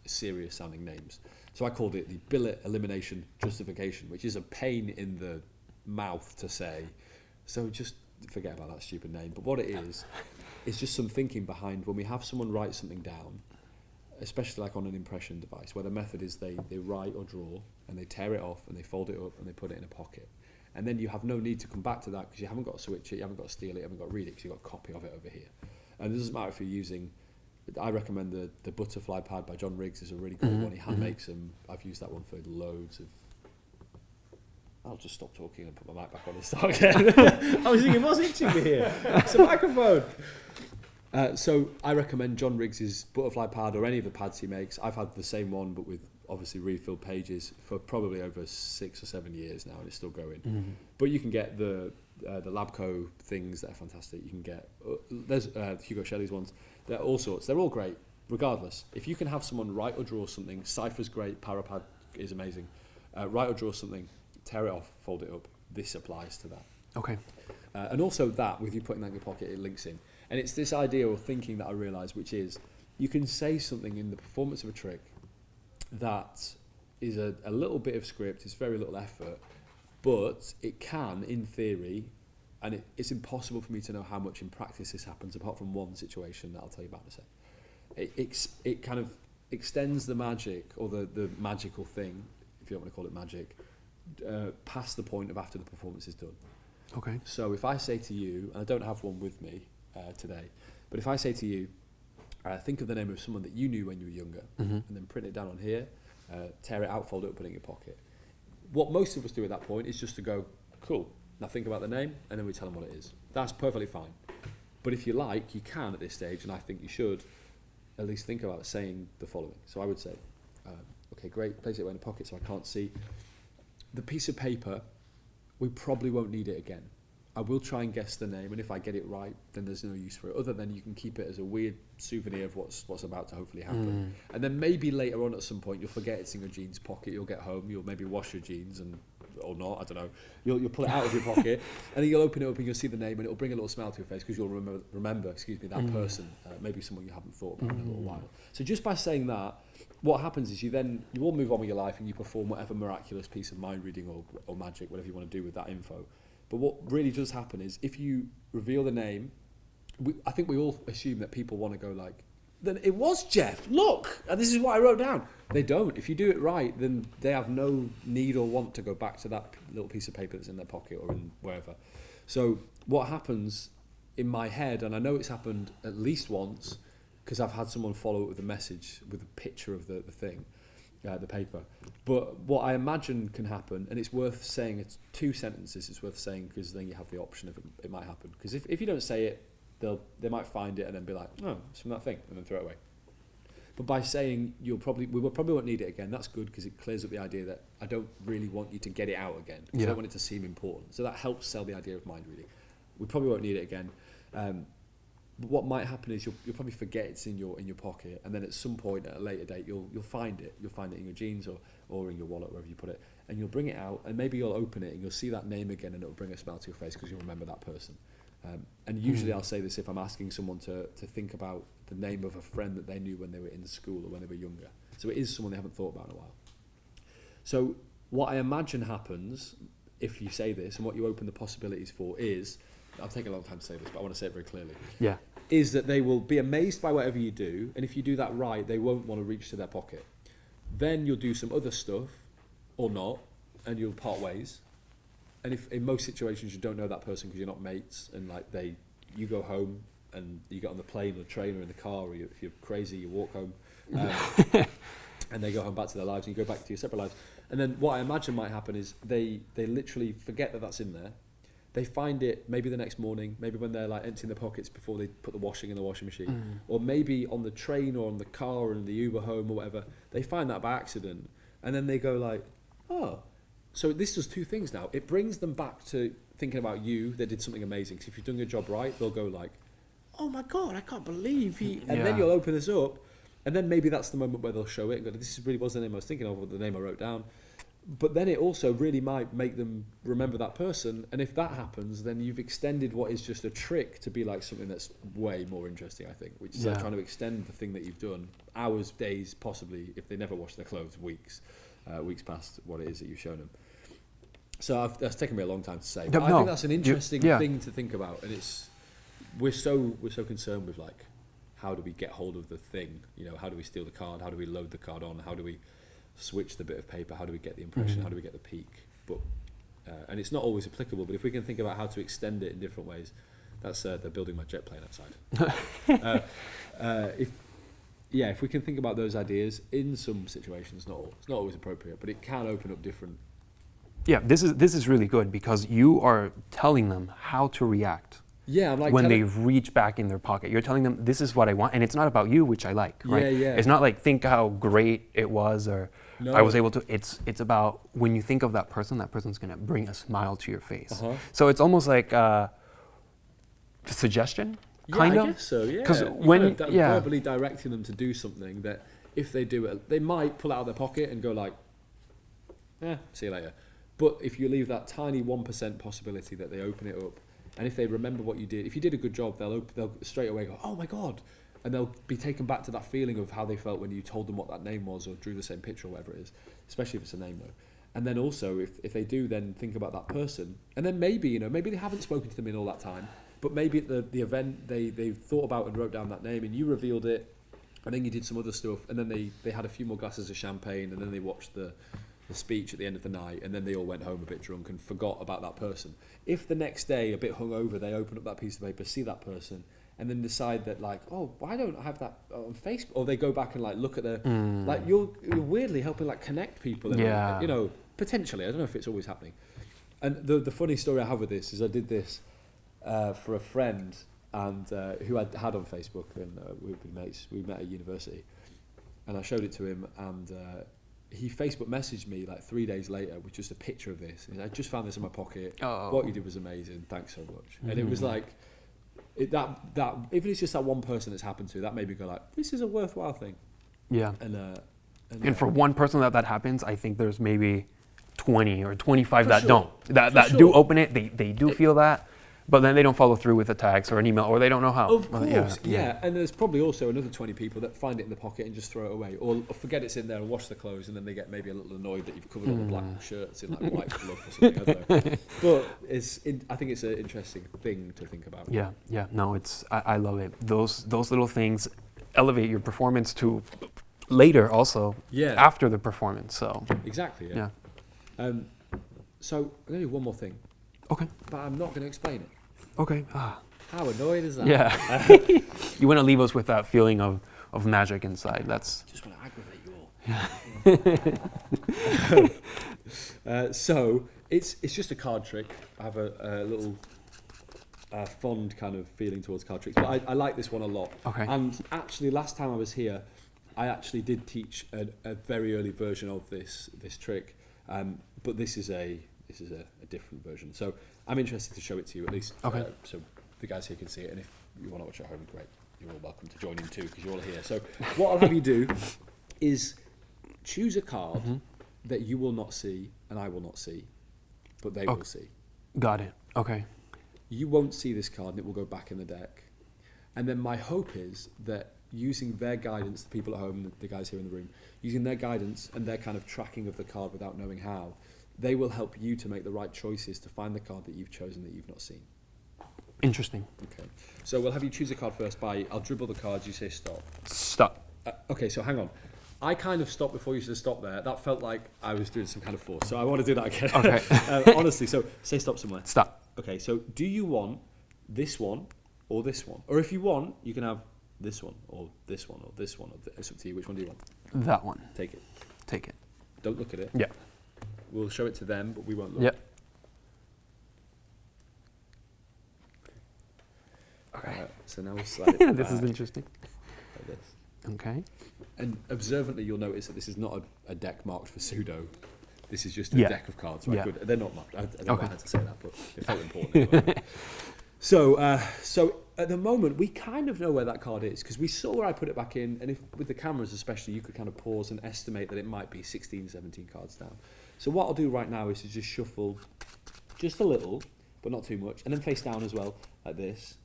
serious sounding names. So I called it the billet elimination justification, which is a pain in the mouth to say. So just forget about that stupid name. But what it is just some thinking behind when we have someone write something down, especially like on an impression device, where the method is they write or draw and they tear it off and they fold it up and they put it in a pocket. And then you have no need to come back to that because you haven't got to switch it, you haven't got to steal it, you haven't got to read it because you've got a copy of it over here. And it doesn't matter if you're using, I recommend the butterfly pad by John Riggs is a really great one. He hand makes them. I've used that one for loads of. I'll just stop talking and put my mic back on and start again. I was thinking, what's itching me here? It's a microphone. So I recommend John Riggs's butterfly pad or any of the pads he makes. I've had the same one, but with obviously refilled pages for probably over 6 or 7 years now, and it's still going. But you can get the Labco things that are fantastic. You can get there's Hugo Shelley's ones. They're all sorts. They're all great, regardless. If you can have someone write or draw something, Cypher's great. Parapad is amazing. Write or draw something, tear it off, fold it up. This applies to that. Okay. And also that, with you putting that in your pocket, it links in. And it's this idea or thinking that I realised, which is you can say something in the performance of a trick that is a little bit of script, it's very little effort, but it can, in theory, and it's impossible for me to know how much in practice this happens, apart from one situation that I'll tell you about in a sec. It kind of extends the magic, or the magical thing, if you don't want to call it magic, past the point of after the performance is done. Okay. So if I say to you, and I don't have one with me today, but if I say to you, think of the name of someone that you knew when you were younger, and then print it down on here, tear it out, fold it up, put it in your pocket. What most of us do at that point is just to go, cool, now think about the name, and then we tell them what it is. That's perfectly fine. But if you like, you can at this stage, and I think you should at least think about saying the following. So I would say, okay, great, place it away in the pocket so I can't see. The piece of paper, we probably won't need it again. I will try and guess the name, and if I get it right, then there's no use for it, other than you can keep it as a weird souvenir of what's about to hopefully happen. And then maybe later on at some point, you'll forget it's in your jeans pocket, you'll get home, you'll maybe wash your jeans, or not, I don't know. You'll pull it out of your pocket, and then you'll open it up and you'll see the name, and it'll bring a little smile to your face because you'll remember that person, maybe someone you haven't thought about in a little while. So just by saying that, what happens is you all move on with your life and you perform whatever miraculous piece of mind reading or magic, whatever you want to do with that info. But what really does happen is if you reveal the name, I think we all assume that people want to go like, then it was Jeff, look, and this is what I wrote down. They don't. If you do it right, then they have no need or want to go back to that little piece of paper that's in their pocket or in wherever. So what happens in my head, and I know it's happened at least once, because I've had someone follow it with a message, with a picture of the thing, the paper. But what I imagine can happen, and it's worth saying, it's 2 sentences, it's worth saying, because then you have the option of it might happen. Because if you don't say it, they might find it and then be like, oh, it's from that thing, and then throw it away. But by saying we probably won't need it again, that's good, because it clears up the idea that I don't really want you to get it out again. I don't want it to seem important. So that helps sell the idea of mind reading. We probably won't need it again. But what might happen is you'll probably forget it's in your pocket, and then at some point at a later date you'll find it. You'll find it in your jeans or in your wallet, wherever you put it, and you'll bring it out, and maybe you'll open it and you'll see that name again, and it'll bring a smile to your face because you'll remember that person. And usually I'll say this if I'm asking someone to think about the name of a friend that they knew when they were in school or when they were younger. So it is someone they haven't thought about in a while. So what I imagine happens if you say this, and what you open the possibilities for is, I'll take a long time to say this, but I want to say it very clearly. Yeah. Is that they will be amazed by whatever you do, and if you do that right, they won't want to reach to their pocket. Then you'll do some other stuff, or not, and you'll part ways. And if in most situations you don't know that person because you're not mates, and like you go home and you get on the plane or train or in the car, or if you're crazy, you walk home, and they go home back to their lives, and you go back to your separate lives. And then what I imagine might happen is they literally forget that that's in there. they find it maybe the next morning, maybe when they're like emptying their pockets before they put the washing in the washing machine, or maybe on the train or on the car or in the Uber home or whatever. They find that by accident, and then they go like, oh. So this does two things now. It brings them back to thinking about you. They did something amazing. So if you've done your job right, they'll go like, oh my God, I can't believe he... And then you'll open this up, and then maybe that's the moment where they'll show it and go, this really was the name I was thinking of, or the name I wrote down. But then it also really might make them remember that person. And if that happens, then you've extended what is just a trick to be like something that's way more interesting, I think, which is like trying to extend the thing that you've done. Hours, days, possibly, if they never wash their clothes, weeks past what it is that you've shown them. So that's taken me a long time to say. But I think that's an interesting thing to think about. And we're so concerned with like, how do we get hold of the thing? You know, how do we steal the card? How do we load the card on? How do we switch the bit of paper? How do we get the impression? How do we get the peak? But and it's not always applicable, but if we can think about how to extend it in different ways, that's they're building my jet plane outside. If we can think about those ideas in some situations, it's not always appropriate, but it can open up different. Yeah, this is really good because you are telling them how to react. Yeah, I'm like when they reach back in their pocket, you're telling them this is what I want, and it's not about you, which I like. Right? Yeah. It's not like think how great it was or I was able to. It's about when you think of that person's gonna bring a smile to your face. So it's almost like a suggestion, kind of. I guess so. Yeah, because when verbally directing them to do something that if they do it, they might pull it out of their pocket and go like, see you later. But if you leave that tiny 1% possibility that they open it up. And if they remember what you did, if you did a good job, they'll straight away go, oh my God. And they'll be taken back to that feeling of how they felt when you told them what that name was or drew the same picture or whatever it is, especially if it's a name though. And then also, if they do then think about that person, and then maybe they haven't spoken to them in all that time, but maybe at the event they thought about and wrote down that name and you revealed it, and then you did some other stuff, and then they had a few more glasses of champagne, and then they watched the speech at the end of the night, and then they all went home a bit drunk and forgot about that person. If the next day, a bit hungover, they open up that piece of paper, see that person, and then decide that like, oh, why don't I have that on Facebook? Or they go back and like look at the like you're weirdly helping like connect people. And, potentially. I don't know if it's always happening. And the funny story I have with this is I did this for a friend and who I had on Facebook, and we've been mates. We met at university, and I showed it to him, and he Facebook messaged me like 3 days later with just a picture of this. And I just found this in my pocket. Oh. What you did was amazing. Thanks so much. And it was like that if it's just that one person that's happened to, that made me go like, this is a worthwhile thing. Yeah. And for one person that happens, I think there's maybe 20 or 25 that don't. That do open it. They do feel that. But then they don't follow through with a text or an email, or they don't know how. Of course, yeah. And there's probably also another 20 people that find it in the pocket and just throw it away, or forget it's in there and wash the clothes, and then they get maybe a little annoyed that you've covered all the black shirts in like white fluff or something. I don't know. But I think it's an interesting thing to think about. Yeah. No, I love it. Those little things elevate your performance to later also. Yeah. After the performance. So. Exactly. Yeah. So I'm gonna do one more thing. Okay. But I'm not going to explain it. Okay. How annoying is that? Yeah. You want to leave us with that feeling of magic inside. That's. Just want to aggravate you all. So it's just a card trick. I have a little fond kind of feeling towards card tricks, but I like this one a lot. Okay. And actually, last time I was here, I actually did teach a very early version of this trick, but this is a different version. So I'm interested to show it to you at least. Okay. So the guys here can see it, and if you want to watch at home, great. You're all welcome to join in too, because you're all here. So what I'll have you do is choose a card that you will not see and I will not see, but they will see. Got it. Okay. You won't see this card and it will go back in the deck. And then my hope is that using their guidance, the people at home, the guys here in the room, using their guidance and their kind of tracking of the card without knowing how, they will help you to make the right choices to find the card that you've chosen that you've not seen. Interesting. Okay. So we'll have you choose a card first I'll dribble the cards, you say stop. Stop. Okay, so hang on. I kind of stopped before you said stop there. That felt like I was doing some kind of force. So I want to do that again. Okay. Honestly, so say stop somewhere. Stop. Okay, so do you want this one or this one? Or if you want, you can have this one or this one or this one. It's up to you. Which one do you want? That one. Take it. Take it. Don't look at it. Yeah. We'll show it to them, but we won't look. Yep. So now we'll slide it This back is interesting. like this. Okay. And observantly, you'll notice that this is not a deck marked for pseudo. This is just a deck of cards. Right? Good. They're not marked. I don't know why I had to say that, but it felt important. Anyway. So at the moment, we kind of know where that card is because we saw where I put it back in, and if with the cameras especially, you could kind of pause and estimate that it might be 16, 17 cards down. So what I'll do right now is to just shuffle just a little, but not too much, and then face down as well, like this,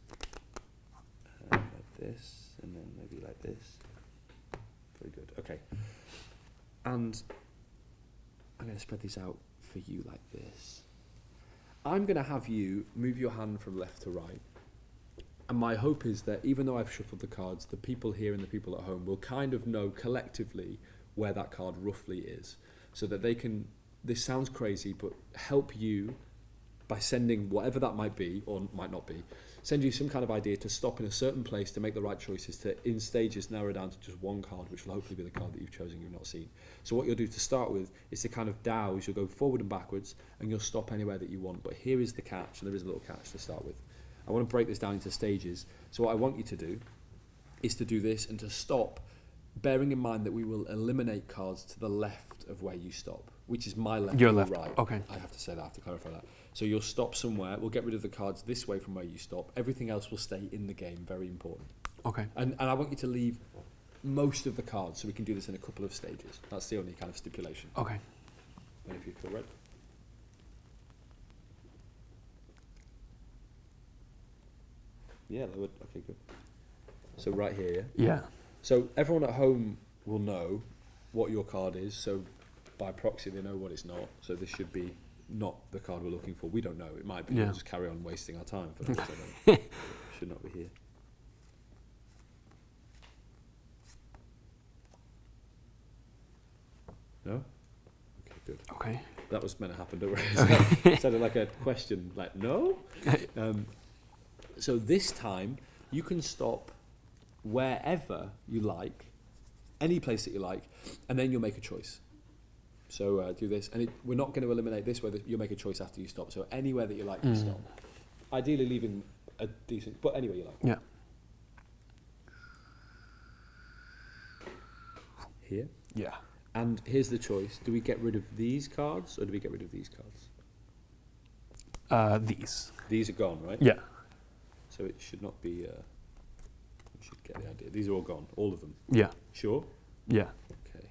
and then maybe like this. Very good. Okay. And I'm going to spread these out for you like this. I'm going to have you move your hand from left to right. And my hope is that even though I've shuffled the cards, the people here and the people at home will kind of know collectively where that card roughly is. So that they can, this sounds crazy, but help you by sending whatever that might be, or might not be, send you some kind of idea to stop in a certain place to make the right choices, to in stages narrow down to just one card, which will hopefully be the card that you've chosen you've not seen. So what you'll do to start with is to kind of douse, you'll go forward and backwards, and you'll stop anywhere that you want. But here is the catch, and there is a little catch to start with. I want to break this down into stages. So what I want you to do is to do this and to stop, bearing in mind that we will eliminate cards to the left of where you stop, which is my left. Your left. Right. Okay. I have to say that. I have to clarify that. So you'll stop somewhere. We'll get rid of the cards this way from where you stop. Everything else will stay in the game. Very important. Okay. And I want you to leave most of the cards, so we can do this in a couple of stages. That's the only kind of stipulation. Okay. And if you feel ready. Yeah, that would. Okay, good. So right here. Yeah. So everyone at home will know what your card is. So by proxy, they know what it's not. So this should be not the card we're looking for. We don't know. It might be. Yeah. We'll just carry on wasting our time for that. It should not be here. No? Okay, good. Okay. That was meant to happen, don't worry. It sounded like a question, like, no? So this time, you can stop wherever you like, any place that you like, and then you'll make a choice. So do this, and we're not going to eliminate this, where you'll make a choice after you stop. So anywhere that you like to stop. Ideally leaving a decent, but anywhere you like. Yeah. Here. Yeah. And here's the choice. Do we get rid of these cards, or do we get rid of these cards? These. These are gone, right? Yeah. So it should not be, you should get the idea. These are all gone, all of them. Yeah. Sure? Yeah. Okay.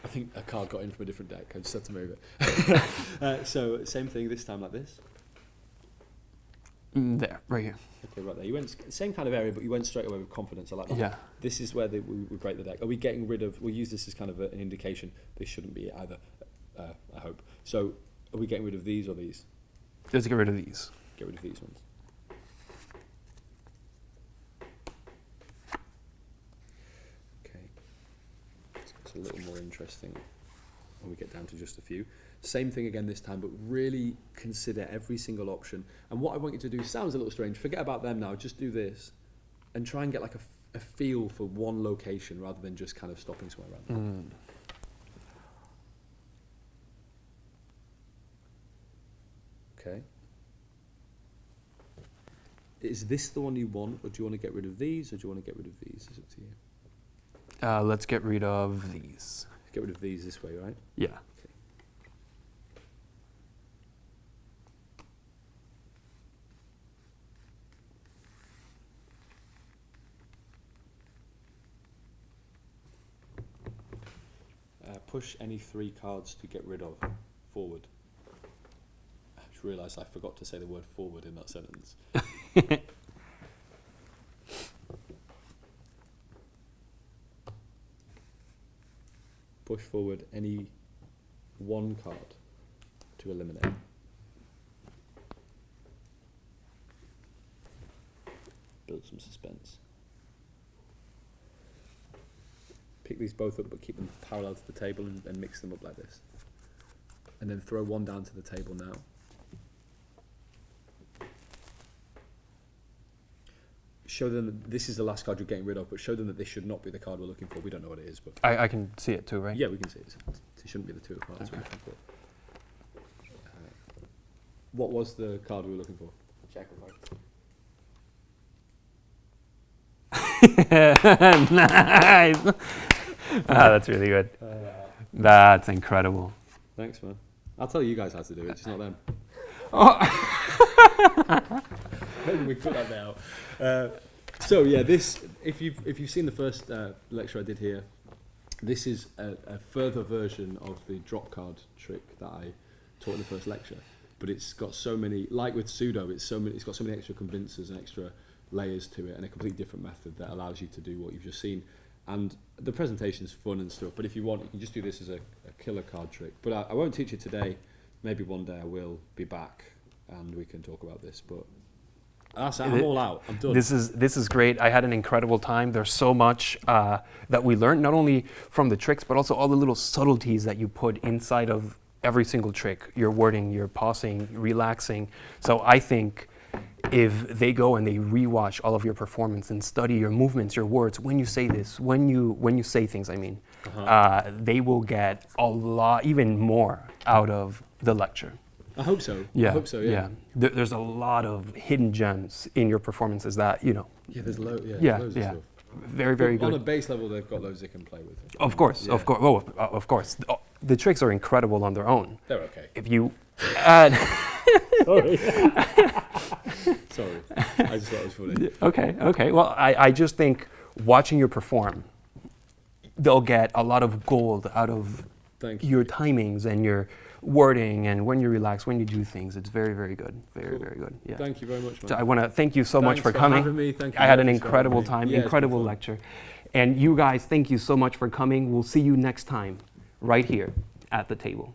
I think a card got in from a different deck. I just had to move it. So same thing this time, like this. There, right here. Okay, right there. You went same kind of area, but you went straight away with confidence. I like that. Yeah. This is where we break the deck. Are we getting rid of? We'll use this as kind of an indication. This shouldn't be either. I hope. So, are we getting rid of these or these? Let's get rid of these. Get rid of these ones. Okay. So it's a little more interesting when we get down to just a few. Same thing again this time, but really consider every single option. And what I want you to do sounds a little strange. Forget about them now. Just do this, and try and get like a feel for one location rather than just kind of stopping somewhere random. Okay. Is this the one you want, or do you want to get rid of these, or do you want to get rid of these? It's up to you. Let's get rid of these. Get rid of these this way, right? Yeah. Okay. Push any 3 cards to get rid of forward. I just realised I forgot to say the word forward in that sentence. Push forward any 1 card to eliminate. Build some suspense. Pick these both up, but keep them parallel to the table and mix them up like this. And then throw 1 down to the table now. show them that this is the last card you're getting rid of, but show them that this should not be the card we're looking for. We don't know what it is, but I can see it too, right? yeah, we can see it. It shouldn't be the 2 of cards we're looking for. What was the card we were looking for? Jack of Hearts. Nice. That's really good. That's incredible. Thanks, man. I'll tell you guys how to do it, just not them. Maybe we put that now. So yeah, this if you've seen the first lecture I did here, this is a further version of the drop card trick that I taught in the first lecture. But it's got so many, like with pseudo, it's got so many extra convincers and extra layers to it, and a completely different method that allows you to do what you've just seen. And the presentation's fun and stuff, but if you want, you can just do this as a killer card trick. But I won't teach it today. Maybe one day I will be back and we can talk about this. But I'm all out. I'm done. This is great. I had an incredible time. There's so much that we learned, not only from the tricks, but also all the little subtleties that you put inside of every single trick. Your wording, your pausing, relaxing. So I think if they go and they rewatch all of your performance and study your movements, your words, when you say this, when you say things, they will get a lot, even more out of the lecture. I hope so. Yeah. I hope so. Yeah. There's a lot of hidden gems in your performances that Yeah, there's loads of stuff. Very, very good. On a base level, they've got loads they can play with. Of course. Oh, of course. The tricks are incredible on their own. They're okay. If you add. Sorry. Sorry. I just thought it was funny. Okay. Well, I just think watching you perform, they'll get a lot of gold out of your timings and your wording and when you relax, when you do things. It's very, very good. Very, very good. Yeah. Thank you very much, man. So I want to thank you so much for Thanks for coming. having me. Thank you I had an very much for incredible having me. time, Yeah, it's incredible been fun. lecture. And you guys, thank you so much for coming. We'll see you next time right here at the table.